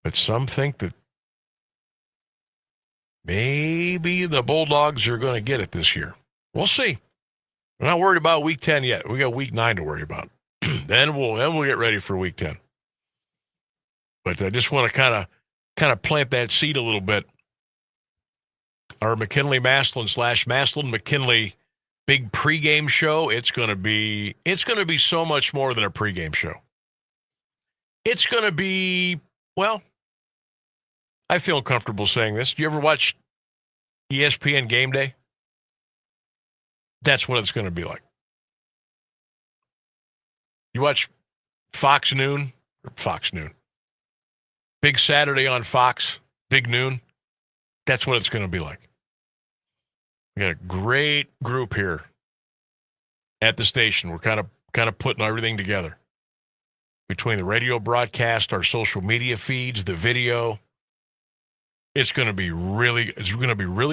But some think that maybe the Bulldogs are going to get it this year. We'll see. We're not worried about Week 10 yet. We got Week 9 to worry about. Then we'll get ready for Week 10. But I just want to kind of plant that seed a little bit. Our McKinley Massillon / Massillon McKinley big pregame show. It's going to be so much more than a pregame show. It's going to be, well, I feel comfortable saying this. Do you ever watch ESPN Game Day? That's what it's going to be like. You watch Fox Noon. Big Saturday on Fox, big noon. That's what it's going to be like. We got a great group here at the station. We're kind of putting everything together. Between the radio broadcast, our social media feeds, the video. It's going to be really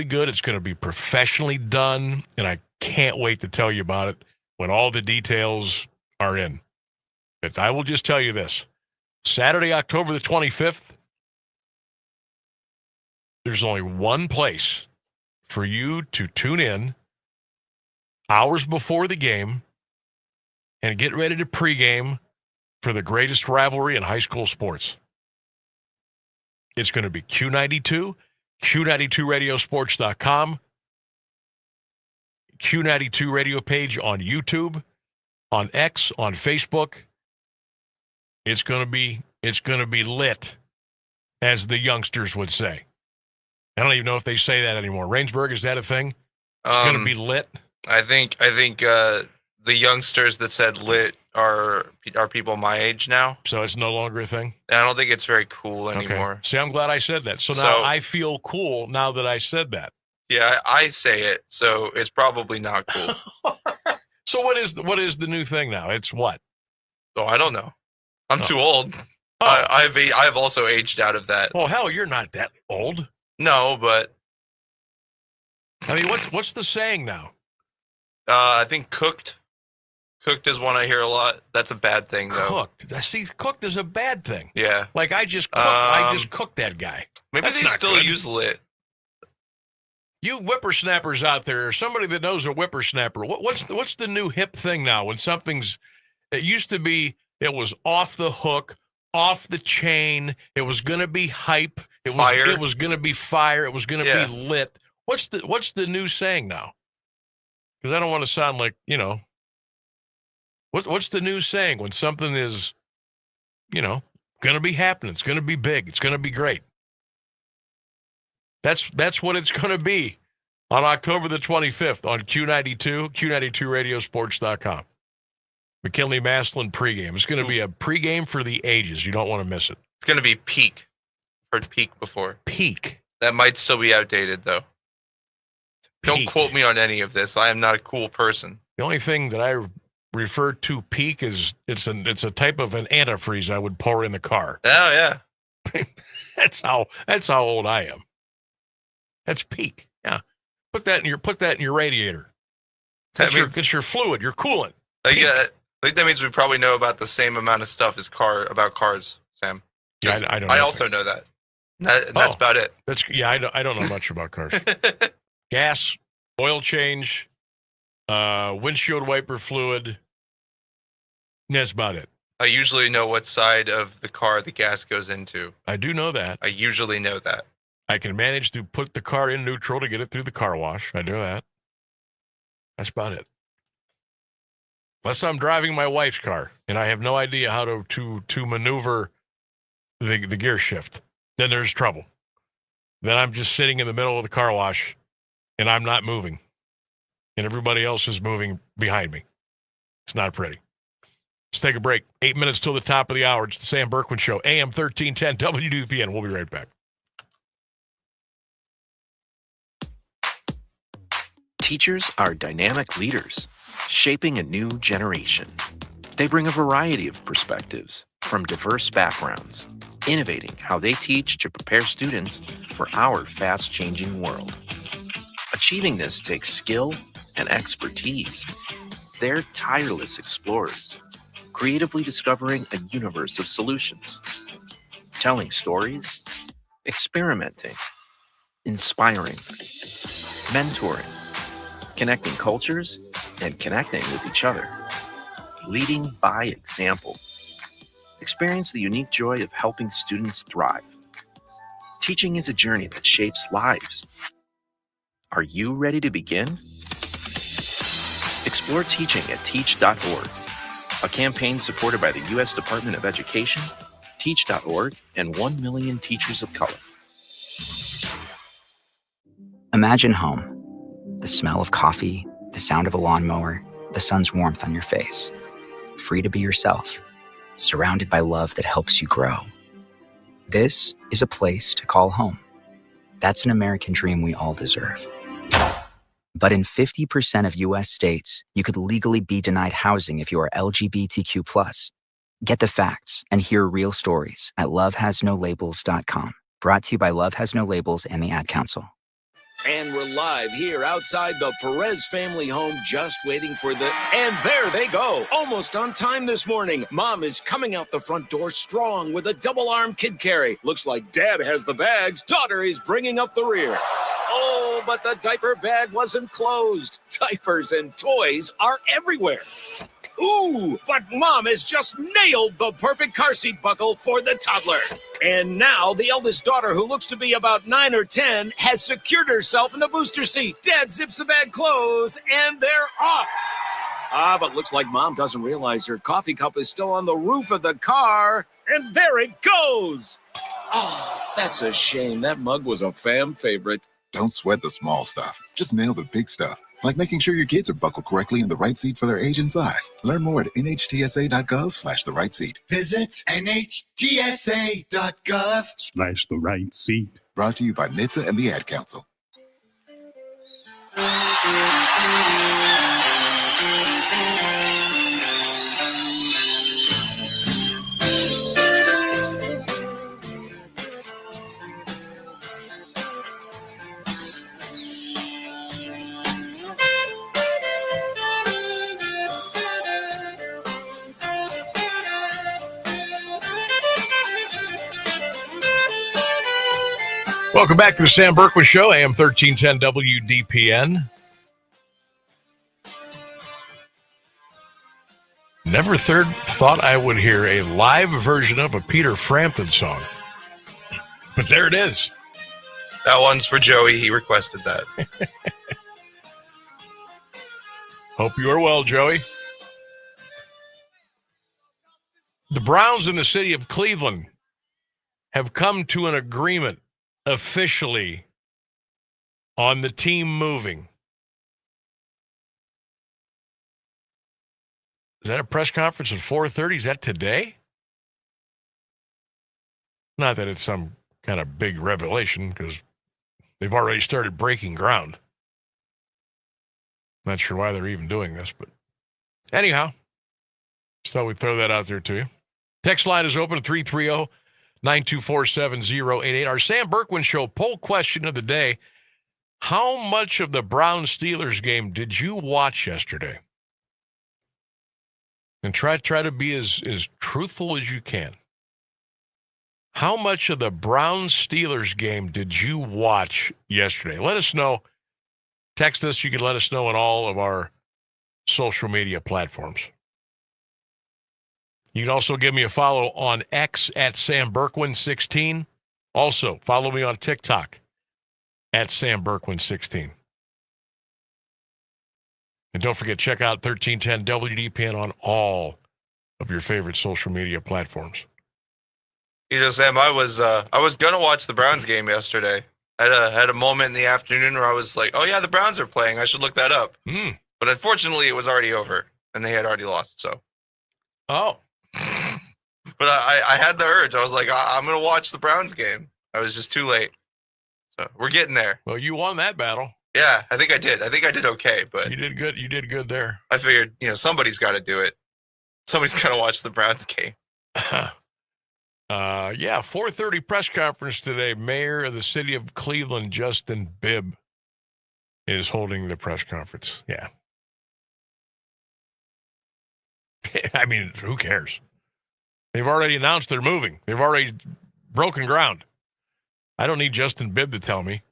good. It's going to be professionally done, and I can't wait to tell you about it when all the details are in. But I will just tell you this. Saturday, October the 25th, there's only one place for you to tune in hours before the game and get ready to pregame for the greatest rivalry in high school sports. It's going to be Q92, Q92radiosports.com, Q92 radio page on YouTube, on X, on Facebook. It's going to be lit, as the youngsters would say. I don't even know if they say that anymore. Rainsburg, is that a thing? It's going to be lit. I think the youngsters that said lit are people my age now. So it's no longer a thing? I don't think it's very cool anymore. Okay. See, I'm glad I said that. So now I feel cool now that I said that. Yeah, I say it, so it's probably not cool. So what is the new thing now? It's what? Oh, I don't know. I'm too old. I've also aged out of that. Well, hell, you're not that old. No, but I mean, what's the saying now? I think cooked. Cooked is one I hear a lot. That's a bad thing, though. Cooked. See, cooked is a bad thing. Yeah. Like I just cooked that guy. Maybe That's they not still good. use lit. You whippersnappers out there, somebody that knows a whippersnapper, what's the new hip thing now? When it used to be, it was off the hook, off the chain. It was going to be hype. It was going to be fire. It was going to be lit. What's the new saying now? Because I don't want to sound like, what's the new saying when something is, going to be happening? It's going to be big. It's going to be great. That's what it's going to be on October the 25th on Q92, Q92radiosports.com. McKinley Massillon pregame. It's going to be a pregame for the ages. You don't want to miss it. It's going to be peak. Heard peak before. Peak. That might still be outdated, though. Peak. Don't quote me on any of this. I am not a cool person. The only thing that I refer to peak is it's a type of an antifreeze I would pour in the car. Oh yeah. That's how old I am. That's peak. Yeah. Put that in your radiator. It's your fluid, your coolant. Yeah. I think that means we probably know about the same amount of stuff as about cars, Sam. Yeah, I don't. I also know that. That's about it. I don't know much about cars. Gas, oil change, windshield wiper fluid. That's about it. I usually know what side of the car the gas goes into. I do know that. I usually know that. I can manage to put the car in neutral to get it through the car wash. I do that. That's about it. Unless I'm driving my wife's car and I have no idea how to maneuver the gear shift, then there's trouble. Then I'm just sitting in the middle of the car wash and I'm not moving. And everybody else is moving behind me. It's not pretty. Let's take a break. 8 minutes till the top of the hour. It's the Sam Bourquin Show, AM 1310 WDPN. We'll be right back. Teachers are dynamic leaders. shaping a new generation. They bring a variety of perspectives from diverse backgrounds, innovating how they teach to prepare students for our fast-changing world. Achieving this takes skill and expertise. They're tireless explorers, creatively discovering a universe of solutions, telling stories, experimenting, inspiring, mentoring, connecting cultures, and connecting with each other. Leading by example. Experience the unique joy of helping students thrive. Teaching is a journey that shapes lives. Are you ready to begin? Explore teaching at teach.org, a campaign supported by the U.S. Department of Education, Teach.org, and 1 million teachers of color. Imagine home. The smell of coffee, the sound of a lawnmower, the sun's warmth on your face. Free to be yourself, surrounded by love that helps you grow. This is a place to call home. That's an American dream we all deserve. But in 50% of U.S. states, you could legally be denied housing if you are LGBTQ+. Get the facts and hear real stories at lovehasnolabels.com. Brought to you by Love Has No Labels and the Ad Council. And we're live here outside the Perez family home, just waiting for the... And there they go, almost on time this morning. Mom is coming out the front door strong with a double-arm kid carry. Looks like Dad has the bags. Daughter is bringing up the rear. Oh, but the diaper bag wasn't closed. Diapers and toys are everywhere. Ooh, but Mom has just nailed the perfect car seat buckle for the toddler. And now the eldest daughter, who looks to be about 9 or 10, has secured herself in the booster seat. Dad zips the bag closed, and they're off. But looks like Mom doesn't realize her coffee cup is still on the roof of the car. And there it goes. Oh, that's a shame. That mug was a fam favorite. Don't sweat the small stuff. Just nail the big stuff. Like making sure your kids are buckled correctly in the right seat for their age and size. Learn more at nhtsa.gov/the right seat. Visit nhtsa.gov/the right seat. Brought to you by NHTSA and the Ad Council. Welcome back to the Sam Bourquin Show, AM 1310 WDPN. Never thought I would hear a live version of a Peter Frampton song. But there it is. That one's for Joey. He requested that. Hope you are well, Joey. The Browns in the city of Cleveland have come to an agreement officially on the team moving. Is that a press conference at 4:30? Is that today? Not that it's some kind of big revelation, because they've already started breaking ground. Not sure why they're even doing this, but anyhow, just thought we'd throw that out there to you. Text line is open at 330-924-7088. Our Sam Bourquin Show poll question of the day: how much of the Browns-Steelers game did you watch yesterday? And try to be as truthful as you can. How much of the Browns-Steelers game did you watch yesterday? Let us know. Text us. You can let us know on all of our social media platforms. You can also give me a follow on X at Sam Bourquin16. Also, follow me on TikTok at Sam Bourquin16. And don't forget, check out 1310 WDPN on all of your favorite social media platforms. You know, Sam, I was gonna watch the Browns game yesterday. I had a moment in the afternoon where I was like, "Oh yeah, the Browns are playing. I should look that up." But unfortunately, it was already over, and they had already lost. So, but I had the urge. I was like, "I'm gonna watch the Browns game." I was just too late. So we're getting there. Well, you won that battle. Yeah, I think I did. I think I did okay, but you did good. You did good there. I figured, somebody's got to do it. Somebody's got to watch the Browns game. 4:30 press conference today. Mayor of the city of Cleveland, Justin Bibb, is holding the press conference. Yeah. I mean, who cares? They've already announced they're moving. They've already broken ground. I don't need Justin Bibb to tell me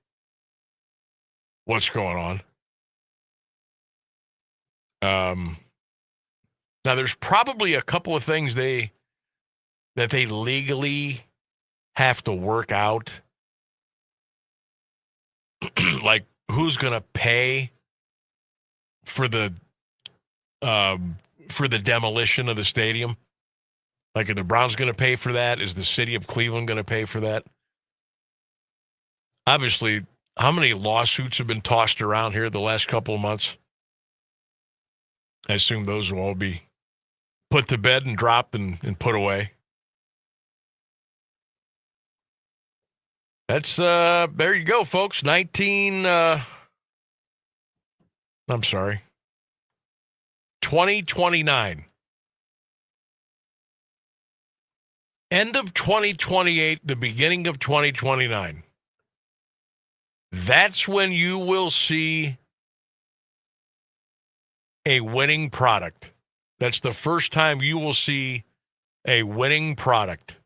what's going on. Now, there's probably a couple of things that they legally have to work out, like who's going to pay for the demolition of the stadium. Like, are the Browns going to pay for that? Is the city of Cleveland going to pay for that? Obviously, how many lawsuits have been tossed around here the last couple of months? I assume those will all be put to bed and dropped and put away. That's, there you go, folks. 2029. End of 2028, the beginning of 2029. That's when you will see a winning product. That's the first time you will see a winning product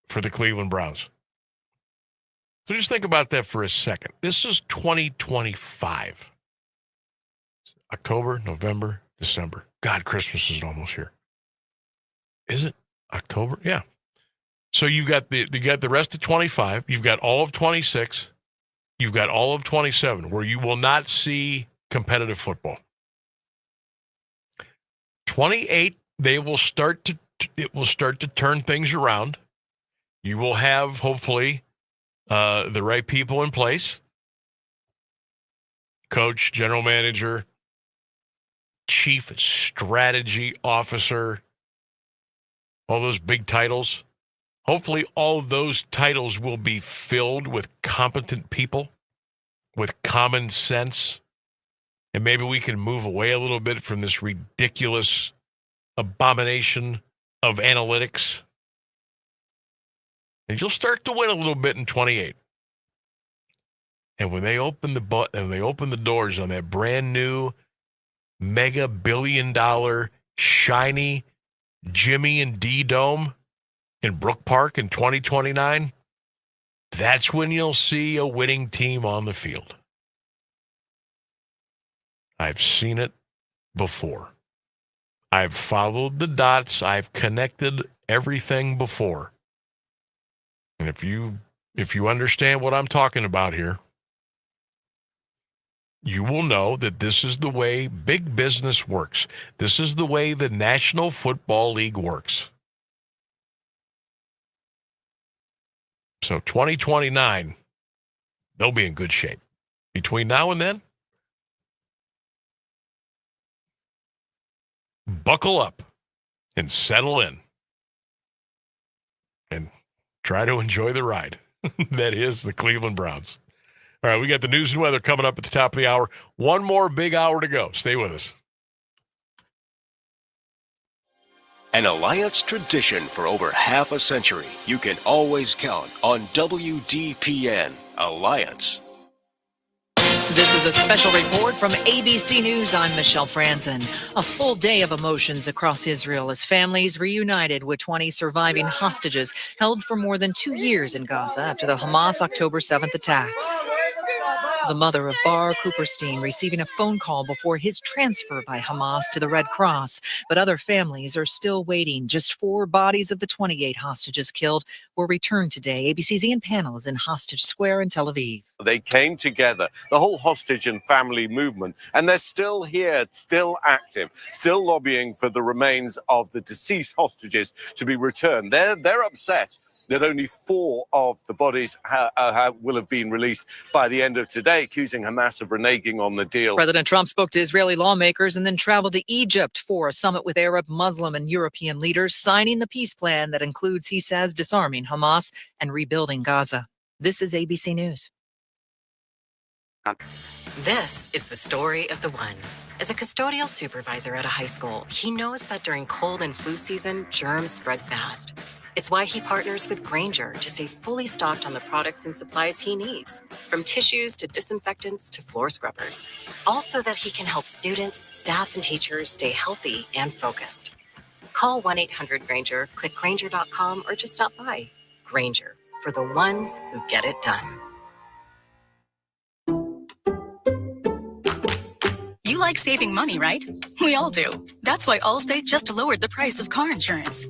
for the Cleveland Browns. So just think about that for a second. This is 2025. October, November, December. God, Christmas is almost here. Is it October? Yeah. So you got the rest of 25. You've got all of 26. You've got all of 27, where you will not see competitive football. 28, it will start to turn things around. You will have, hopefully, the right people in place. Coach, general manager, chief strategy officer, all those big titles. Hopefully all of those titles will be filled with competent people, with common sense, and maybe we can move away a little bit from this ridiculous abomination of analytics. And you'll start to win a little bit in 28. And when they open the doors on that brand new mega billion-dollar shiny Jimmy and D Dome in Brook Park in 2029, that's when you'll see a winning team on the field. I've seen it before. I've followed the dots. I've connected everything before. And if you understand what I'm talking about here, you will know that this is the way big business works. This is the way the National Football League works. So 2029, they'll be in good shape. Between now and then, buckle up and settle in and try to enjoy the ride. That is the Cleveland Browns. All right, we got the news and weather coming up at the top of the hour. One more big hour to go. Stay with us. An Alliance tradition for over half a century. You can always count on WDPN Alliance. This is a special report from ABC News. I'm Michelle Franzen. A full day of emotions across Israel as families reunited with 20 surviving hostages held for more than 2 years in Gaza after the Hamas October 7th attacks. The mother of Bar Cooperstein receiving a phone call before his transfer by Hamas to the Red Cross. But other families are still waiting. Just 4 bodies of the 28 hostages killed were returned today. ABC's Ian Pannell is in Hostage Square in Tel Aviv. They came together, the whole hostage and family movement, and they're still here, still active, still lobbying for the remains of the deceased hostages to be returned. They're upset that only 4 of the bodies will have been released by the end of today, accusing Hamas of reneging on the deal. President Trump spoke to Israeli lawmakers and then traveled to Egypt for a summit with Arab, Muslim, and European leaders, signing the peace plan that includes, he says, disarming Hamas and rebuilding Gaza. This is ABC News. This is the story of the one. As a custodial supervisor at a high school, he knows that during cold and flu season, germs spread fast. It's why he partners with Grainger to stay fully stocked on the products and supplies he needs, from tissues to disinfectants to floor scrubbers. All so that he can help students, staff, and teachers stay healthy and focused. Call 1-800-GRAINGER, click Grainger.com, or just stop by. Grainger, for the ones who get it done. You like saving money, right? We all do. That's why Allstate just lowered the price of car insurance.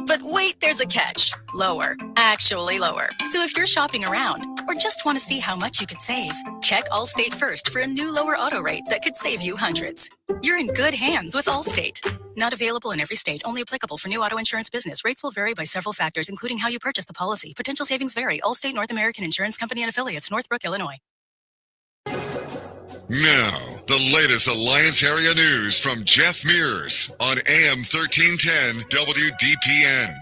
But wait, there's a catch. Lower. Actually lower. So if you're shopping around or just want to see how much you could save, check Allstate first for a new lower auto rate that could save you hundreds. You're in good hands with Allstate. Not available in every state, only applicable for new auto insurance business. Rates will vary by several factors, including how you purchase the policy. Potential savings vary. Allstate North American Insurance Company and Affiliates, Northbrook, Illinois. Now, the latest Alliance area news from Jeff Mears on AM 1310 WDPN.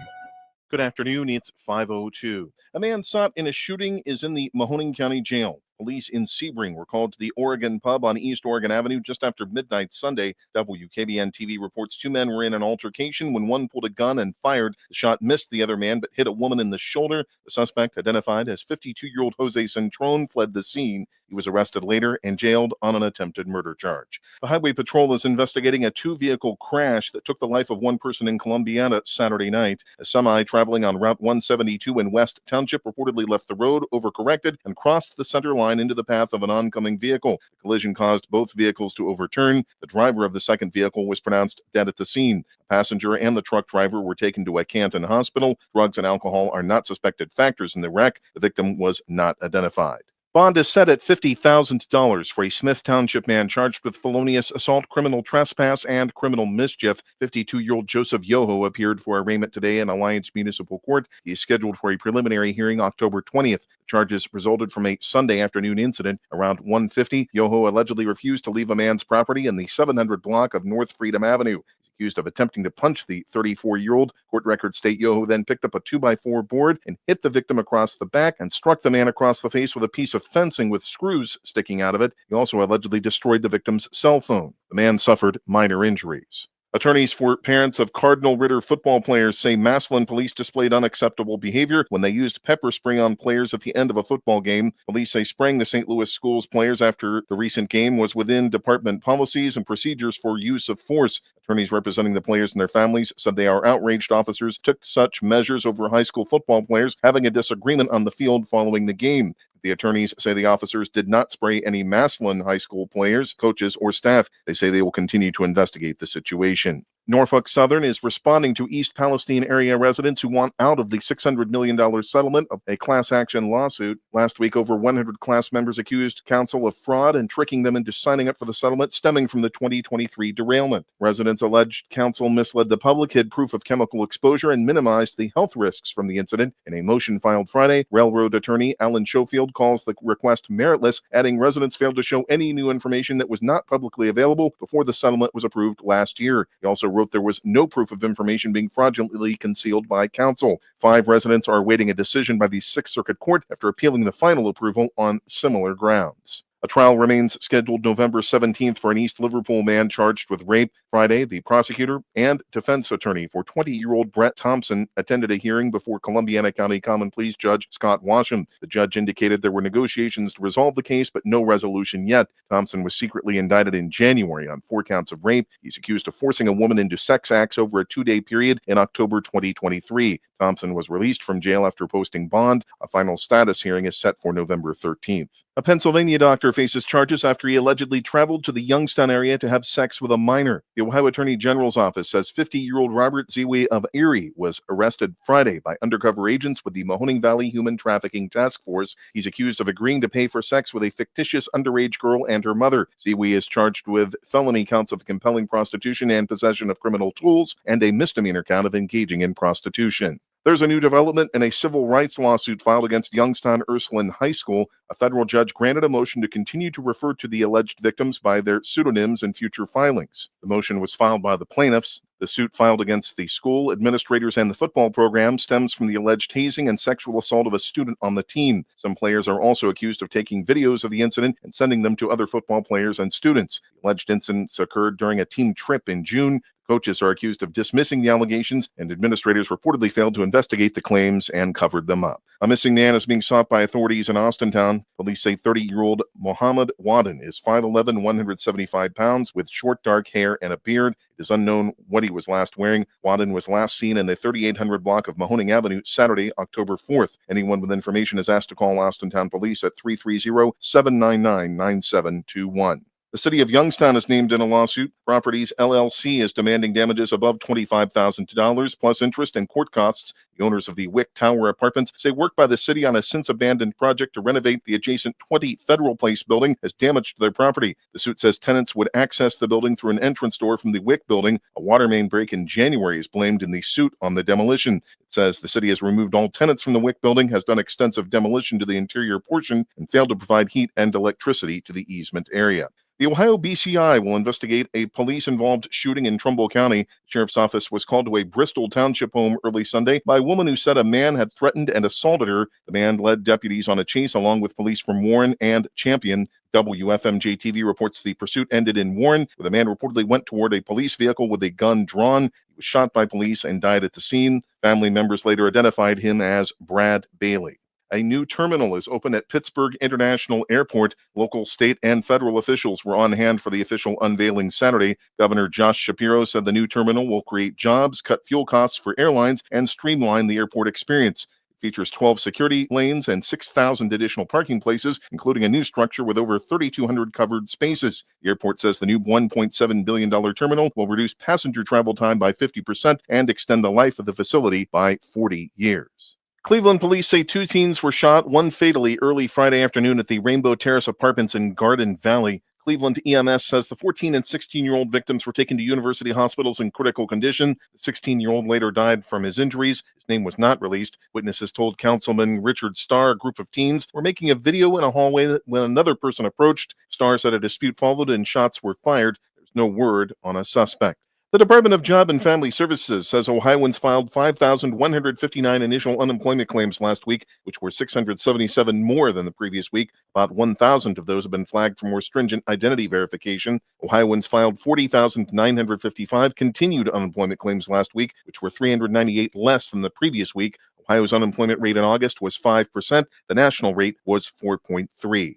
Good afternoon. It's 5:02. A man sought in a shooting is in the Mahoning County Jail. Police in Sebring were called to the Oregon Pub on East Oregon Avenue just after midnight Sunday. WKBN-TV reports two men were in an altercation when one pulled a gun and fired. The shot missed the other man but hit a woman in the shoulder. The suspect, identified as 52-year-old Jose Centron, fled the scene. He was arrested later and jailed on an attempted murder charge. The Highway Patrol is investigating a two-vehicle crash that took the life of one person in Columbiana Saturday night. A semi traveling on Route 172 in West Township reportedly left the road, overcorrected, and crossed the center line into the path of an oncoming vehicle. The collision caused both vehicles to overturn. The driver of the second vehicle was pronounced dead at the scene. The passenger and the truck driver were taken to a Canton hospital. Drugs and alcohol are not suspected factors in the wreck. The victim was not identified. Bond is set at $50,000 for a Smith Township man charged with felonious assault, criminal trespass, and criminal mischief. 52-year-old Joseph Yoho appeared for arraignment today in Alliance Municipal Court. He is scheduled for a preliminary hearing October 20th. The charges resulted from a Sunday afternoon incident. Around 1:50, Yoho allegedly refused to leave a man's property in the 700 block of North Freedom Avenue. Accused of attempting to punch the 34-year-old. Court records state Yoho then picked up a 2x4 board and hit the victim across the back and struck the man across the face with a piece of fencing with screws sticking out of it. He also allegedly destroyed the victim's cell phone. The man suffered minor injuries. Attorneys for parents of Cardinal Ritter football players say Massillon police displayed unacceptable behavior when they used pepper spray on players at the end of a football game. Police say spraying the St. Louis schools players after the recent game was within department policies and procedures for use of force. Attorneys representing the players and their families said they are outraged officers took such measures over high school football players having a disagreement on the field following the game. The attorneys say the officers did not spray any Massillon high school players, coaches, or staff. They say they will continue to investigate the situation. Norfolk Southern is responding to East Palestine area residents who want out of the $600 million settlement of a class action lawsuit. Last week, over 100 class members accused council of fraud and tricking them into signing up for the settlement stemming from the 2023 derailment. Residents alleged council misled the public, hid proof of chemical exposure, and minimized the health risks from the incident. In a motion filed Friday, railroad attorney Alan Schofield calls the request meritless, adding residents failed to show any new information that was not publicly available before the settlement was approved last year. He also wrote there was no proof of information being fraudulently concealed by council. 5 residents are awaiting a decision by the Sixth Circuit Court after appealing the final approval on similar grounds. A trial remains scheduled November 17th for an East Liverpool man charged with rape. Friday, the prosecutor and defense attorney for 20-year-old Brett Thompson attended a hearing before Columbiana County Common Pleas Judge Scott Washam. The judge indicated there were negotiations to resolve the case, but no resolution yet. Thompson was secretly indicted in January on 4 counts of rape. He's accused of forcing a woman into sex acts over a 2-day period in October 2023. Thompson was released from jail after posting bond. A final status hearing is set for November 13th. A Pennsylvania doctor faces charges after he allegedly traveled to the Youngstown area to have sex with a minor. The Ohio Attorney General's office says 50-year-old Robert Ziwe of Erie was arrested Friday by undercover agents with the Mahoning Valley Human Trafficking Task Force. He's accused of agreeing to pay for sex with a fictitious underage girl and her mother. Ziwe is charged with felony counts of compelling prostitution and possession of criminal tools and a misdemeanor count of engaging in prostitution. There's a new development in a civil rights lawsuit filed against Youngstown Ursuline High School. A federal judge granted a motion to continue to refer to the alleged victims by their pseudonyms in future filings. The motion was filed by the plaintiffs. The suit filed against the school, administrators, and the football program stems from the alleged hazing and sexual assault of a student on the team. Some players are also accused of taking videos of the incident and sending them to other football players and students. The alleged incidents occurred during a team trip in June. Coaches are accused of dismissing the allegations, and administrators reportedly failed to investigate the claims and covered them up. A missing man is being sought by authorities in Austintown. Police say 30-year-old Mohammed Wadden is 5'11", 175 pounds, with short dark hair and a beard. It is unknown what he was last wearing. Wadden was last seen in the 3800 block of Mahoning Avenue Saturday, October 4th. Anyone with information is asked to call Austintown Police at 330-799-9721. The city of Youngstown is named in a lawsuit. Properties LLC is demanding damages above $25,000 plus interest and court costs. The owners of the Wick Tower Apartments say work by the city on a since-abandoned project to renovate the adjacent 20 Federal Place building has damaged their property. The suit says tenants would access the building through an entrance door from the Wick building. A water main break in January is blamed in the suit on the demolition. It says the city has removed all tenants from the Wick building, has done extensive demolition to the interior portion, and failed to provide heat and electricity to the easement area. The Ohio BCI will investigate a police-involved shooting in Trumbull County. The Sheriff's Office was called to a Bristol Township home early Sunday by a woman who said a man had threatened and assaulted her. The man led deputies on a chase along with police from Warren and Champion. WFMJ-TV reports the pursuit ended in Warren, where the man reportedly went toward a police vehicle with a gun drawn. He was shot by police and died at the scene. Family members later identified him as Brad Bailey. A new terminal is open at Pittsburgh International Airport. Local, state, and federal officials were on hand for the official unveiling Saturday. Governor Josh Shapiro said the new terminal will create jobs, cut fuel costs for airlines, and streamline the airport experience. It features 12 security lanes and 6,000 additional parking places, including a new structure with over 3,200 covered spaces. The airport says the new $1.7 billion terminal will reduce passenger travel time by 50% and extend the life of the facility by 40 years. Cleveland police say 2 teens were shot, one fatally, early Friday afternoon at the Rainbow Terrace Apartments in Garden Valley. Cleveland EMS says the 14 and 16-year-old victims were taken to university hospitals in critical condition. The 16-year-old later died from his injuries. His name was not released. Witnesses told Councilman Richard Starr a group of teens were making a video in a hallway when another person approached. Starr said a dispute followed and shots were fired. There's no word on a suspect. The Department of Job and Family Services says Ohioans filed 5,159 initial unemployment claims last week, which were 677 more than the previous week. About 1,000 of those have been flagged for more stringent identity verification. Ohioans filed 40,955 continued unemployment claims last week, which were 398 less than the previous week. Ohio's unemployment rate in August was 5%. The national rate was 4.3%.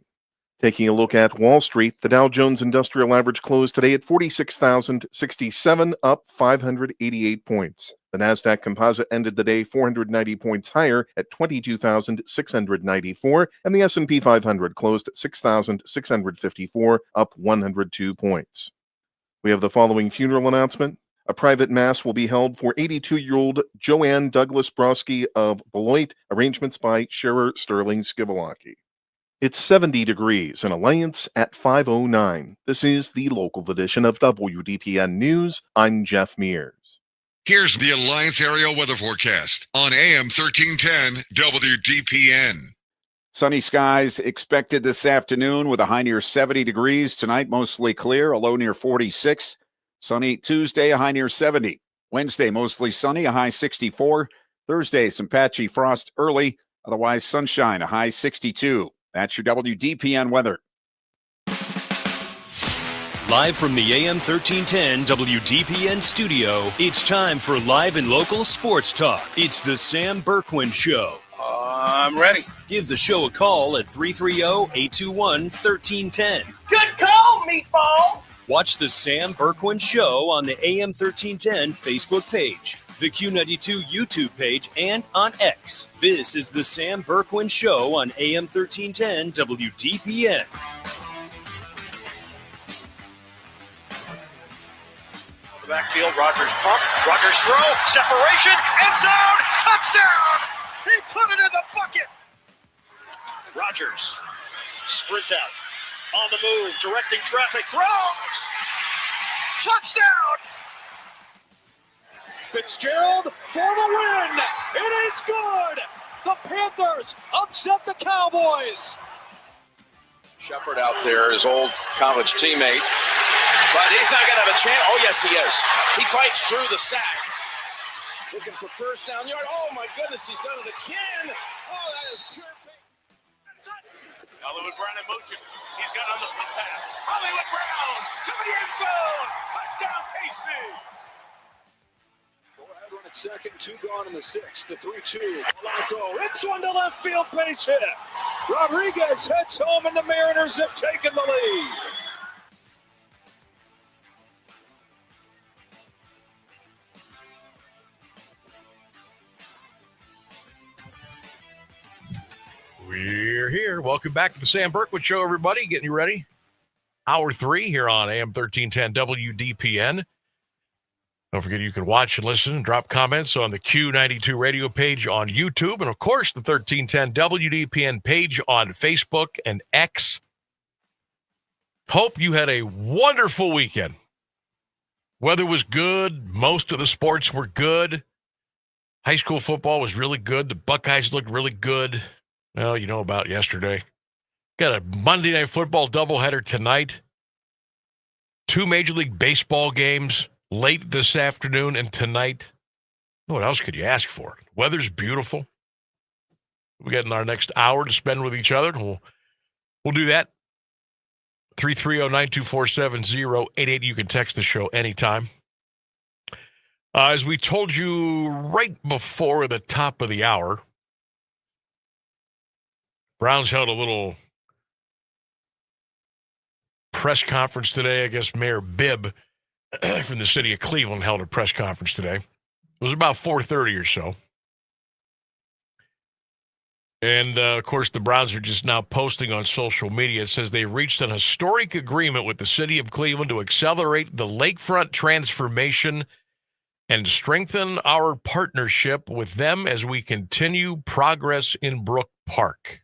Taking a look at Wall Street, the Dow Jones Industrial Average closed today at 46,067, up 588 points. The Nasdaq Composite ended the day 490 points higher at 22,694, and the S&P 500 closed at 6,654, up 102 points. We have the following funeral announcement. A private mass will be held for 82-year-old Joanne Douglas Broski of Beloit, arrangements by Scherer Sterling Skivalaki. It's 70 degrees in Alliance at 5:09. This is the local edition of WDPN News. I'm Jeff Mears. Here's the Alliance Area Weather Forecast on AM 1310 WDPN. Sunny skies expected this afternoon with a high near 70 degrees. Tonight, mostly clear, a low near 46. Sunny Tuesday, a high near 70. Wednesday, mostly sunny, a high 64. Thursday, some patchy frost early, otherwise sunshine, a high 62. That's your WDPN weather. Live from the AM 1310 WDPN studio, it's time for live and local sports talk. It's the Sam Bourquin Show. I'm ready. Give the show a call at 330-821-1310. Good call, meatball! Watch the Sam Bourquin Show on the AM 1310 Facebook page, the Q92 YouTube page, and on X. This is the Sam Bourquin Show on AM 1310 WDPN. The backfield, Rogers pump, Rogers throw, separation, end zone, touchdown! He put it in the bucket! Rogers, sprint out, on the move, directing traffic, throws! Touchdown! Fitzgerald for the win. It is good. The Panthers upset the Cowboys. Shepard out there, his old college teammate. But he's not going to have a chance. Oh, yes, he is. He fights through the sack. Looking for first down yard. Oh, my goodness, he's done it again. Oh, that is pure pain. Hollywood Brown in motion. He's got on the pass. Hollywood Brown to the end zone. Touchdown, KC. Go ahead, run at second. 2 gone in the 6th. The 3-2. Blanco. It's one to left field. Base hit. Rodriguez heads home, and the Mariners have taken the lead. We're here. Welcome back to the Sam Bourquin Show, everybody. Getting you ready. Hour 3 here on AM 1310 WDPN. Don't forget you can watch and listen and drop comments on the Q92 radio page on YouTube. And, of course, the 1310 WDPN page on Facebook and X. Hope you had a wonderful weekend. Weather was good. Most of the sports were good. High school football was really good. The Buckeyes looked really good. Well, you know about yesterday. Got a Monday Night Football doubleheader tonight. 2 Major League Baseball games late this afternoon and tonight. What else could you ask for? Weather's beautiful. We got in our next hour to spend with each other. We'll do that. 330-924-7088. You can text the show anytime. As we told you right before the top of the hour, Browns held a little press conference today. I guess Mayor Bibb from the city of Cleveland held a press conference today. It was about 4:30 or so. And, of course, the Browns are just now posting on social media. It says they reached an historic agreement with the city of Cleveland to accelerate the lakefront transformation and strengthen our partnership with them as we continue progress in Brook Park.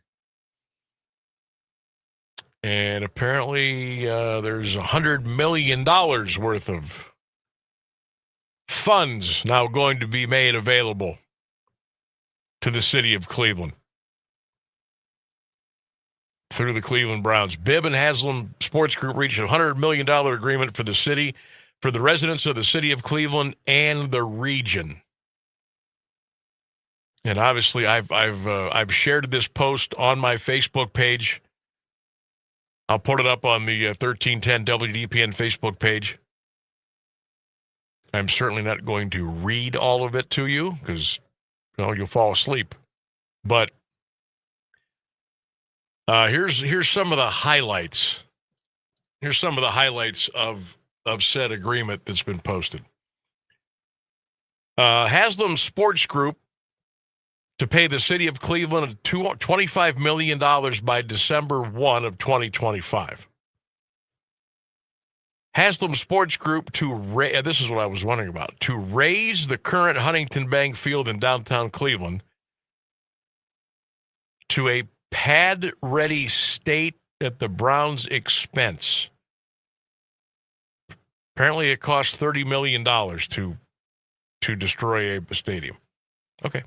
And apparently there's $100 million worth of funds now going to be made available to the city of Cleveland through the Cleveland Browns. Bibb and Haslam Sports Group reached a $100 million agreement for the city, for the residents of the city of Cleveland and the region. And obviously, I've shared this post on my Facebook page. I'll put it up on the 1310 WDPN Facebook page. I'm certainly not going to read all of it to you because, you'll fall asleep. But here's some of the highlights. Here's some of the highlights of said agreement that's been posted. Haslam Sports Group to pay the city of Cleveland $25 million by December 1 of 2025. Haslam Sports Group this is what I was wondering about, to raise the current Huntington Bank Field in downtown Cleveland to a pad-ready state at the Browns' expense. Apparently it costs $30 million to destroy a stadium. Okay.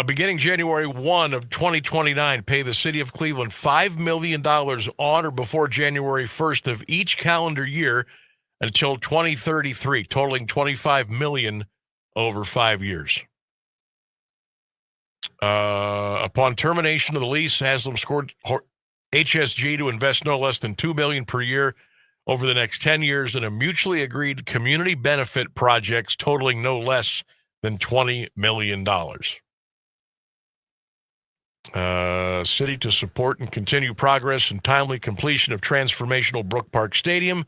Beginning January 1 of 2029, pay the city of Cleveland $5 million on or before January 1st of each calendar year until 2033, totaling $25 million over 5 years. Upon termination of the lease, Haslam scored HSG to invest no less than $2 million per year over the next 10 years in a mutually agreed community benefit projects totaling no less than $20 million. City to support and continue progress and timely completion of transformational Brook Park Stadium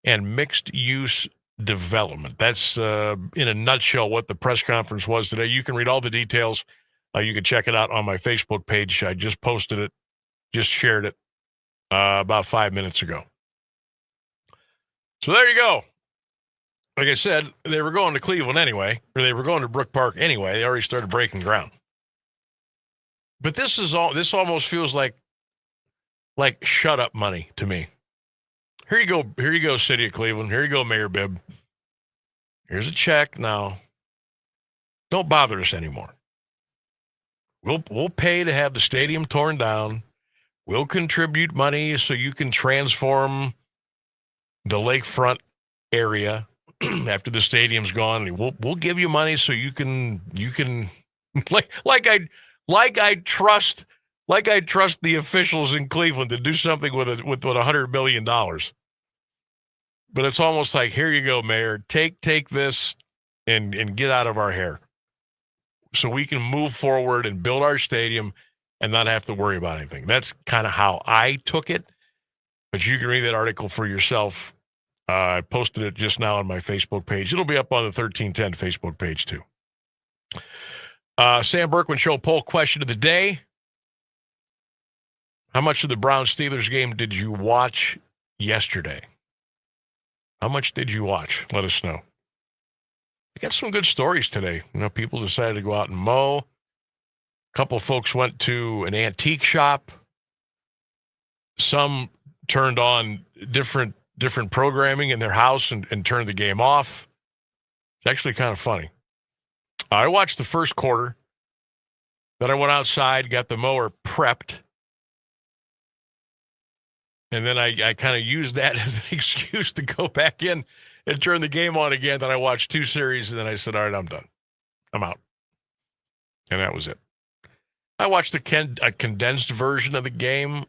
and mixed-use development. That's, in a nutshell, what the press conference was today. You can read all the details. You can check it out on my Facebook page. I just posted it, just shared it about 5 minutes ago. So there you go. Like I said, they were going to Cleveland anyway, or they were going to Brook Park anyway. They already started breaking ground. But this almost feels like shut up money to me. Here you go, City of Cleveland. Here you go, Mayor Bibb. Here's a check. Now, don't bother us anymore. We'll pay to have the stadium torn down. We'll contribute money so you can transform the lakefront area after the stadium's gone. We'll give you money so you can like I trust the officials in Cleveland to do something with $100 million. But it's almost like, here you go, Mayor. Take this and get out of our hair, so we can move forward and build our stadium and not have to worry about anything. That's kind of how I took it. But you can read that article for yourself. I posted it just now on my Facebook page. It'll be up on the 1310 Facebook page, too. Sam Bourquin Show poll question of the day. How much of the Browns-Steelers game did you watch yesterday? How much did you watch? Let us know. I got some good stories today. People decided to go out and mow. A couple of folks went to an antique shop. Some turned on different programming in their house and turned the game off. It's actually kind of funny. I watched the first quarter. Then I went outside, got the mower prepped. And then I kind of used that as an excuse to go back in and turn the game on again. Then I watched 2 series, and then I said, all right, I'm done. I'm out. And that was it. I watched a condensed version of the game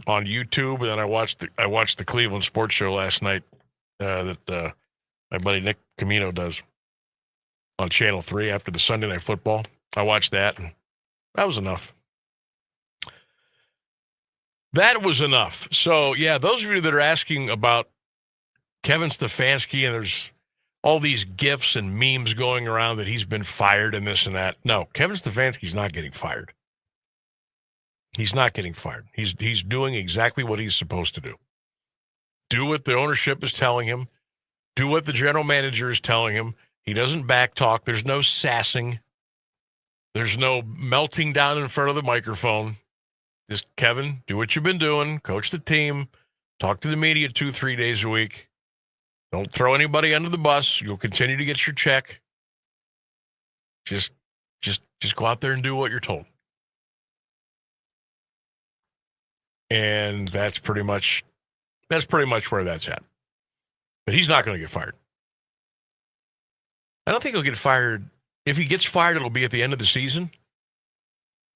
on YouTube, and then I watched the Cleveland Sports Show last night that my buddy Nick Camino does on Channel 3 after the Sunday Night Football. I watched that, and that was enough. That was enough. So, yeah, those of you that are asking about Kevin Stefanski, and there's all these GIFs and memes going around that he's been fired and this and that. No, Kevin Stefanski's not getting fired. He's not getting fired. He's doing exactly what he's supposed to do. Do what the ownership is telling him. Do what the general manager is telling him. He doesn't backtalk. There's no sassing. There's no melting down in front of the microphone. Just, Kevin, do what you've been doing. Coach the team. Talk to the media 2-3 days a week. Don't throw anybody under the bus. You'll continue to get your check. Just go out there and do what you're told. And that's pretty much where that's at. But he's not going to get fired. I don't think he'll get fired. If he gets fired, it'll be at the end of the season.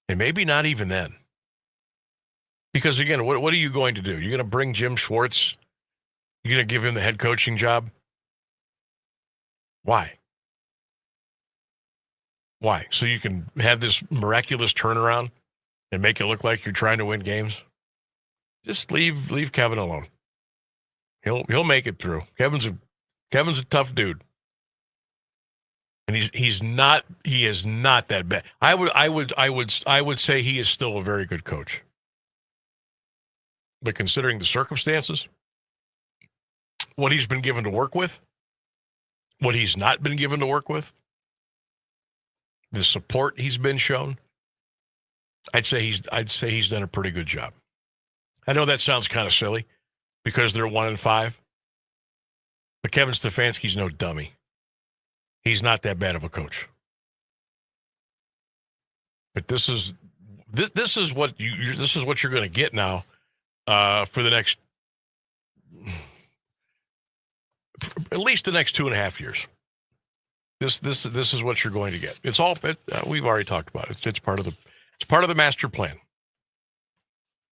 And maybe not even then. Because, again, what are you going to do? You're going to bring Jim Schwartz? You're going to give him the head coaching job? Why? Why? So you can have this miraculous turnaround and make it look like you're trying to win games? Just leave Kevin alone. He'll make it through. Kevin's a tough dude. And he is not that bad. I would say he is still a very good coach. But considering the circumstances, what he's been given to work with, what he's not been given to work with, the support he's been shown, I'd say he's done a pretty good job. I know that sounds kind of silly because they're 1-5, but Kevin Stefanski's no dummy. He's not that bad of a coach. But this is what you're going to get now for the next, at least the next 2.5 years. This is what you're going to get. It's all we've already talked about it. It's part of the master plan.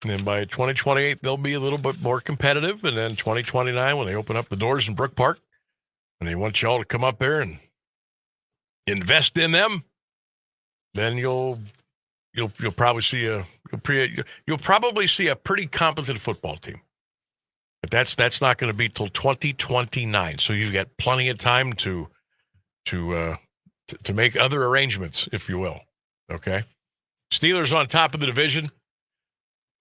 And then by 2028, they'll be a little bit more competitive. And then 2029, when they open up the doors in Brook Park, and they want you all to come up there and invest in them, then you'll probably see a pretty competent football team. But that's not going to be till 2029. So you've got plenty of time to make other arrangements, if you will. Okay. Steelers on top of the division.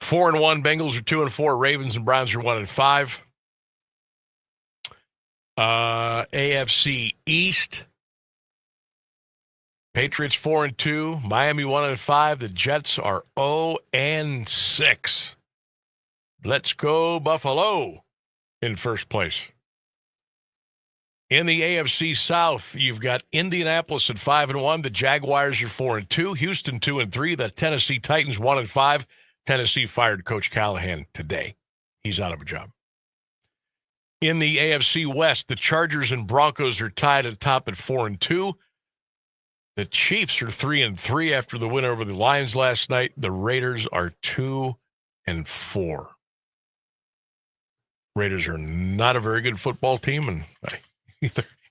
4-1. Bengals are 2-4. Ravens and Browns are 1-5. AFC East. Patriots 4-2. Miami 1-5. The Jets are 0-6. Let's go Buffalo in first place. In the AFC South, you've got Indianapolis at 5-1. The Jaguars are 4-2. Houston 2-3. The Tennessee Titans 1-5. Tennessee fired Coach Callahan today. He's out of a job. In the AFC West, the Chargers and Broncos are tied at the top at 4-2. The Chiefs are 3-3 after the win over the Lions last night. The Raiders are 2-4. Raiders are not a very good football team, and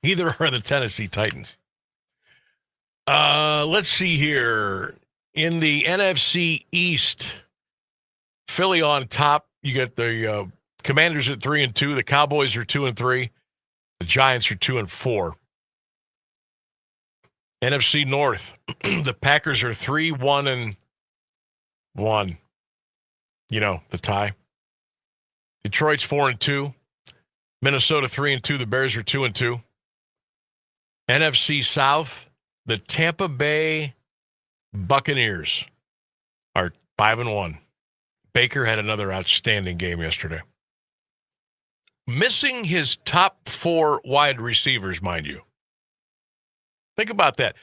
either are the Tennessee Titans. Let's see here. In the NFC East, Philly on top. You got the Commanders at 3-2. The Cowboys are 2-3. The Giants are 2-4. NFC North, the Packers are 3-1-1. You know, the tie. Detroit's 4-2. Minnesota 3-2. The Bears are 2-2. NFC South, the Tampa Bay Buccaneers are 5-1. Baker had another outstanding game yesterday. Missing his top 4 wide receivers, mind you. Think about that.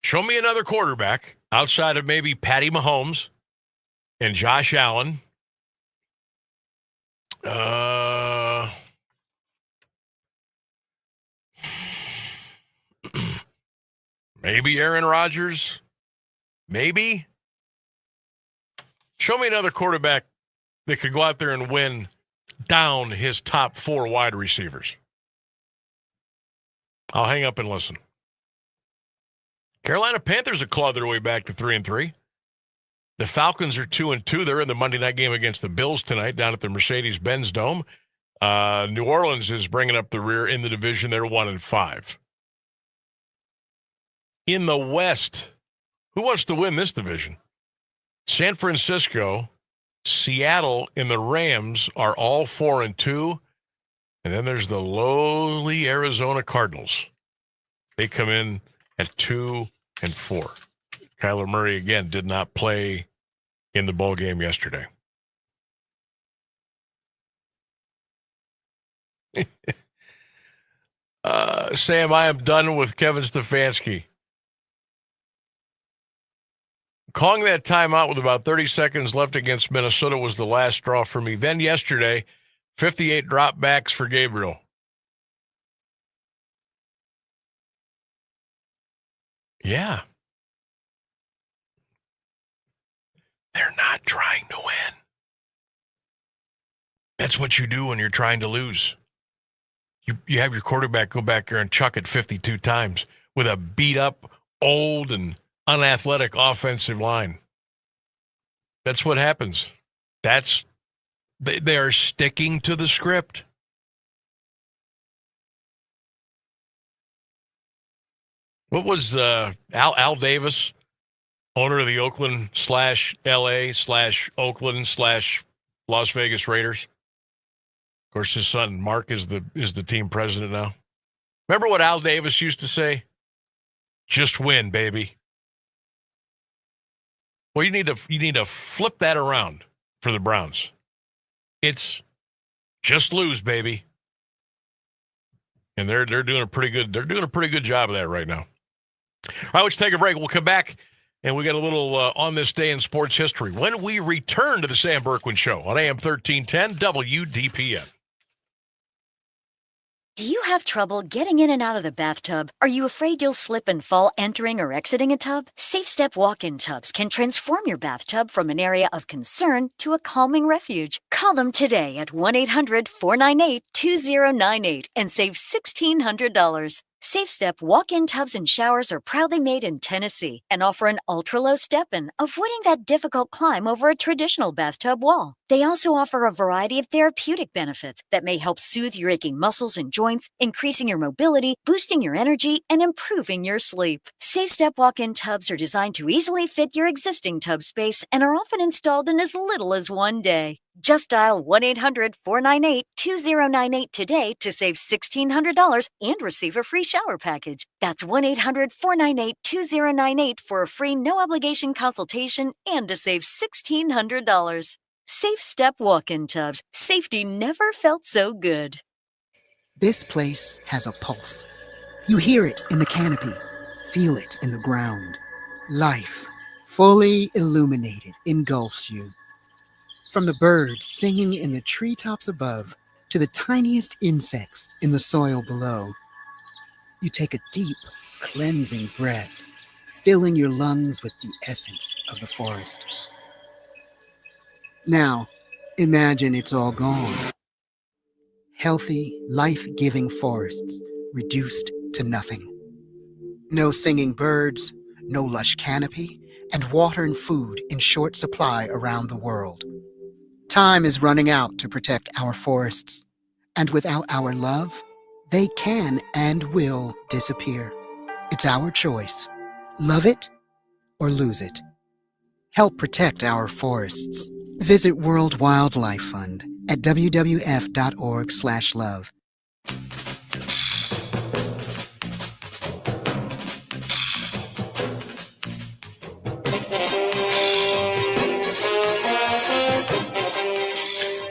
Show me another quarterback outside of maybe Patty Mahomes and Josh Allen. Maybe Aaron Rodgers. Maybe. Show me another quarterback that could go out there and win down his top 4 wide receivers. I'll hang up and listen. Carolina Panthers have clawed their way back to 3-3. The Falcons are 2-2. They're in the Monday night game against the Bills tonight down at the Mercedes-Benz Dome. New Orleans is bringing up the rear in the division. They're 1-5. In the West, who wants to win this division? San Francisco, Seattle, and the Rams are all 4-2. And then there's the lowly Arizona Cardinals. They come in at 2-4. Kyler Murray, again, did not play in the bowl game yesterday. Sam, I am done with Kevin Stefanski. Calling that timeout with about 30 seconds left against Minnesota was the last straw for me. Then yesterday, 58 dropbacks for Gabriel. Yeah. They're not trying to win. That's what you do when you're trying to lose. You have your quarterback go back there and chuck it 52 times with a beat-up, old, and unathletic offensive line. That's what happens. They are sticking to the script. What was Al Davis, owner of the Oakland /LA/Oakland/Las Vegas Raiders? Of course, his son Mark is the team president now. Remember what Al Davis used to say? Just win, baby. Well, you need to flip that around for the Browns. It's just lose, baby. And they're doing a pretty good job of that right now. All right, let's take a break. We'll come back, and we got a little on this day in sports history when we return to the Sam Bourquin Show on AM 1310 WDPN. Do you have trouble getting in and out of the bathtub? Are you afraid you'll slip and fall entering or exiting a tub? Safe Step walk-in tubs can transform your bathtub from an area of concern to a calming refuge. Call them today at 1-800-498-2098 and save $1,600. Safe Step walk-in tubs and showers are proudly made in Tennessee and offer an ultra-low step-in, avoiding that difficult climb over a traditional bathtub wall. They also offer a variety of therapeutic benefits that may help soothe your aching muscles and joints, increasing your mobility, boosting your energy, and improving your sleep. Safe Step walk-in tubs are designed to easily fit your existing tub space and are often installed in as little as 1 day. Just dial 1-800-498-2098 today to save $1,600 and receive a free shower package. That's 1-800-498-2098 for a free no-obligation consultation and to save $1,600. Safe Step walk-in tubs. Safety never felt so good. This place has a pulse. You hear it in the canopy, feel it in the ground. Life, fully illuminated, engulfs you. From the birds singing in the treetops above to the tiniest insects in the soil below, you take a deep, cleansing breath, filling your lungs with the essence of the forest. Now, imagine it's all gone. Healthy, life-giving forests reduced to nothing. No singing birds, no lush canopy, and water and food in short supply around the world. Time is running out to protect our forests, and without our love, they can and will disappear. It's our choice. Love it or lose it. Help protect our forests. Visit World Wildlife Fund at wwf.org/love.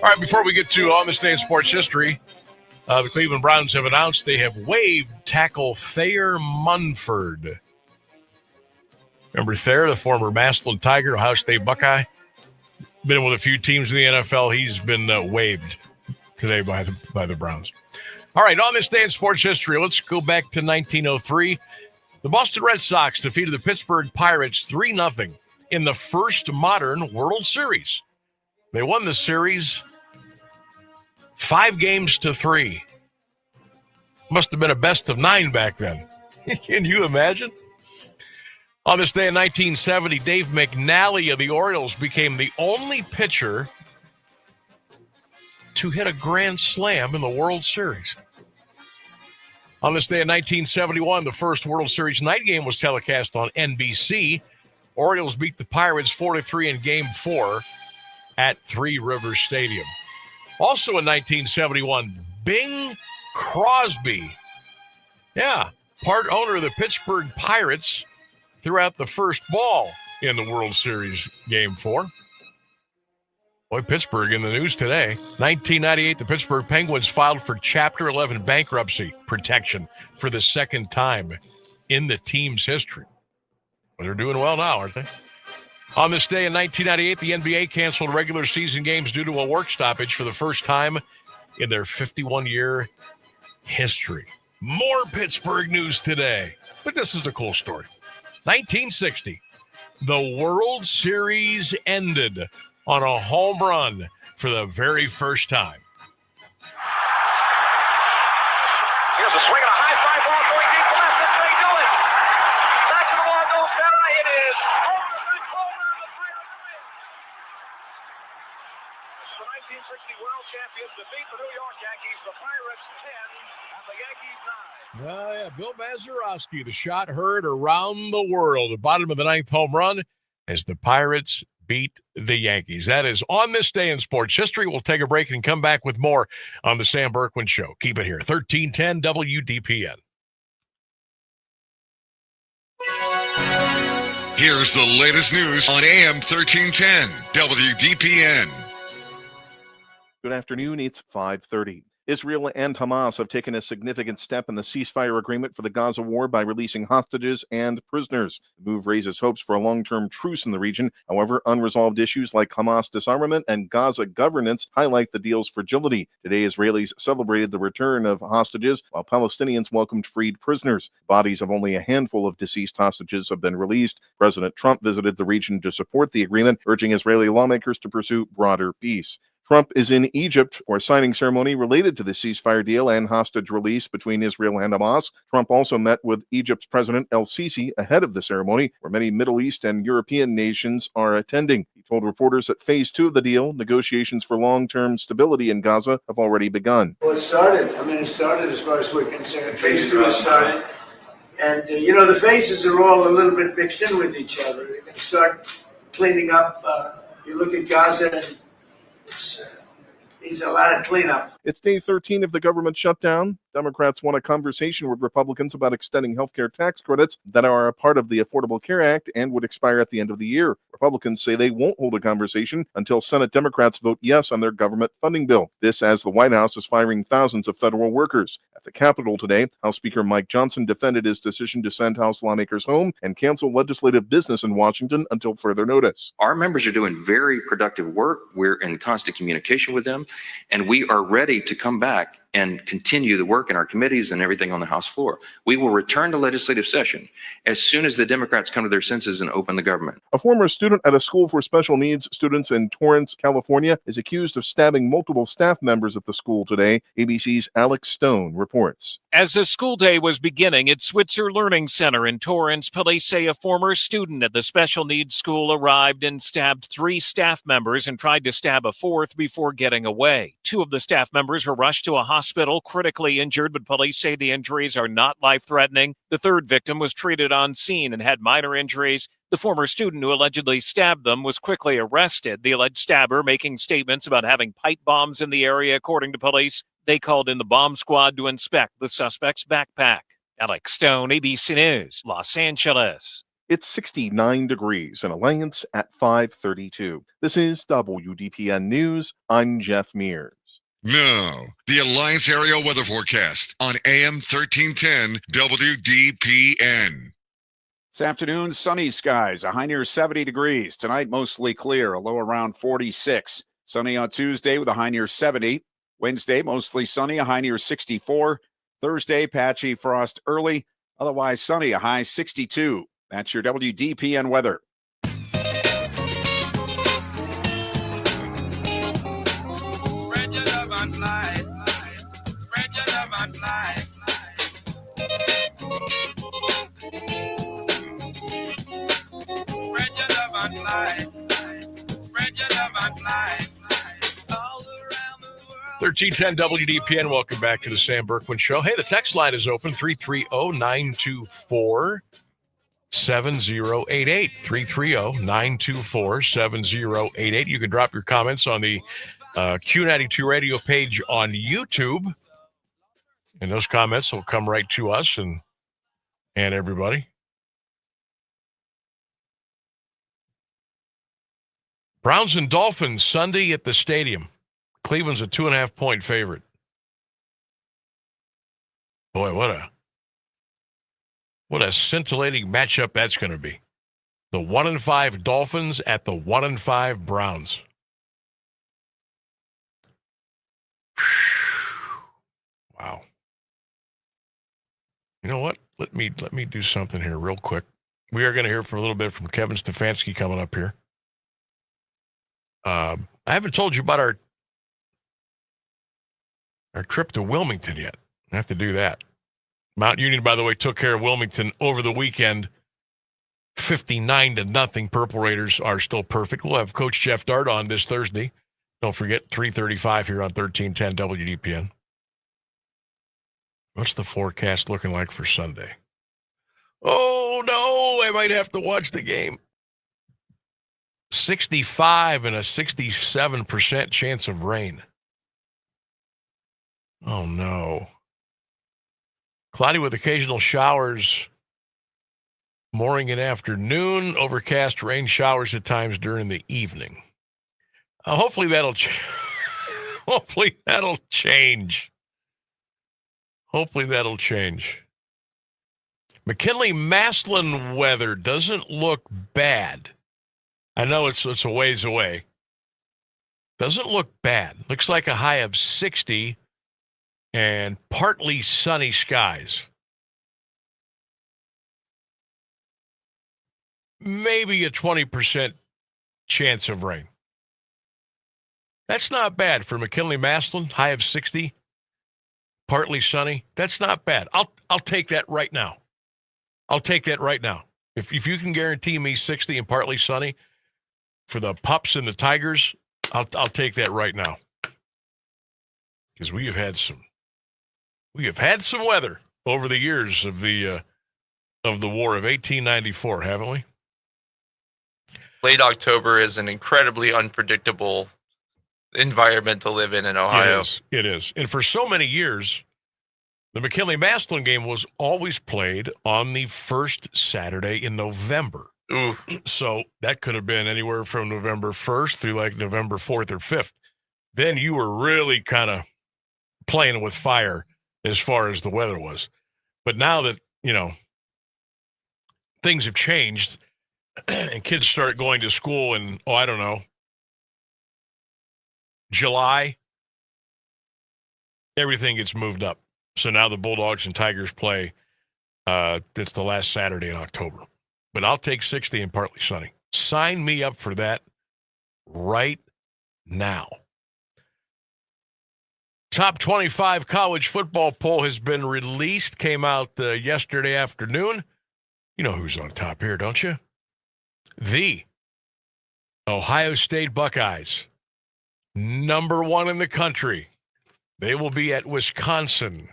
All right, before we get to On This Day in Sports History, the Cleveland Browns have announced they have waived tackle Thayer Munford. Remember Thayer, the former Massillon Tiger, Ohio State Buckeye? Been with a few teams in the NFL. He's been waived today by the Browns. All right, on this day in sports history, let's go back to 1903. The Boston Red Sox defeated the Pittsburgh Pirates 3-0 in the first modern World Series. They won the series 5-3. Must have been a best of 9 back then. Can you imagine? On this day in 1970, Dave McNally of the Orioles became the only pitcher to hit a grand slam in the World Series. On this day in 1971, the first World Series night game was telecast on NBC. Orioles beat the Pirates 4-3 in Game 4 at Three Rivers Stadium. Also in 1971, Bing Crosby, part owner of the Pittsburgh Pirates, threw out the first ball in the World Series Game 4. Boy, Pittsburgh in the news today. 1998, the Pittsburgh Penguins filed for Chapter 11 bankruptcy protection for the second time in the team's history. Well, they're doing well now, aren't they? On this day in 1998, the NBA canceled regular season games due to a work stoppage for the first time in their 51-year history. More Pittsburgh news today, but this is a cool story. 1960, the World Series ended on a home run for the very first time. Here's a swing and a high fly ball going deep left. That's how you do it. Back to the wall goes Berra. It is home run. The Pirates win. The 1960 World Champions defeat the New York Yankees. The Pirates 10 and the Yankees 9. Bill Mazeroski, the shot heard around the world. The bottom of the ninth home run as the Pirates beat the Yankees. That is on this day in sports history. We'll take a break and come back with more on the Sam Bourquin Show. Keep it here. 1310 WDPN. Here's the latest news on AM 1310 WDPN. Good afternoon. It's 5:30. Israel and Hamas have taken a significant step in the ceasefire agreement for the Gaza war by releasing hostages and prisoners. The move raises hopes for a long-term truce in the region. However, unresolved issues like Hamas disarmament and Gaza governance highlight the deal's fragility. Today, Israelis celebrated the return of hostages, while Palestinians welcomed freed prisoners. Bodies of only a handful of deceased hostages have been released. President Trump visited the region to support the agreement, urging Israeli lawmakers to pursue broader peace. Trump is in Egypt for a signing ceremony related to the ceasefire deal and hostage release between Israel and Hamas. Trump also met with Egypt's President El-Sisi ahead of the ceremony, where many Middle East and European nations are attending. He told reporters that phase 2 of the deal, negotiations for long-term stability in Gaza, have already begun. Well, it started as far as we're concerned. Phase 2 has started. And, the phases are all a little bit mixed in with each other. We're going to start cleaning up. You look at Gaza and needs a lot of cleanup. It's day 13 of the government shutdown. Democrats want a conversation with Republicans about extending health care tax credits that are a part of the Affordable Care Act and would expire at the end of the year. Republicans say they won't hold a conversation until Senate Democrats vote yes on their government funding bill. This as the White House is firing thousands of federal workers. At the Capitol today, House Speaker Mike Johnson defended his decision to send House lawmakers home and cancel legislative business in Washington until further notice. Our members are doing very productive work. We're in constant communication with them, and we are ready to come back and continue the work in our committees and everything on the House floor. We will return to legislative session as soon as the Democrats come to their senses and open the government. A former student at a school for special needs students in Torrance, California, is accused of stabbing multiple staff members at the school today. ABC's Alex Stone reports. As the school day was beginning at Switzer Learning Center in Torrance, police say a former student at the special needs school arrived and stabbed 3 staff members and tried to stab a 4th before getting away. 2 of the staff members were rushed to a hospital, critically injured, but police say the injuries are not life-threatening. The 3rd victim was treated on scene and had minor injuries. The former student who allegedly stabbed them was quickly arrested, the alleged stabber making statements about having pipe bombs in the area, according to police. They called in the bomb squad to inspect the suspect's backpack. Alex Stone, ABC News, Los Angeles. It's 69 degrees in Alliance at 5:32. This is WDPN News. I'm Jeff Mears. Now, the Alliance Area Weather Forecast on AM 1310 WDPN. This afternoon, sunny skies, a high near 70 degrees. Tonight, mostly clear, a low around 46. Sunny on Tuesday with a high near 70. Wednesday, mostly sunny, a high near 64. Thursday, patchy frost early, otherwise sunny, a high 62. That's your WDPN weather. Spread your love and light. Spread your love and light. Spread your love and light. Spread your love and light. All around the world. 1310 WDPN. Welcome back to the Sam Bourquin Show. Hey, the text line is open, 330-924-7088. 330-924-7088. You can drop your comments on the Q92 radio page on YouTube. And those comments will come right to us and everybody. Browns and Dolphins Sunday at the stadium. Cleveland's a 2.5-point favorite. Boy, what a scintillating matchup that's going to be. The 1-5 Dolphins at the 1-5 Browns. Wow. You know what? Let me do something here real quick. We are going to hear from a little bit from Kevin Stefanski coming up here. I haven't told you about our trip to Wilmington yet. I have to do that. Mount Union, by the way, took care of Wilmington over the weekend. 59-0. Purple Raiders are still perfect. We'll have Coach Jeff Dart on this Thursday. Don't forget, 3:35 here on 1310 WDPN. What's the forecast looking like for Sunday? Oh, no, I might have to watch the game. 65 and a 67% chance of rain. Oh, no. Cloudy with occasional showers morning and afternoon. Overcast rain showers at times during the evening. Hopefully that'll change. Hopefully that'll change. McKinley-Maslin weather doesn't look bad. I know it's a ways away. Doesn't look bad. Looks like a high of 60 and partly sunny skies. Maybe a 20% chance of rain. That's not bad for McKinley-Maslin. High of 60, partly sunny. That's not bad. I'll take that right now. I'll take that right now. If you can guarantee me 60 and partly sunny for the Pups and the Tigers, I'll take that right now. Because we have had some weather over the years of the war of 1894, haven't we? Late October is an incredibly unpredictable environment to live in Ohio. It is. And for so many years, the McKinley-Maslin game was always played on the first Saturday in November. Ooh. So that could have been anywhere from November 1st through like November 4th or 5th. Then you were really kind of playing with fire as far as the weather was. But now that, things have changed and kids start going to school in, I don't know, July, everything gets moved up. So now the Bulldogs and Tigers play. It's the last Saturday in October. But I'll take 60 and partly sunny. Sign me up for that right now. Top 25 college football poll has been released. Came out yesterday afternoon. You know who's on top here, don't you? The Ohio State Buckeyes, number 1 in the country. They will be at Wisconsin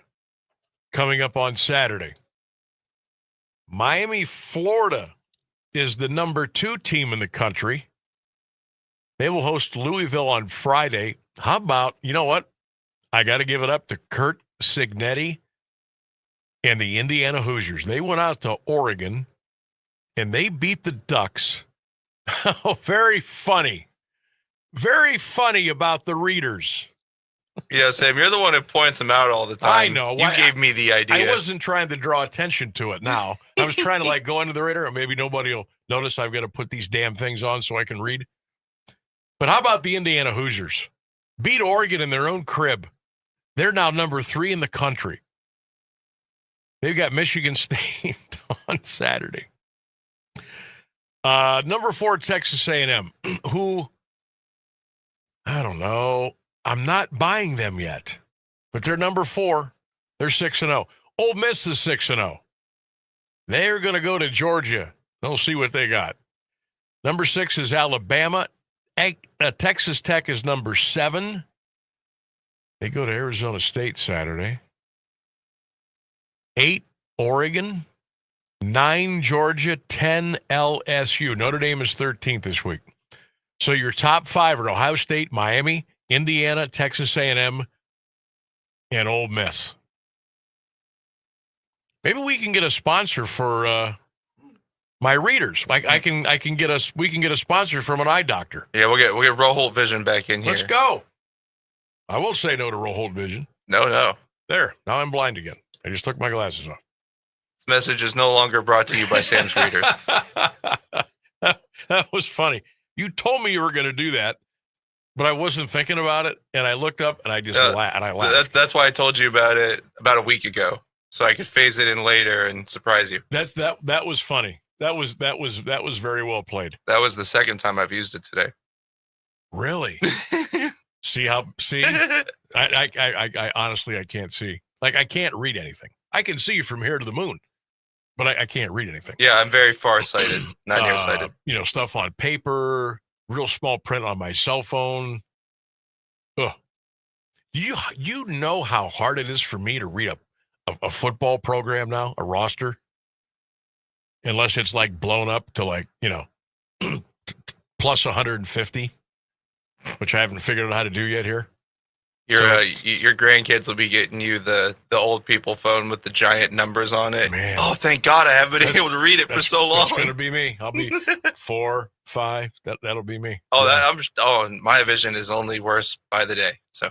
coming up on Saturday. Miami, Florida is the number 2 team in the country. They will host Louisville on Friday. How about, you know what? I got to give it up to Kurt Cignetti and the Indiana Hoosiers. They went out to Oregon, and they beat the Ducks. Oh, very funny. Very funny about the readers. Yeah, Sam, you're the one who points them out all the time. I know. You gave me the idea. I wasn't trying to draw attention to it now. I was trying to go under the radar, and maybe nobody will notice I've got to put these damn things on so I can read. But how about the Indiana Hoosiers? Beat Oregon in their own crib. They're now number 3 in the country. They've got Michigan State on Saturday. Number 4, Texas A&M, who, I don't know, I'm not buying them yet, but they're number 4. They're 6-0. Ole Miss is 6-0. They're going to go to Georgia. They'll see what they got. Number 6 is Alabama. Texas Tech is number 7. They go to Arizona State Saturday. 8, Oregon. 9, Georgia. 10, LSU. Notre Dame is 13th this week. So your top 5 are Ohio State, Miami, Indiana, Texas A&M, and Ole Miss. Maybe we can get a sponsor for my readers. We can get a sponsor from an eye doctor. Yeah, we'll get Roholt Vision back in here. Let's go. I won't say no to Roholt Vision. No. There. Now I'm blind again. I just took my glasses off. This message is no longer brought to you by Sam's readers. That was funny. You told me you were going to do that, but I wasn't thinking about it, and I looked up and I just laughed. That's why I told you about it about a week ago, so I could phase it in later and surprise you. That was funny. That was very well played. That was the second time I've used it today. Really? See? I honestly, I can't see. I can't read anything. I can see from here to the moon, but I can't read anything. Yeah, I'm very farsighted, not nearsighted. Stuff on paper, real small print on my cell phone. Ugh. You know how hard it is for me to read a football program now, a roster, unless it's blown up to plus 150, which I haven't figured out how to do yet here. Your grandkids will be getting you the old people phone with the giant numbers on it. Man. Oh, thank God I haven't been able to read it for so long. That's going to be me. I'll be 4, 5. That'll be me. Oh, my vision is only worse by the day. So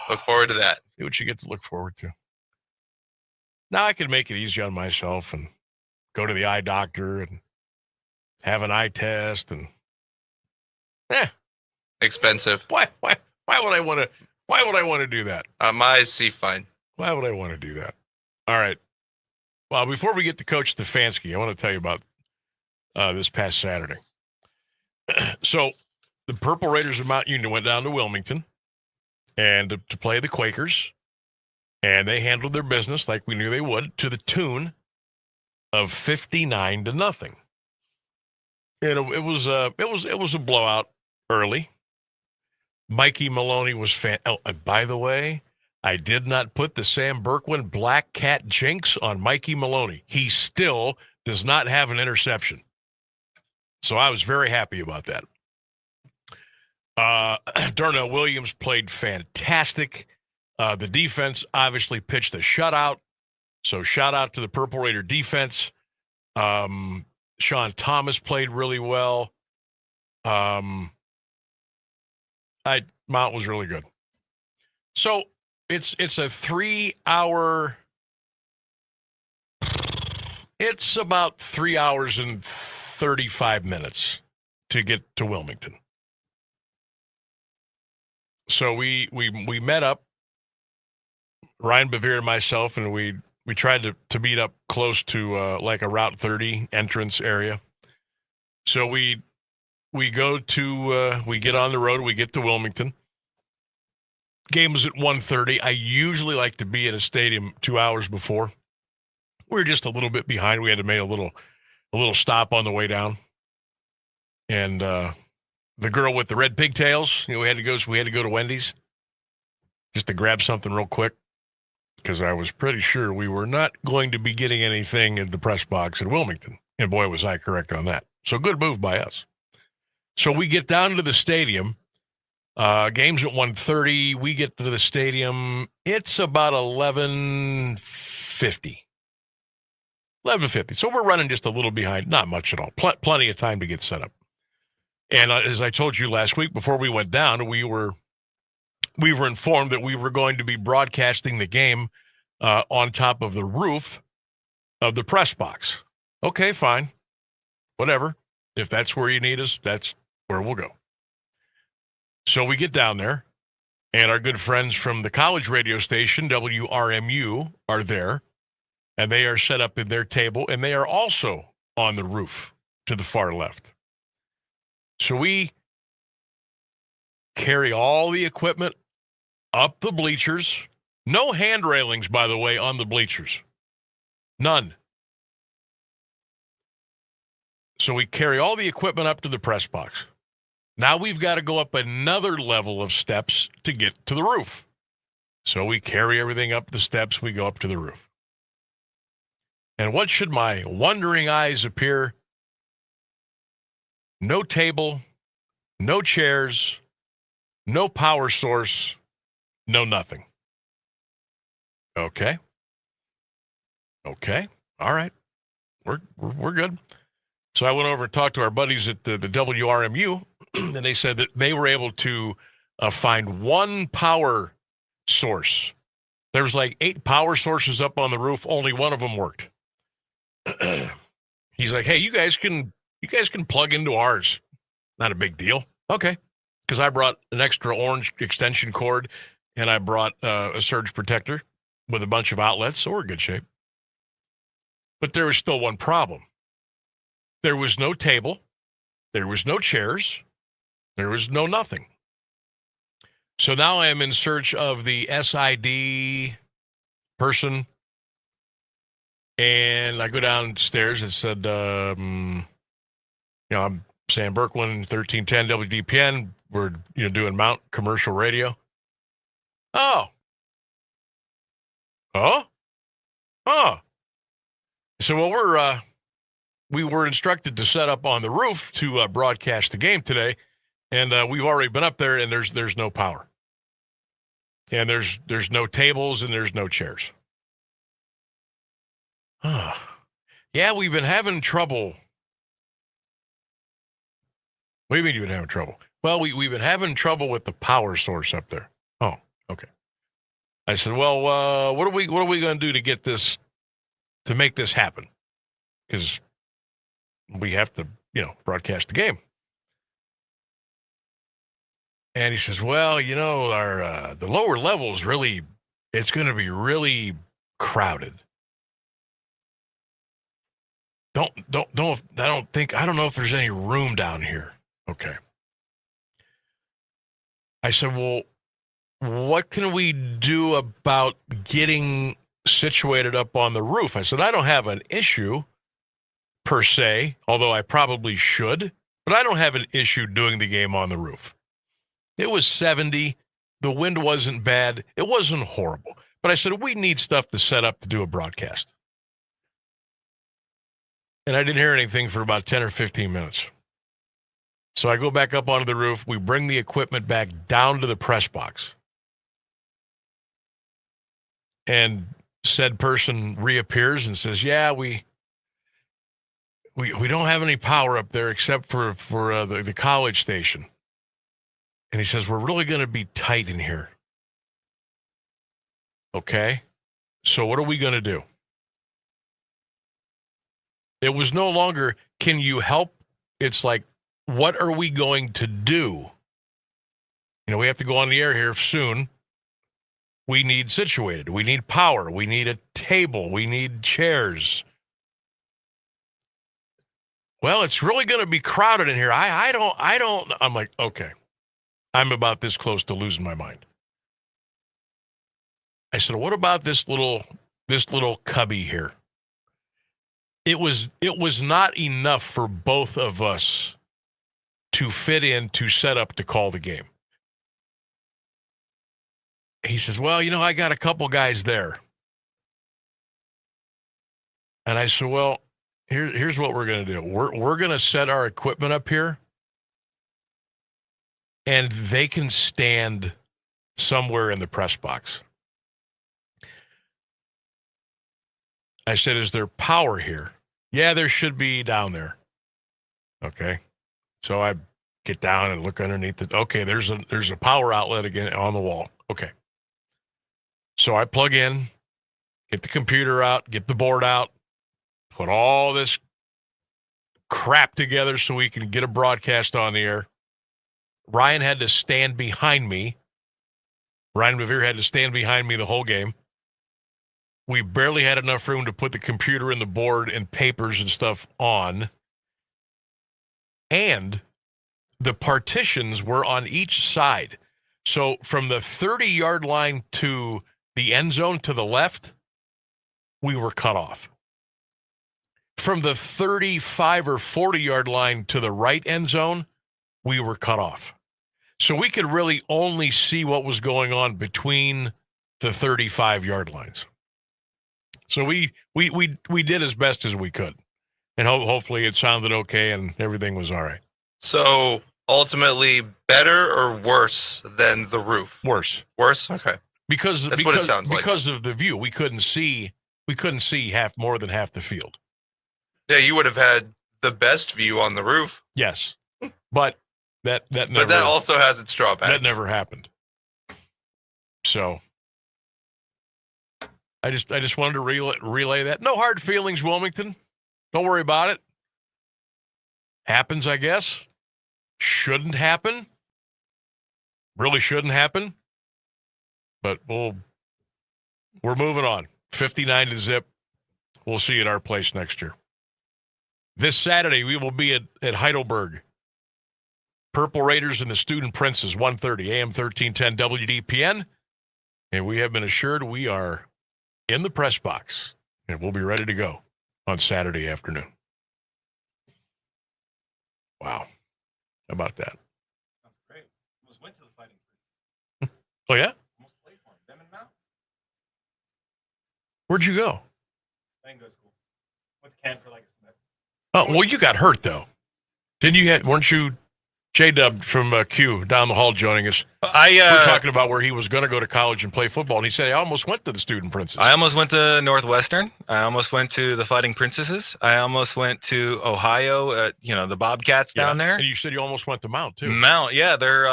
look forward to that. See what you get to look forward to. Now I can make it easy on myself and go to the eye doctor and have an eye test and expensive. Why would I want to? Why would I want to do that? My eyes see fine. Why would I want to do that? All right. Well, before we get to Coach Stefanski, I want to tell you about this past Saturday. So the Purple Raiders of Mount Union went down to Wilmington and to play the Quakers, and they handled their business like we knew they would, to the tune of 59-0. And it was a blowout early. Mikey Maloney was Oh, and by the way, I did not put the Sam Bourquin Black Cat jinx on Mikey Maloney. He still does not have an interception. So I was very happy about that. Darnell Williams played fantastic. The defense obviously pitched a shutout. So shout out to the Purple Raider defense. Sean Thomas played really well. Mount was really good. So it's a 3 hour. It's about 3 hours and 35 minutes to get to Wilmington. So we met up, Ryan Bevere and myself, and we tried to meet up close to like a Route 30 entrance area. So we go to we get on the road, we get to Wilmington. Game was at 1:30. I usually like to be at a stadium 2 hours before. We were just a little bit behind. We had to make a little stop on the way down. And the girl with the red pigtails, we had to go to Wendy's just to grab something real quick, because I was pretty sure we were not going to be getting anything in the press box at Wilmington. And boy, was I correct on that. So good move by us. So we get down to the stadium. Game's at 1:30. We get to the stadium. It's about 11:50. 11:50. So we're running just a little behind. Not much at all. Plenty of time to get set up. And as I told you last week, before we went down, we were informed that we were going to be broadcasting the game on top of the roof of the press box. Okay, fine. Whatever. If that's where you need us, that's where we'll go. So we get down there, and our good friends from the college radio station, WRMU, are there, and they are set up in their table, and they are also on the roof to the far left. So we carry all the equipment up the bleachers. No hand railings, by the way, on the bleachers. None. So we carry all the equipment up to the press box. Now we've got to go up another level of steps to get to the roof. So we carry everything up the steps. We go up to the roof. And what should my wondering eyes appear? No table, no chairs, no power source, no nothing. Okay. All right. We're good. So I went over and talked to our buddies at the WRMU, and they said that they were able to find one power source. There was like 8 power sources up on the roof. Only one of them worked. He's like, hey, you guys can plug into ours. Not a big deal. Okay. Because I brought an extra orange extension cord, and I brought a surge protector with a bunch of outlets, so we're in good shape. But there was still one problem. There was no table. There was no chairs. There was no nothing. So now I am in search of the SID person. And I go downstairs. It said, I'm Sam Bourquin, 1310 WDPN. We're doing Mount Commercial Radio. Oh. So we were instructed to set up on the roof to broadcast the game today, and we've already been up there, and there's no power, and there's no tables, and there's no chairs. Yeah, we've been having trouble. What do you mean you've been having trouble? Well, we've been having trouble with the power source up there. Oh, okay. I said, well, what are we going to do to get this, to make this happen? Because we have to, broadcast the game. And he says, well, our the lower levels really, it's going to be really crowded. I don't know if there's any room down here. Okay. I said, well, what can we do about getting situated up on the roof? I said, I don't have an issue per se, although I probably should, but I don't have an issue doing the game on the roof. It was 70. The wind wasn't bad. It wasn't horrible. But I said, we need stuff to set up to do a broadcast. And I didn't hear anything for about 10 or 15 minutes. So I go back up onto the roof. We bring the equipment back down to the press box. And said person reappears and says, yeah, we we don't have any power up there except for the college station. And he says, we're really going to be tight in here. Okay. So what are we going to do? It was no longer, can you help? It's like, what are we going to do? You know, we have to go on the air here soon. We need situated. We need power. We need a table. We need chairs. Well, it's really going to be crowded in here. I don't. I'm like, okay. I'm about this close to losing my mind. I said, what about this little cubby here? It was not enough for both of us to fit in, to set up, to call the game. He says, well, you know, I got a couple guys there. And I said, well, here's what we're going to do. We're going to set our equipment up here, and they can stand somewhere in the press box. I said, is there power here? Yeah, there should be down there. Okay. So I get down and look underneath it. Okay, there's a power outlet again on the wall. Okay. So I plug in, get the computer out, get the board out, put all this crap together so we can get a broadcast on the air. Ryan had to stand behind me. Ryan Revere had to stand behind me the whole game. We barely had enough room to put the computer and the board and papers and stuff on. And the partitions were on each side. So from the 30-yard line to the end zone to the left, we were cut off. From the 35 or 40-yard line to the right end zone, we were cut off. So we could really only see what was going on between the 35-yard lines. So we did as best as we could. And hopefully it sounded okay and everything was all right. So ultimately better or worse than the roof? Worse. Worse? Okay. Because what it sounds like. Because of the view, we couldn't see more than half the field. Yeah, you would have had the best view on the roof. Yes. But that never, but that also has its drawbacks. That never happened. So I just wanted to relay that. No hard feelings, Wilmington. Don't worry about it. Happens, I guess. Shouldn't happen. Really shouldn't happen. But we're moving on. 59 to zip. We'll see you at our place next year. This Saturday, we will be at Heidelberg. Purple Raiders and the Student Princes, 1:30, AM 1310 WDPN. And we have been assured we are in the press box, and we'll be ready to go on Saturday afternoon. Wow. How about that? Sounds great. Almost went to the Fighting Oh, yeah? Almost played for them. Them and Mount. Where'd you go? I didn't go to school. Went to Canton for like a semester. Oh, well, you got hurt, though. Weren't you J-Dub from Q down the hall joining us? We're talking about where he was going to go to college and play football, and he said, I almost went to the Student Princes. I almost went to Northwestern. I almost went to the Fighting Princesses. I almost went to Ohio, the Bobcats down there. And you said you almost went to Mount, too. Mount, yeah. Their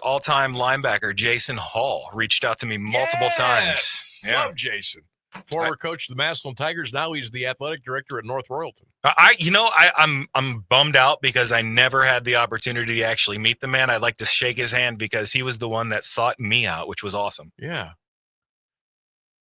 all-time linebacker, Jason Hall, reached out to me multiple times. Yeah. Love Jason. Former coach of the Massillon Tigers. Now he's the athletic director at North Royalton. I'm bummed out because I never had the opportunity to actually meet the man. I'd like to shake his hand because he was the one that sought me out, which was awesome. Yeah.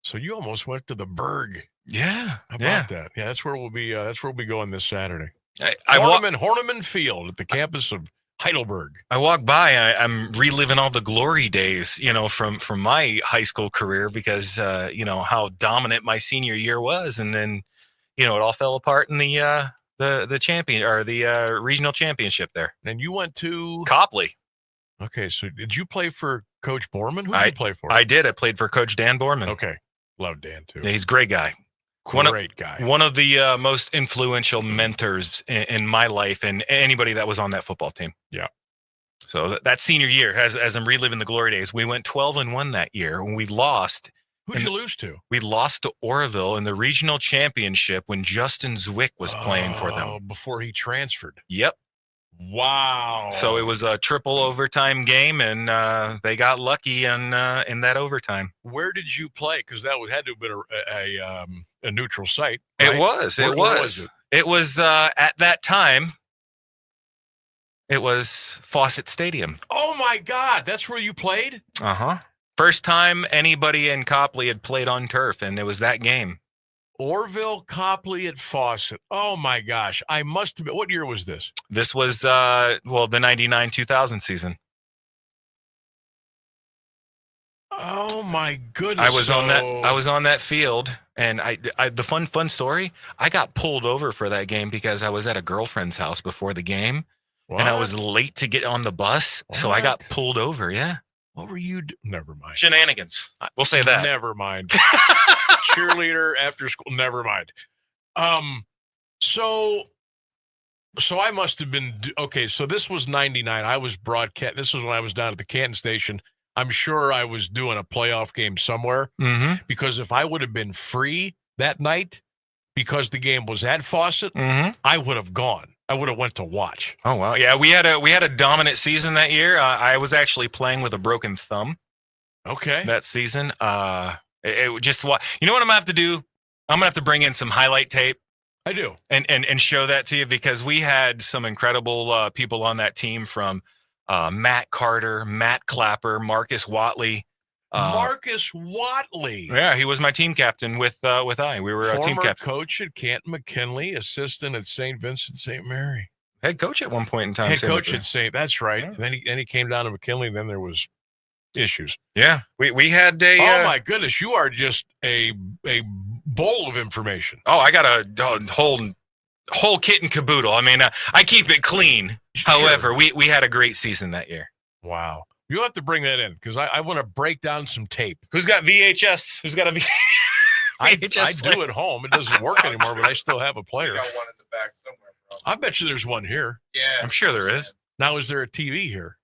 So you almost went to the Berg. Yeah. How about that? Yeah, that's where we'll be. That's where we'll be going this Saturday. Horniman Field at the campus of Heidelberg. I walk by, I'm reliving all the glory days, from my high school career because, how dominant my senior year was. And then, it all fell apart in the champion or the regional championship there. And you went to Copley. Okay. So did you play for Coach Borman? Who did you play for? I did. I played for Coach Dan Borman. Okay. Love Dan too. Yeah, he's a great guy. Great guy. One of the most influential mentors in my life and anybody that was on that football team. Yeah. So that senior year, as I'm reliving the glory days, we went 12-1 that year. When we lost Who'd you lose to? We lost to Oroville in the regional championship when Justin Zwick was playing for them. Before he transferred. Yep. Wow. So it was a triple overtime game, and they got lucky in that overtime. Where did you play? Because that had to have been a neutral site. Right? It was. Where was it? It was at that time. It was Fawcett Stadium. Oh my God, that's where you played? First time anybody in Copley had played on turf, and it was that game. Orville, Copley at Fawcett. Oh my gosh, I must have been. What year was this? This was the 99-2000 season. Oh my goodness! I was on that field, and I the fun story. I got pulled over for that game because I was at a girlfriend's house before the game, and I was late to get on the bus, so I got pulled over. Yeah. What were you? Never mind. Shenanigans. We'll say that. Never mind. Cheerleader after school. Never mind. So I must have been okay. So this was 99. I was broadcast. This was when I was down at the Canton station. I'm sure I was doing a playoff game somewhere because if I would have been free that night because the game was at Fawcett, I would have gone. I would have went to watch. Oh wow, yeah, we had a dominant season that year. I was actually playing with a broken thumb. Okay, that season. It just what you know what I'm gonna have to do. I'm gonna have to bring in some highlight tape. I do, and show that to you because we had some incredible people on that team from Matt Carter, Matt Clapper, Marcus Watley. Marcus Watley. Yeah, he was my team captain with I. We were a team captain. Coach at Canton McKinley, assistant at St. Vincent St. Mary. Head coach at one point in time. Head coach at St. That's right. Yeah. Then he came down to McKinley, and then there was issues. Yeah. We had a oh my goodness, you are just a bowl of information. Oh, I got a whole kit and caboodle. I mean, I keep it clean. Sure. However, we had a great season that year. Wow. You'll have to bring that in because I want to break down some tape. Who's got VHS? Who's got a VHS? I do at home. It doesn't work anymore, but I still have a player. You got one in the back somewhere, bro. I bet you there's one here. Yeah. I'm sure there is. Now, is there a TV here?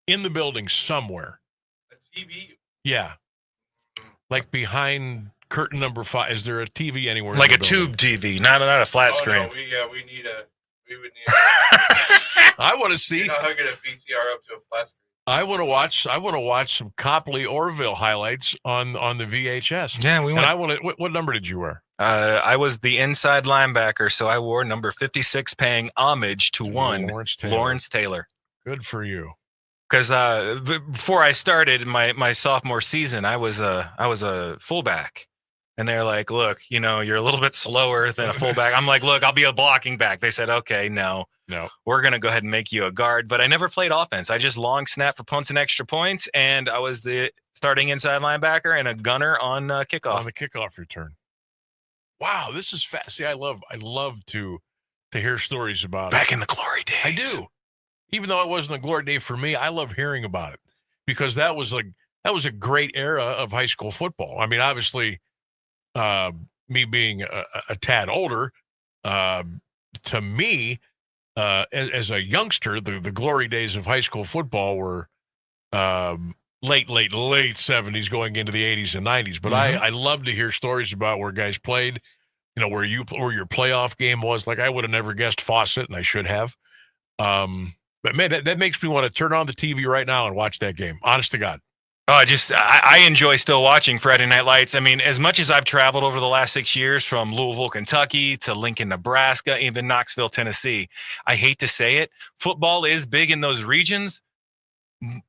In the building somewhere. A TV? Yeah. Like behind curtain number 5. Is there a TV anywhere? Like a tube TV, not a flat screen. No, we would need I want to see. You're not hooking a VCR up to a flat screen. I want to watch some Copley Orville highlights on the VHS. Yeah, we went. And I want to. What number did you wear? I was the inside linebacker, so I wore number 56, paying homage to one Lawrence Taylor. Good for you. Because before I started my sophomore season, I was a fullback. And they're like, look, you're a little bit slower than a fullback. I'm like, look, I'll be a blocking back. They said, okay, no, we're going to go ahead and make you a guard. But I never played offense. I just long snap for punts and extra points. And I was the starting inside linebacker and a gunner on kickoff. On the kickoff return. Wow, this is fast. See, I love to hear stories about back in the glory days. I do. Even though it wasn't a glory day for me, I love hearing about it because that was a great era of high school football. I mean, obviously, me being a tad older, to me, as a youngster, the glory days of high school football were late 70s going into the 80s and 90s. But I love to hear stories about where guys played, where your playoff game was. Like I would have never guessed Fawcett, and I should have. But man, that makes me want to turn on the TV right now and watch that game. Honest to God. Oh, I enjoy still watching Friday Night Lights. I mean, as much as I've traveled over the last 6 years from Louisville, Kentucky to Lincoln, Nebraska, even Knoxville, Tennessee, I hate to say it, football is big in those regions.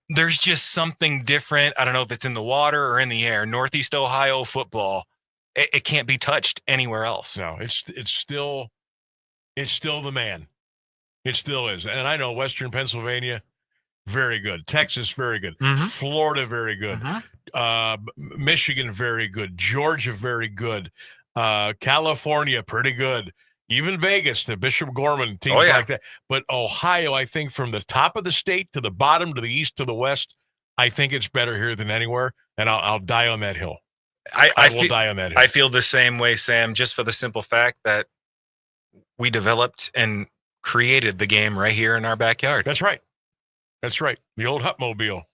There's just something different. I don't know if it's in the water or in the air. Northeast Ohio football, it can't be touched anywhere else. No, it's still the man. It still is. And I know Western Pennsylvania, very good. Texas, very good. Florida, very good. Michigan, very good. Georgia, very good. California, pretty good. Even Vegas, the Bishop Gorman, teams like that. But Ohio, I think from the top of the state to the bottom, to the east, to the west, I think it's better here than anywhere. And I'll die on that hill. I will die on that hill. I feel the same way, Sam, just for the simple fact that we developed and created the game right here in our backyard. That's right. That's right. The old Hutmobile.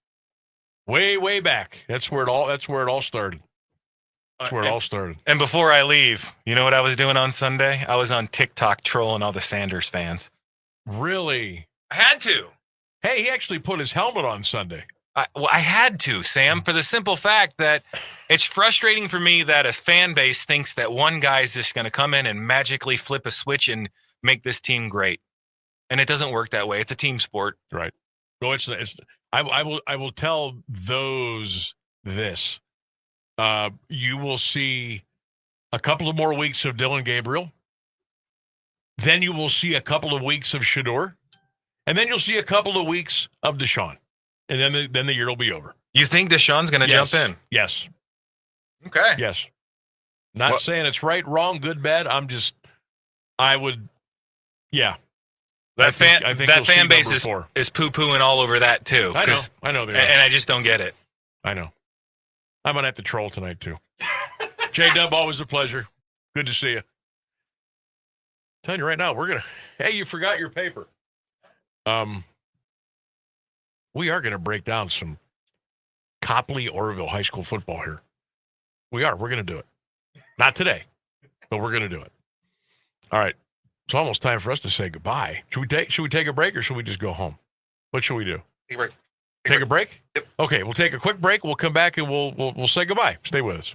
Way back. That's where it all started. That's where it all started. And before I leave, you know what I was doing on Sunday? I was on TikTok trolling all the Sanders fans. Really? I had to. Hey, he actually put his helmet on Sunday. I had to, Sam, for the simple fact that it's frustrating for me that a fan base thinks that one guy is just going to come in and magically flip a switch and make this team great. And it doesn't work that way. It's a team sport. Right. Well, I will tell those this. You will see a couple of more weeks of Dylan Gabriel. Then you will see a couple of weeks of Shador. And then you'll see a couple of weeks of Deshaun. And then the year will be over. You think Deshaun's going to jump in? Yes. Okay. Yes. Not saying it's right, wrong, good, bad. Yeah. That fan base is poo-pooing all over that, too. I know they are. And I just don't get it. I know. I'm going to have to troll tonight, too. J-Dub, always a pleasure. Good to see you. I'm telling you right now, hey, you forgot your paper. We are going to break down some Copley-Orville High School football here. We are. We're going to do it. Not today, but we're going to do it. All right. It's almost time for us to say goodbye. Should we take a break or should we just go home? What should we do? Take a break. Take a break? Yep. Okay, we'll take a quick break. We'll come back and we'll say goodbye. Stay with us.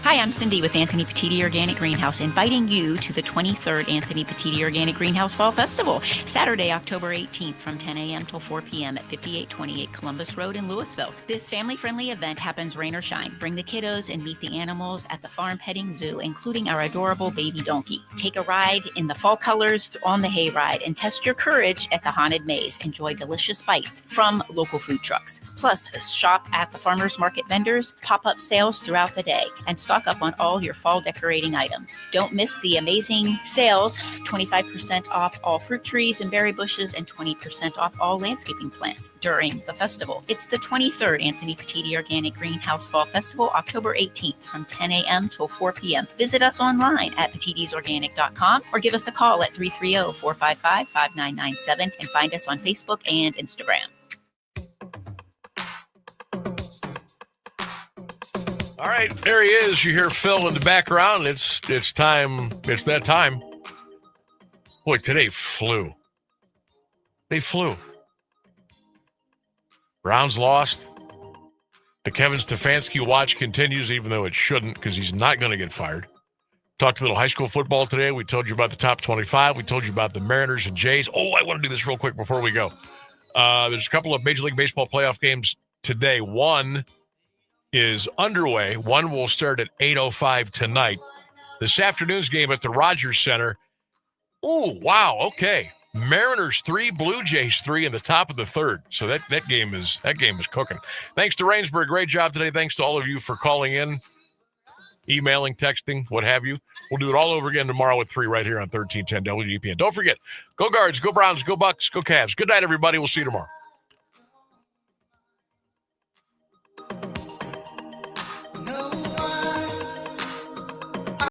Hi, I'm Cindy with Anthony Petiti Organic Greenhouse, inviting you to the 23rd Anthony Petiti Organic Greenhouse Fall Festival, Saturday, October 18th from 10 a.m. till 4 p.m. at 5828 Columbus Road in Louisville. This family-friendly event happens rain or shine. Bring the kiddos and meet the animals at the Farm Petting Zoo, including our adorable baby donkey. Take a ride in the fall colors on the hayride and test your courage at the Haunted Maze. Enjoy delicious bites from local food trucks. Plus, shop at the farmers market vendors, pop-up sales throughout the day, and stock up on all your fall decorating items. Don't miss the amazing sales, 25% off all fruit trees and berry bushes and 20% off all landscaping plants during the festival. It's the 23rd Anthony Petiti Organic Greenhouse Fall Festival, October 18th from 10 a.m. till 4 p.m. Visit us online at petitisorganic.com or give us a call at 330-455-5997 and find us on Facebook and Instagram. All right, there he is. You hear Phil in the background. It's time. It's that time. Boy, today flew. They flew. Browns lost. The Kevin Stefanski watch continues, even though it shouldn't, because he's not going to get fired. Talked a little high school football today. We told you about the top 25. We told you about the Mariners and Jays. Oh, I want to do this real quick before we go. There's a couple of Major League Baseball playoff games today. One is underway. One will start at 8:05 tonight. This afternoon's game at the Rogers Center. Oh, wow. Okay. Mariners 3, Blue Jays 3 in the top of the third. So that game is cooking. Thanks to Rainsburg. Great job today. Thanks to all of you for calling in, emailing, texting, what have you. We'll do it all over again tomorrow at 3 right here on 1310 WGPN. Don't forget, go Guards, go Browns, go Bucks, go Cavs. Good night, everybody. We'll see you tomorrow.